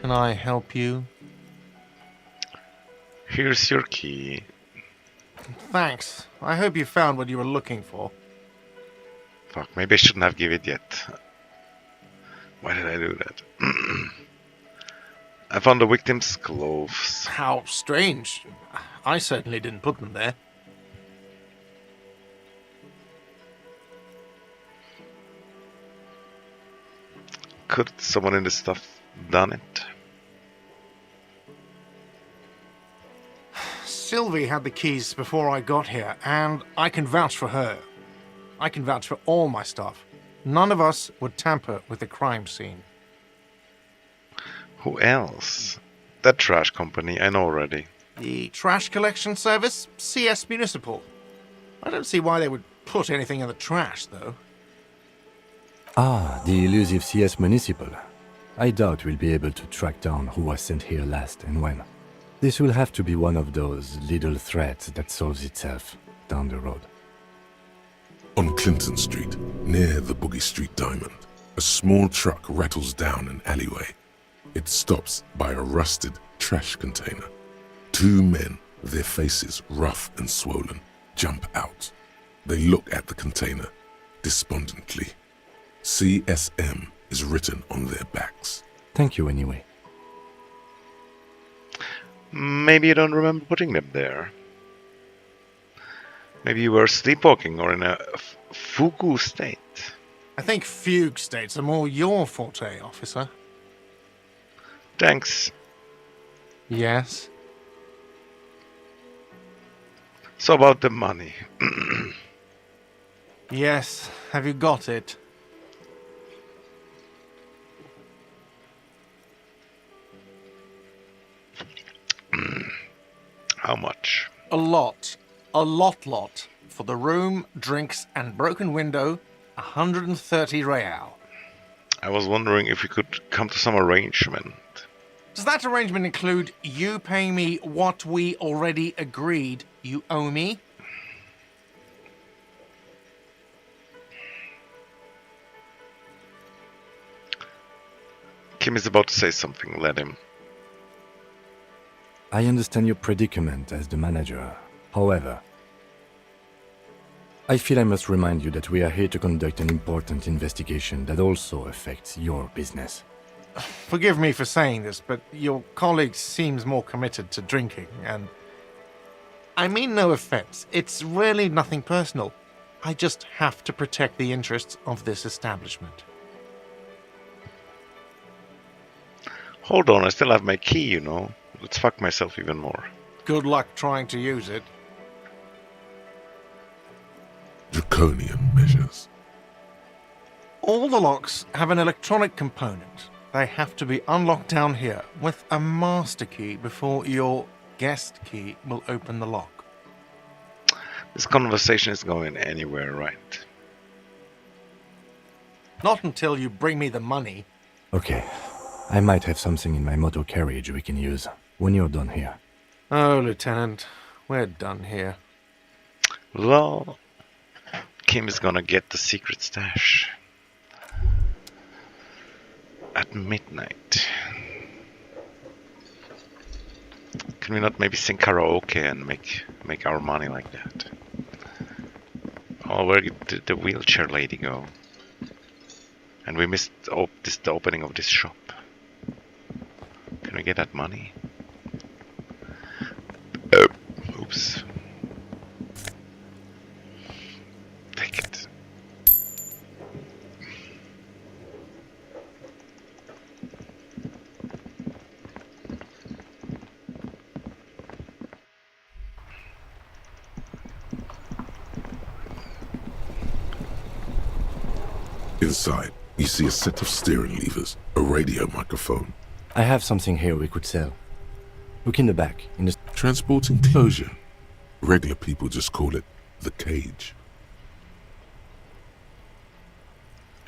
Can I help you? Here's your key. Thanks. I hope you found what you were looking for. Fuck, maybe I shouldn't have given it yet. Why did I do that? I found the victim's clothes. How strange. I certainly didn't put them there. Could someone in this stuff done it? Sylvie had the keys before I got here, and I can vouch for her. I can vouch for all my staff. None of us would tamper with the crime scene. Who else? That trash company, I know already. The trash collection service, CS Municipal. I don't see why they would put anything in the trash, though. Ah, the elusive CS Municipal. I doubt we'll be able to track down who was sent here last and when. This will have to be one of those little threats that solves itself down the road. On Clinton Street, near the Boogie Street Diamond, a small truck rattles down an alleyway. It stops by a rusted trash container. Two men, their faces rough and swollen, jump out. They look at the container despondently. CSM is written on their backs. Thank you anyway. Maybe you don't remember putting them there. Maybe you were sleepwalking or in a fugu state. I think fugue states are more your forte, officer. Thanks. Yes? So about the money. Yes, have you got it? How much? A lot. A lot. For the room, drinks, and broken window, 130 real. I was wondering if we could come to some arrangement. Does that arrangement include you paying me what we already agreed you owe me? Kim is about to say something, let him. I understand your predicament as the manager. However, I feel I must remind you that we are here to conduct an important investigation that also affects your business. Forgive me for saying this, but your colleague seems more committed to drinking, and... I mean no offense. It's really nothing personal. I just have to protect the interests of this establishment. Hold on, I still have my key, you know. Let's fuck myself even more. Good luck trying to use it. Draconian measures. All the locks have an electronic component. They have to be unlocked down here with a master key before your guest key will open the lock. This conversation is going anywhere, right? Not until you bring me the money. Okay, I might have something in my motor carriage we can use when you're done here. Oh, Lieutenant, we're done here. Well, Kim is gonna get the secret stash at midnight. Can we not maybe sing karaoke and make our money like that? Oh, where did the wheelchair lady go? And we missed the opening of this shop. Can we get that money? Oops. Take it. Inside, you see a set of steering levers, a radio microphone. I have something here we could sell. Look in the back, in the... Transport enclosure. Regular people just call it the cage.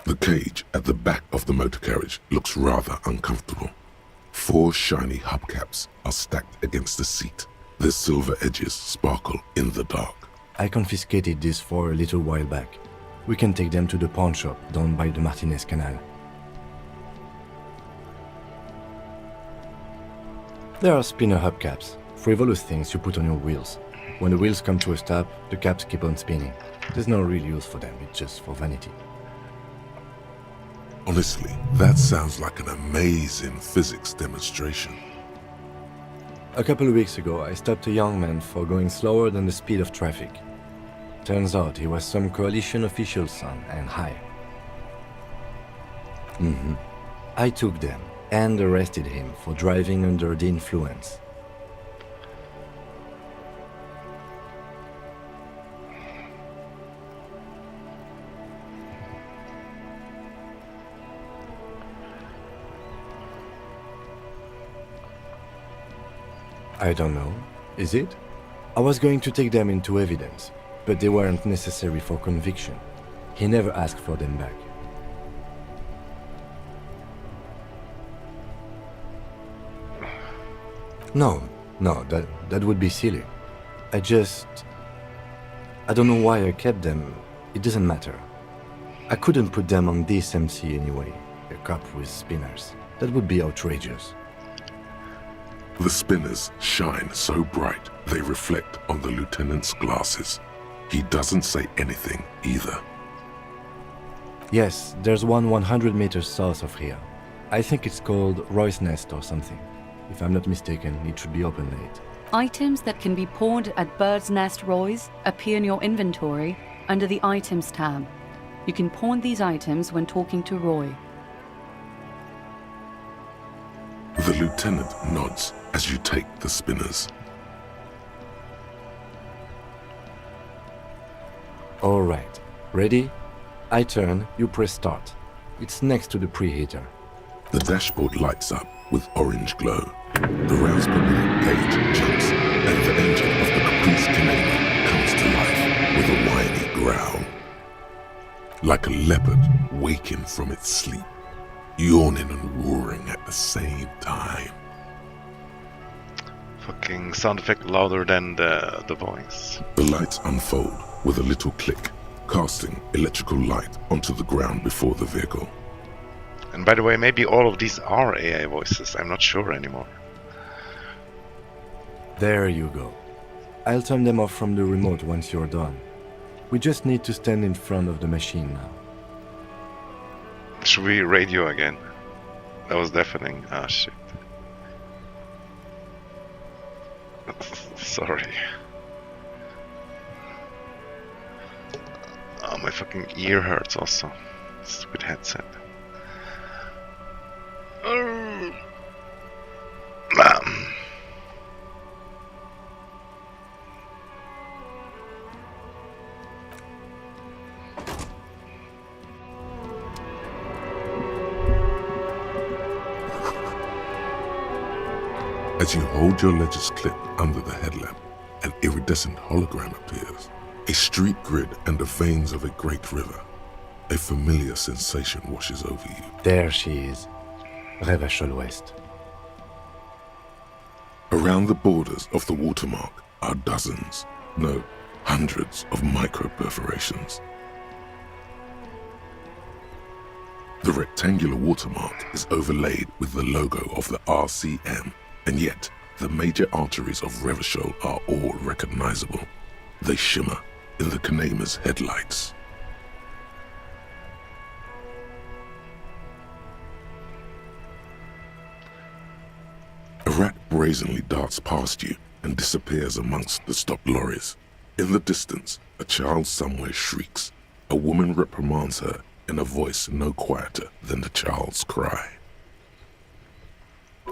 The cage at the back of the motor carriage looks rather uncomfortable. 4 shiny hubcaps are stacked against the seat. Their silver edges sparkle in the dark. I confiscated these 4 a little while back. We can take them to the pawn shop down by the Martinez Canal. There are spinner hubcaps, frivolous things you put on your wheels. When the wheels come to a stop, the caps keep on spinning. There's no real use for them, it's just for vanity. Honestly, that sounds like an amazing physics demonstration. A couple of weeks ago, I stopped a young man for going slower than the speed of traffic. Turns out he was some coalition official's son and high. I took them and arrested him for driving under the influence. I don't know. Is it? I was going to take them into evidence, but they weren't necessary for conviction. He never asked for them back. No, that would be silly. I don't know why I kept them. It doesn't matter. I couldn't put them on this MC anyway. A cop with spinners. That would be outrageous. The spinners shine so bright they reflect on the lieutenant's glasses. He doesn't say anything either. Yes, there's one 100 meters south of here. I think it's called Roy's Nest or something. If I'm not mistaken, it should be open late. Items that can be pawned at Bird's Nest Roy's appear in your inventory under the Items tab. You can pawn these items when talking to Roy. The lieutenant nods as you take the spinners. All right. Ready? I turn, you press start. It's next to the preheater. The dashboard lights up with orange glow. The rouse per minute gauge jumps, and the engine of the Caprice Canadian comes to life with a whiny growl. Like a leopard waking from its sleep, yawning and roaring at the same time. Fucking sound effect louder than the voice. The lights unfold with a little click, casting electrical light onto the ground before the vehicle. And by the way, maybe all of these are AI voices. I'm not sure anymore. There you go. I'll turn them off from the remote once you're done. We just need to stand in front of the machine now. Should we radio again? That was deafening. Ah, shit. Sorry. Oh, my fucking ear hurts also. Stupid headset. As you hold your ledger's clip under the headlamp, an iridescent hologram appears. A street grid and the veins of a great river. A familiar sensation washes over you. There she is. Revachol West. Around the borders of the watermark are dozens, no, hundreds of micro-perforations. The rectangular watermark is overlaid with the logo of the RCM, and yet the major arteries of Revachol are all recognizable. They shimmer in the Kanema's headlights. A rat brazenly darts past you and disappears amongst the stopped lorries. In the distance, a child somewhere shrieks. A woman reprimands her in a voice no quieter than the child's cry.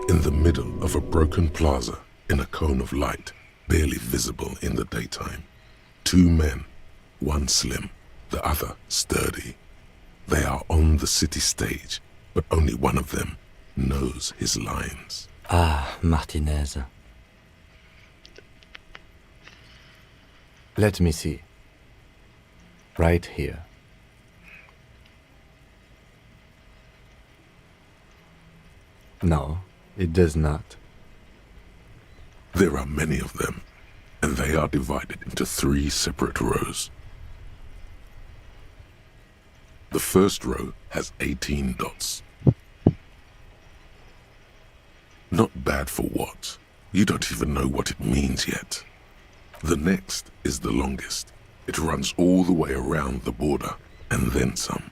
In the middle of a broken plaza, in a cone of light, barely visible in the daytime, two men, one slim, the other sturdy. They are on the city stage, but only one of them knows his lines. Ah, Martinez. Let me see. Right here. No, it does not. There are many of them, and they are divided into 3 separate rows. The first row has 18 dots. Not bad for what? You don't even know what it means yet. The next is the longest. It runs all the way around the border, and then some.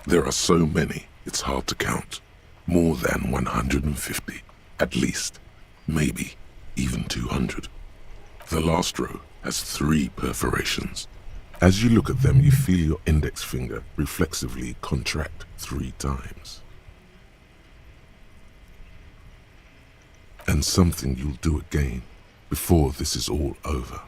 There are so many, it's hard to count. More than 150, at least. Maybe even 200. The last row has 3 perforations. As you look at them, you feel your index finger reflexively contract 3 times. And something you'll do again before this is all over.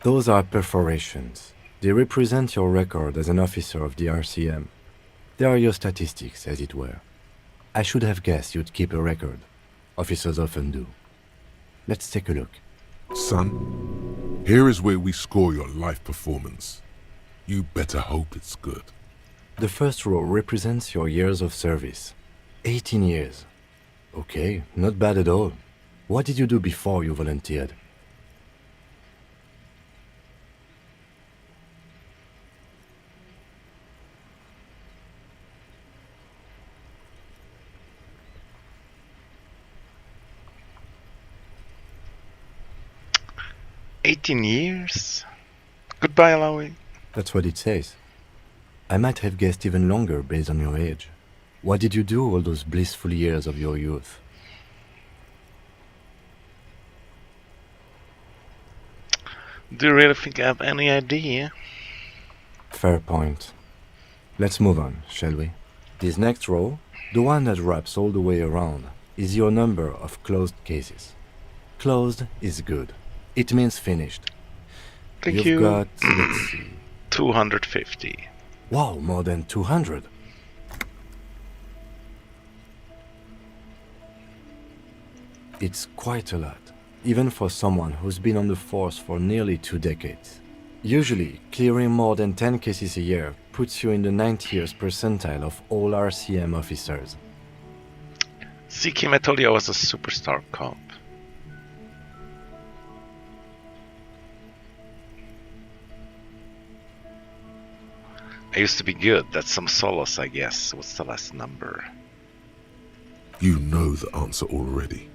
Those are perforations. They represent your record as an officer of the RCM. They are your statistics, as it were. I should have guessed you'd keep a record. Officers often do. Let's take a look. Son, here is where we score your life performance. You better hope it's good. The first row represents your years of service. 18 years. Okay, not bad at all. What did you do before you volunteered? "18 years? Goodbye, Alawi." That's what it says. I might have guessed even longer based on your age. What did you do all those blissful years of your youth? Do you really think I have any idea? Fair point. Let's move on, shall we? This next row, the one that wraps all the way around, is your number of closed cases. Closed is good. It means finished. Thank You've you. got, let's see. 250. Wow, more than 200. It's quite a lot, even for someone who's been on the force for nearly 2 decades. Usually, clearing more than 10 cases a year puts you in the 90th percentile of all RCM officers. See, Kim, I told you I was a superstar cop. I used to be good. That's some solace, I guess. What's the last number? You know the answer already.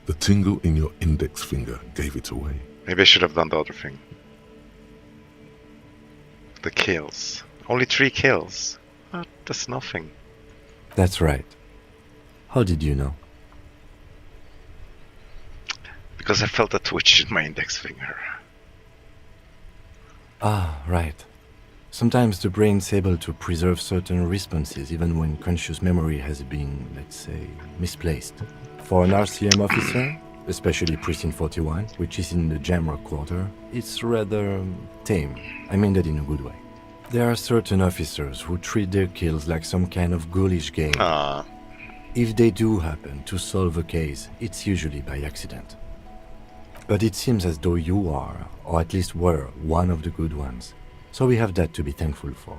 The tingle in your index finger gave it away. Maybe I should have done the other thing. The kills. Only 3 kills. That's nothing. That's right. How did you know? Because I felt a twitch in my index finger. Ah, right. Sometimes the brain's able to preserve certain responses even when conscious memory has been, let's say, misplaced. For an RCM officer, especially Precinct 41, which is in the Jamrock Quarter, it's rather tame. I mean that in a good way. There are certain officers who treat their kills like some kind of ghoulish game. If they do happen to solve a case, it's usually by accident. But it seems as though you are, or at least were, one of the good ones. So we have that to be thankful for.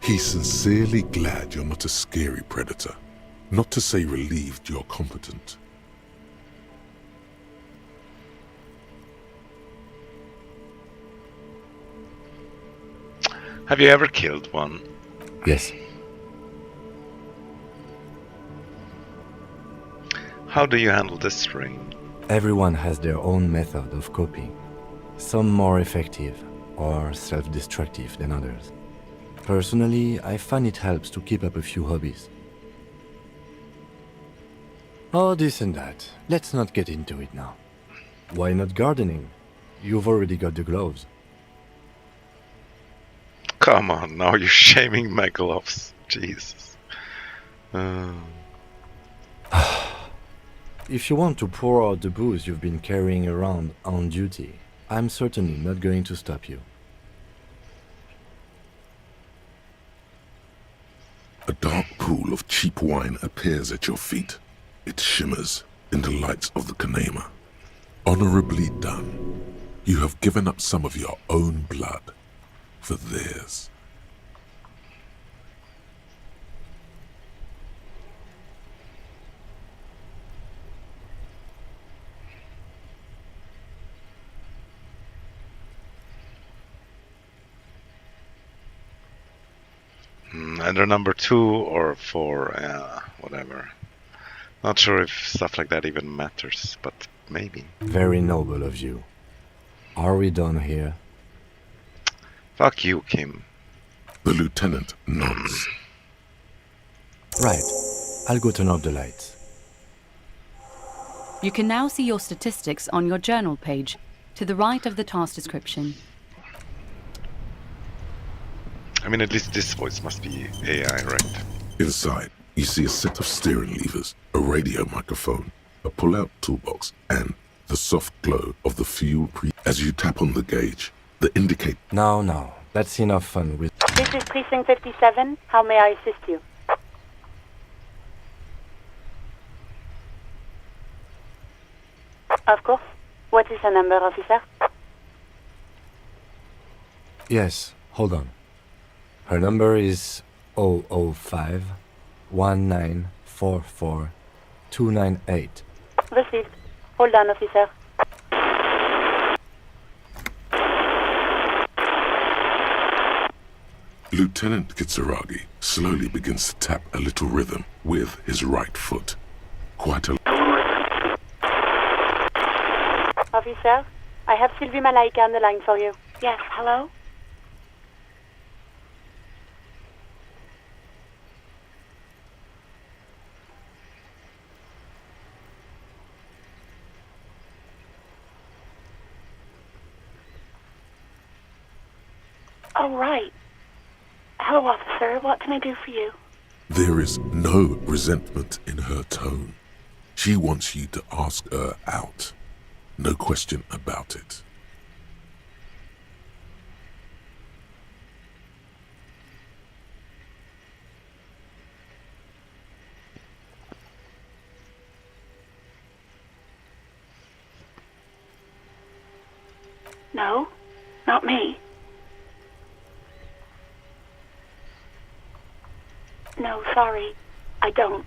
He's sincerely glad you're not a scary predator. Not to say relieved you're competent. Have you ever killed one? Yes. How do you handle this strain? Everyone has their own method of coping. Some more effective or self-destructive than others. Personally, I find it helps to keep up a few hobbies. Oh, this and that. Let's not get into it now. Why not gardening? You've already got the gloves. Come on, now you're shaming my gloves. Jesus. If you want to pour out the booze you've been carrying around on duty, I'm certainly not going to stop you. A dark pool of cheap wine appears at your feet. It shimmers in the lights of the Kanema. Honorably done. You have given up some of your own blood for theirs. Either number 2 or 4, whatever. Not sure if stuff like that even matters, but maybe. Very noble of you. Are we done here? Fuck you, Kim. The lieutenant nods. Right. I'll go turn off the lights. You can now see your statistics on your journal page, to the right of the task description. I mean, at least this voice must be AI, right? Inside, You see a set of steering levers, a radio microphone, a pull-out toolbox, and the soft glow of the fuel as you tap on the gauge. The indicator. No, that's enough fun with... This is Precinct 57. How may I assist you? Of course. What is her number, officer? Yes, hold on. Her number is 005 1944 298. Received. Hold on, officer. Lieutenant Kitsuragi slowly begins to tap a little rhythm with his right foot. Quite a... Officer, I have Sylvie Malaika on the line for you. Yes, hello? Oh, right. Hello, officer. What can I do for you? There is no resentment in her tone. She wants you to ask her out. No question about it. No, not me. No, sorry. I don't.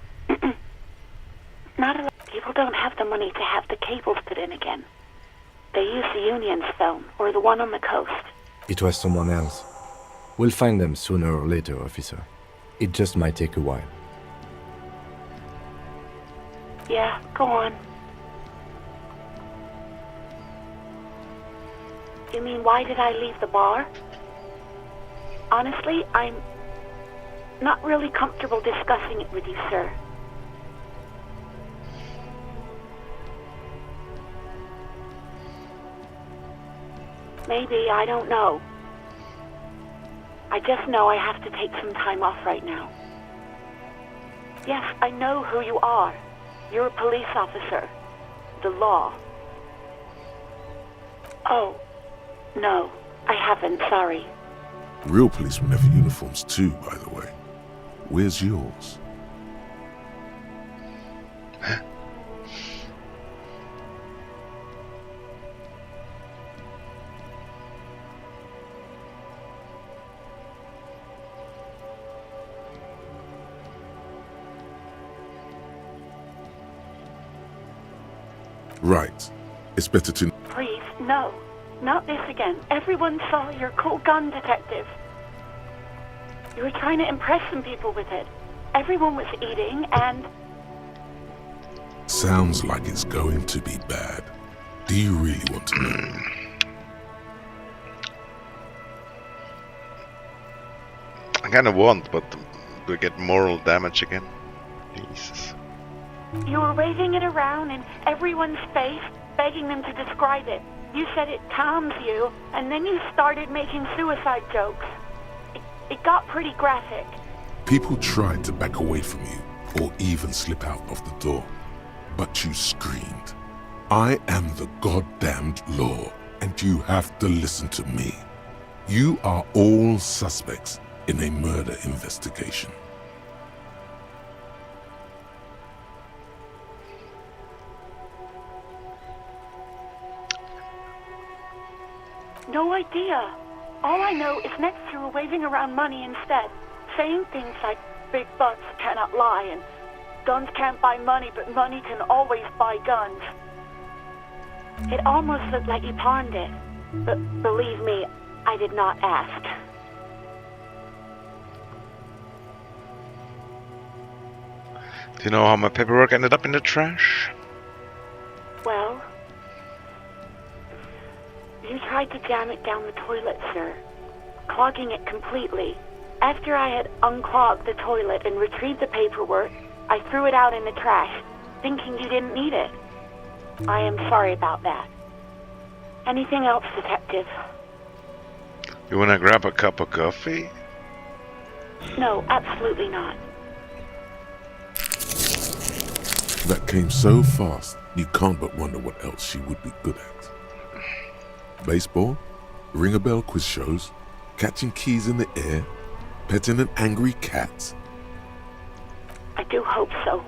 Not a lot of people don't have the money to have the cables put in again. They use the Union's phone, or the one on the coast. It was someone else. We'll find them sooner or later, officer. It just might take a while. Yeah, go on. You mean, why did I leave the bar? Honestly, I'm not really comfortable discussing it with you, sir. Maybe, I don't know. I just know I have to take some time off right now. Yes, I know who you are. You're a police officer. The law. Oh, no, I haven't, sorry. Real policemen have uniforms too, by the way. Where's yours? Right. It's better to... Please, no. Not this again. Everyone saw your cool gun, detective. You were trying to impress some people with it. Everyone was eating, and... Sounds like it's going to be bad. Do you really want to know? I kind of want, but do we get moral damage again? Jesus. You were waving it around in everyone's face, begging them to describe it. You said it calms you, and then you started making suicide jokes. It got pretty graphic. People tried to back away from you, or even slip out of the door. But you screamed, "I am the goddamned law, and you have to listen to me. You are all suspects in a murder investigation." No idea. All I know is next you were waving around money instead, saying things like big butts cannot lie and guns can't buy money, but money can always buy guns. It almost looked like you pawned it, but believe me, I did not ask. Do you know how my paperwork ended up in the trash? Well, you tried to jam it down the toilet, sir, clogging it completely. After I had unclogged the toilet and retrieved the paperwork, I threw it out in the trash, thinking you didn't need it. I am sorry about that. Anything else, detective? You wanna grab a cup of coffee? No, absolutely not. came so fast, you can't but wonder what else she would be good at. Baseball, ring-a-bell quiz shows, catching keys in the air, petting an angry cat. I do hope so.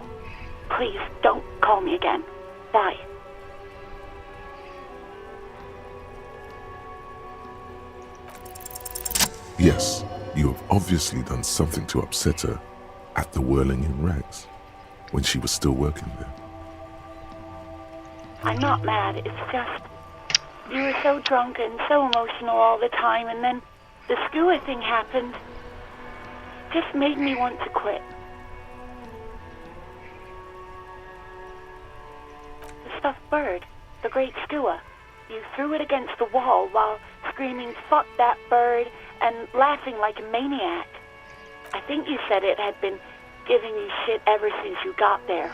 Please, don't call me again. Bye. Yes, you have obviously done something to upset her at the Whirling in Rags, when she was still working there. I'm not mad, it's just... You were so drunk and so emotional all the time, and then the Skua thing happened. Just made me want to quit. The stuffed bird, the great Skua, you threw it against the wall while screaming, "Fuck that bird," and laughing like a maniac. I think you said it had been giving you shit ever since you got there.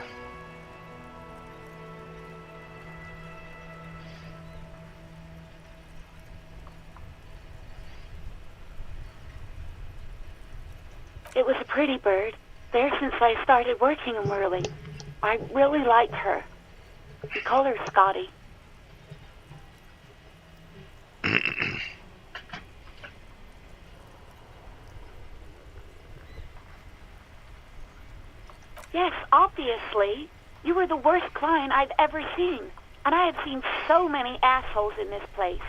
It was a pretty bird, there since I started working in Whirling. I really liked her. We call her Scotty. Yes, obviously. You were the worst client I've ever seen. And I have seen so many assholes in this place.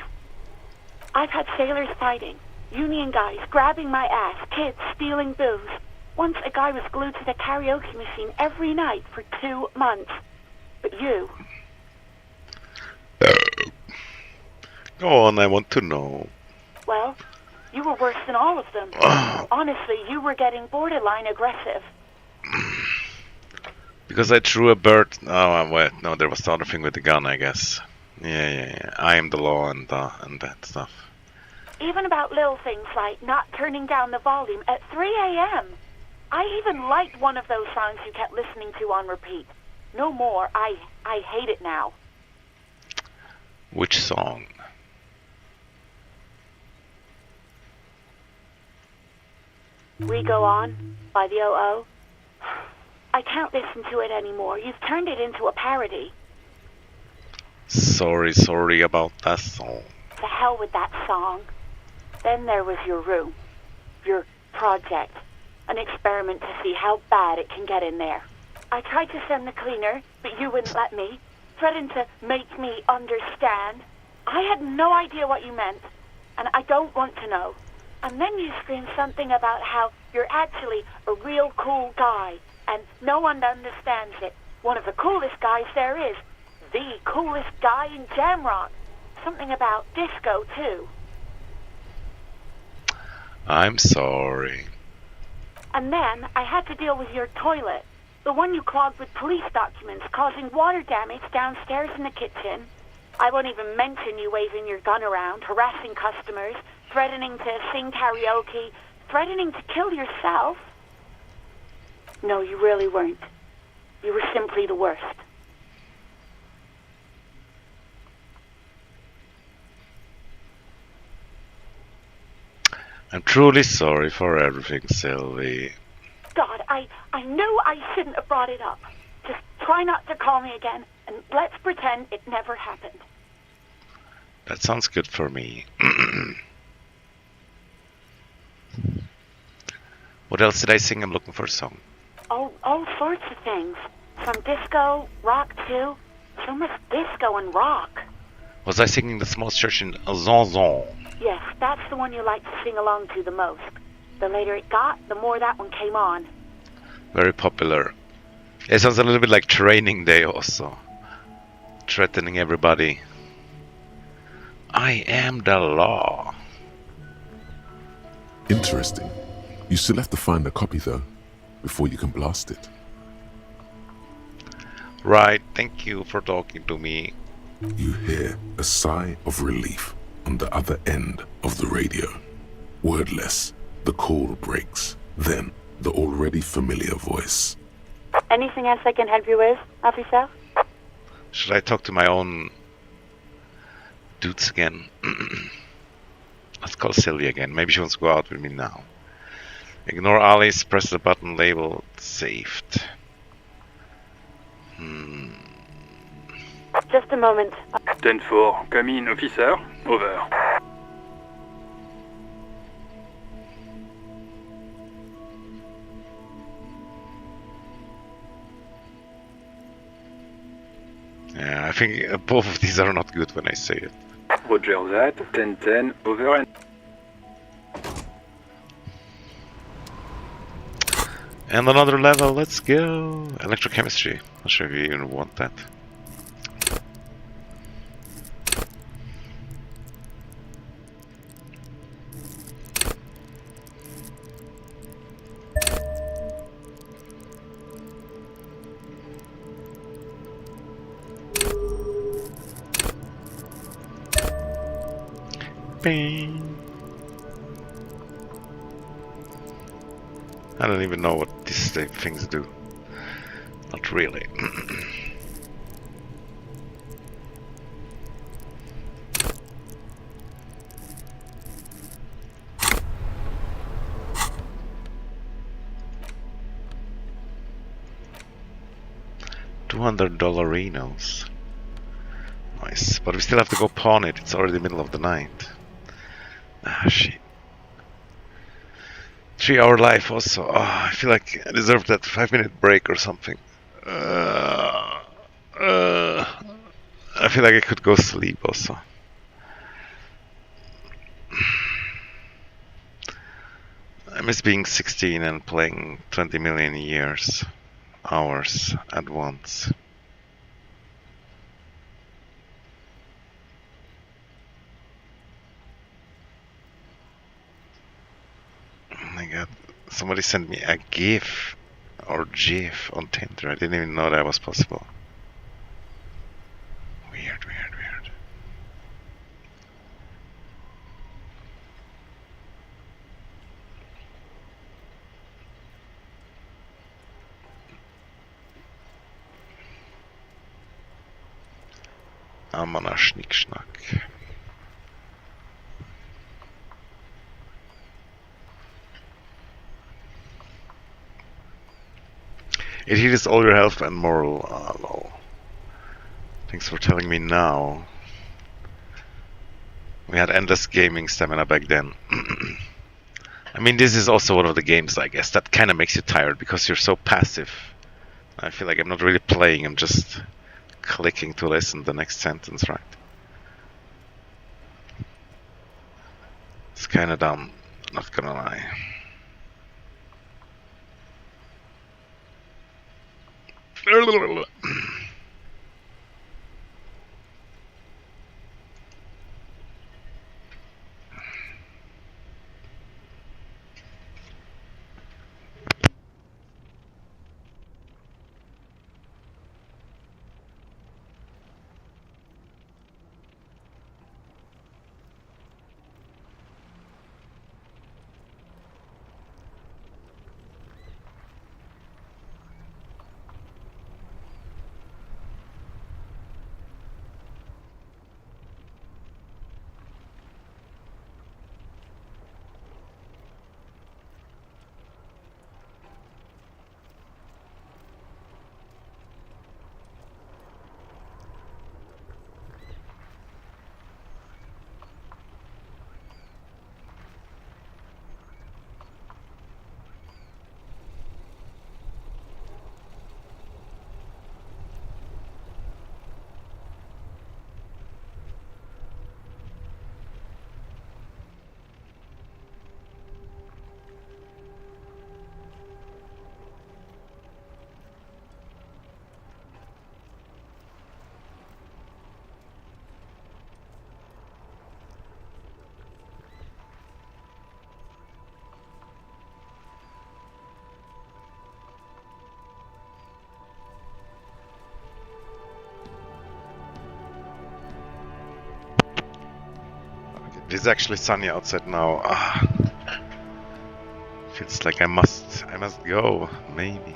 I've had sailors fighting, union guys grabbing my ass, kids stealing booze. Once a guy was glued to the karaoke machine every night for 2 months. But you... Go on, I want to know. Well, you were worse than all of them. Honestly, you were getting borderline aggressive. Because I threw a bird... Oh, wait, no, there was the other thing with the gun, I guess. Yeah. I am the law and that stuff. Even about little things like not turning down the volume at 3 a.m. I even liked one of those songs you kept listening to on repeat. No more. I hate it now. Which song? We Go On by the O.O. I can't listen to it anymore. You've turned it into a parody. Sorry about that song. To hell with that song. Then there was your room. Your project. An experiment to see how bad it can get in there. I tried to send the cleaner, but you wouldn't let me. Threatened to make me understand. I had no idea what you meant, and I don't want to know. And then you screamed something about how you're actually a real cool guy, and no one understands it. One of the coolest guys there is. The coolest guy in Jamrock. Something about disco, too. I'm sorry. And then I had to deal with your toilet. The one you clogged with police documents, causing water damage downstairs in the kitchen. I won't even mention you waving your gun around, harassing customers, threatening to sing karaoke, threatening to kill yourself. No, you really weren't. You were simply the worst. I'm truly sorry for everything, Sylvie. God, I knew I shouldn't have brought it up. Just try not to call me again, and let's pretend it never happened. That sounds good for me. What else did I sing? I'm looking for a song. All sorts of things. From disco, rock too. So much disco and rock. Was I singing the small church in Zonzon? Yes, that's the one you like to sing along to the most. The later it got, the more that one came on. Very popular. It sounds a little bit like Training Day also. Threatening everybody. I am the law. Interesting. You still have to find a copy though, before you can blast it. Right, thank you for talking to me. You hear a sigh of relief on the other end of the radio. Wordless, the call breaks. Then, the already familiar voice. Anything else I can help you with, officer? Should I talk to my own dudes again? Let's call Sylvia again. Maybe she wants to go out with me now. Ignore Alice, press the button labeled saved. Just a moment. 10-4, come in, officer. Over. Yeah, I think both of these are not good when I say it. Roger that. 10-10, over and... And another level, let's go! Electrochemistry. Not sure if you even want that. I don't even know what these things do. Not really. $200 Nice, but we still have to go pawn it. It's already the middle of the night. Ah, shit. 3-hour life also. Oh, I feel like I deserve that 5-minute break or something. I feel like I could go sleep also. I miss being 16 and playing 20 million hours at once. Oh my god, somebody sent me a GIF or GIF on Tinder. I didn't even know that was possible. Weird. Amana Schnickschnack. It heals all your health and moral. Ah, lol. Thanks for telling me now. We had endless gaming stamina back then. I mean, this is also one of the games, I guess, that kind of makes you tired because you're so passive. I feel like I'm not really playing, I'm just clicking to listen to the next sentence, right? It's kind of dumb, not gonna lie. It is actually sunny outside now. Feels like I must go, maybe.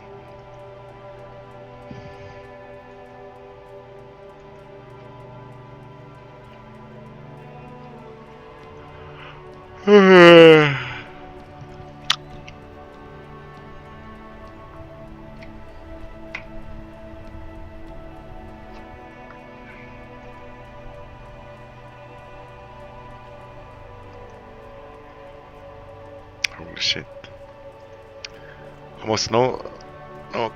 Holy shit. Almost no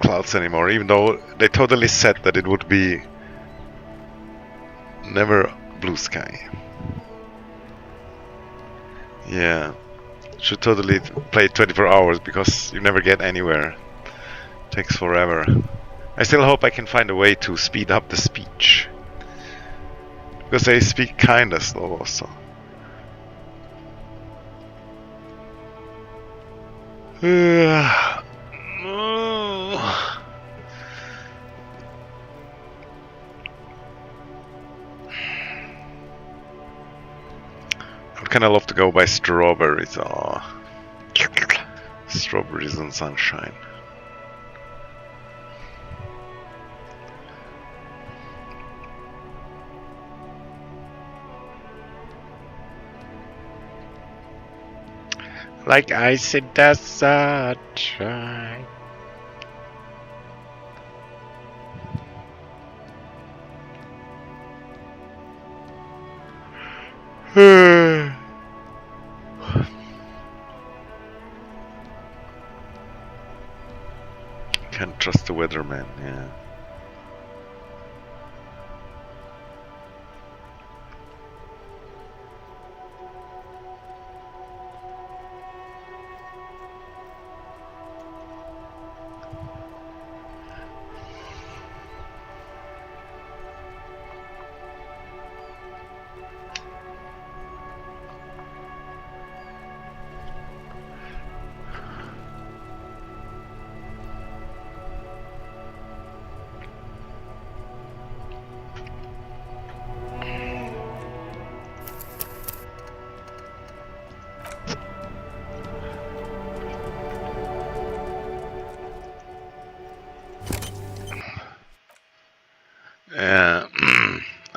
clouds anymore, even though they totally said that it would be never blue sky. Yeah. Should totally play 24 hours because you never get anywhere. Takes forever. I still hope I can find a way to speed up the speech. Because they speak kinda slow also. I'd kinda love to go by strawberries. Aw. Strawberries and sunshine. Like ice in the sunshine. Can't trust the weatherman, yeah.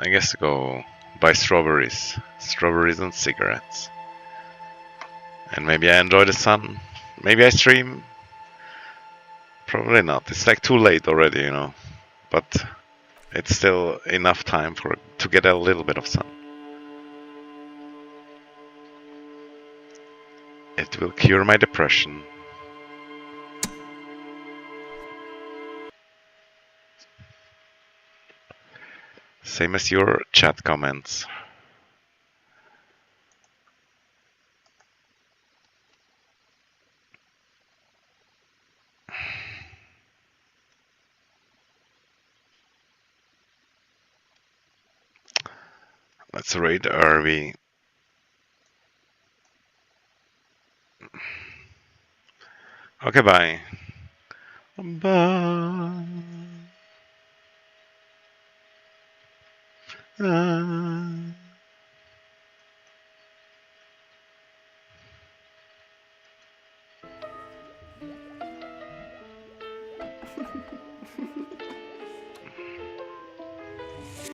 I guess to go buy strawberries and cigarettes, and maybe I enjoy the sun. Maybe I stream. Probably not. It's like too late already, you know. But it's still enough time to get a little bit of sun. It will cure my depression. Same as your chat comments. Let's raid RV. Okay, bye. Bye.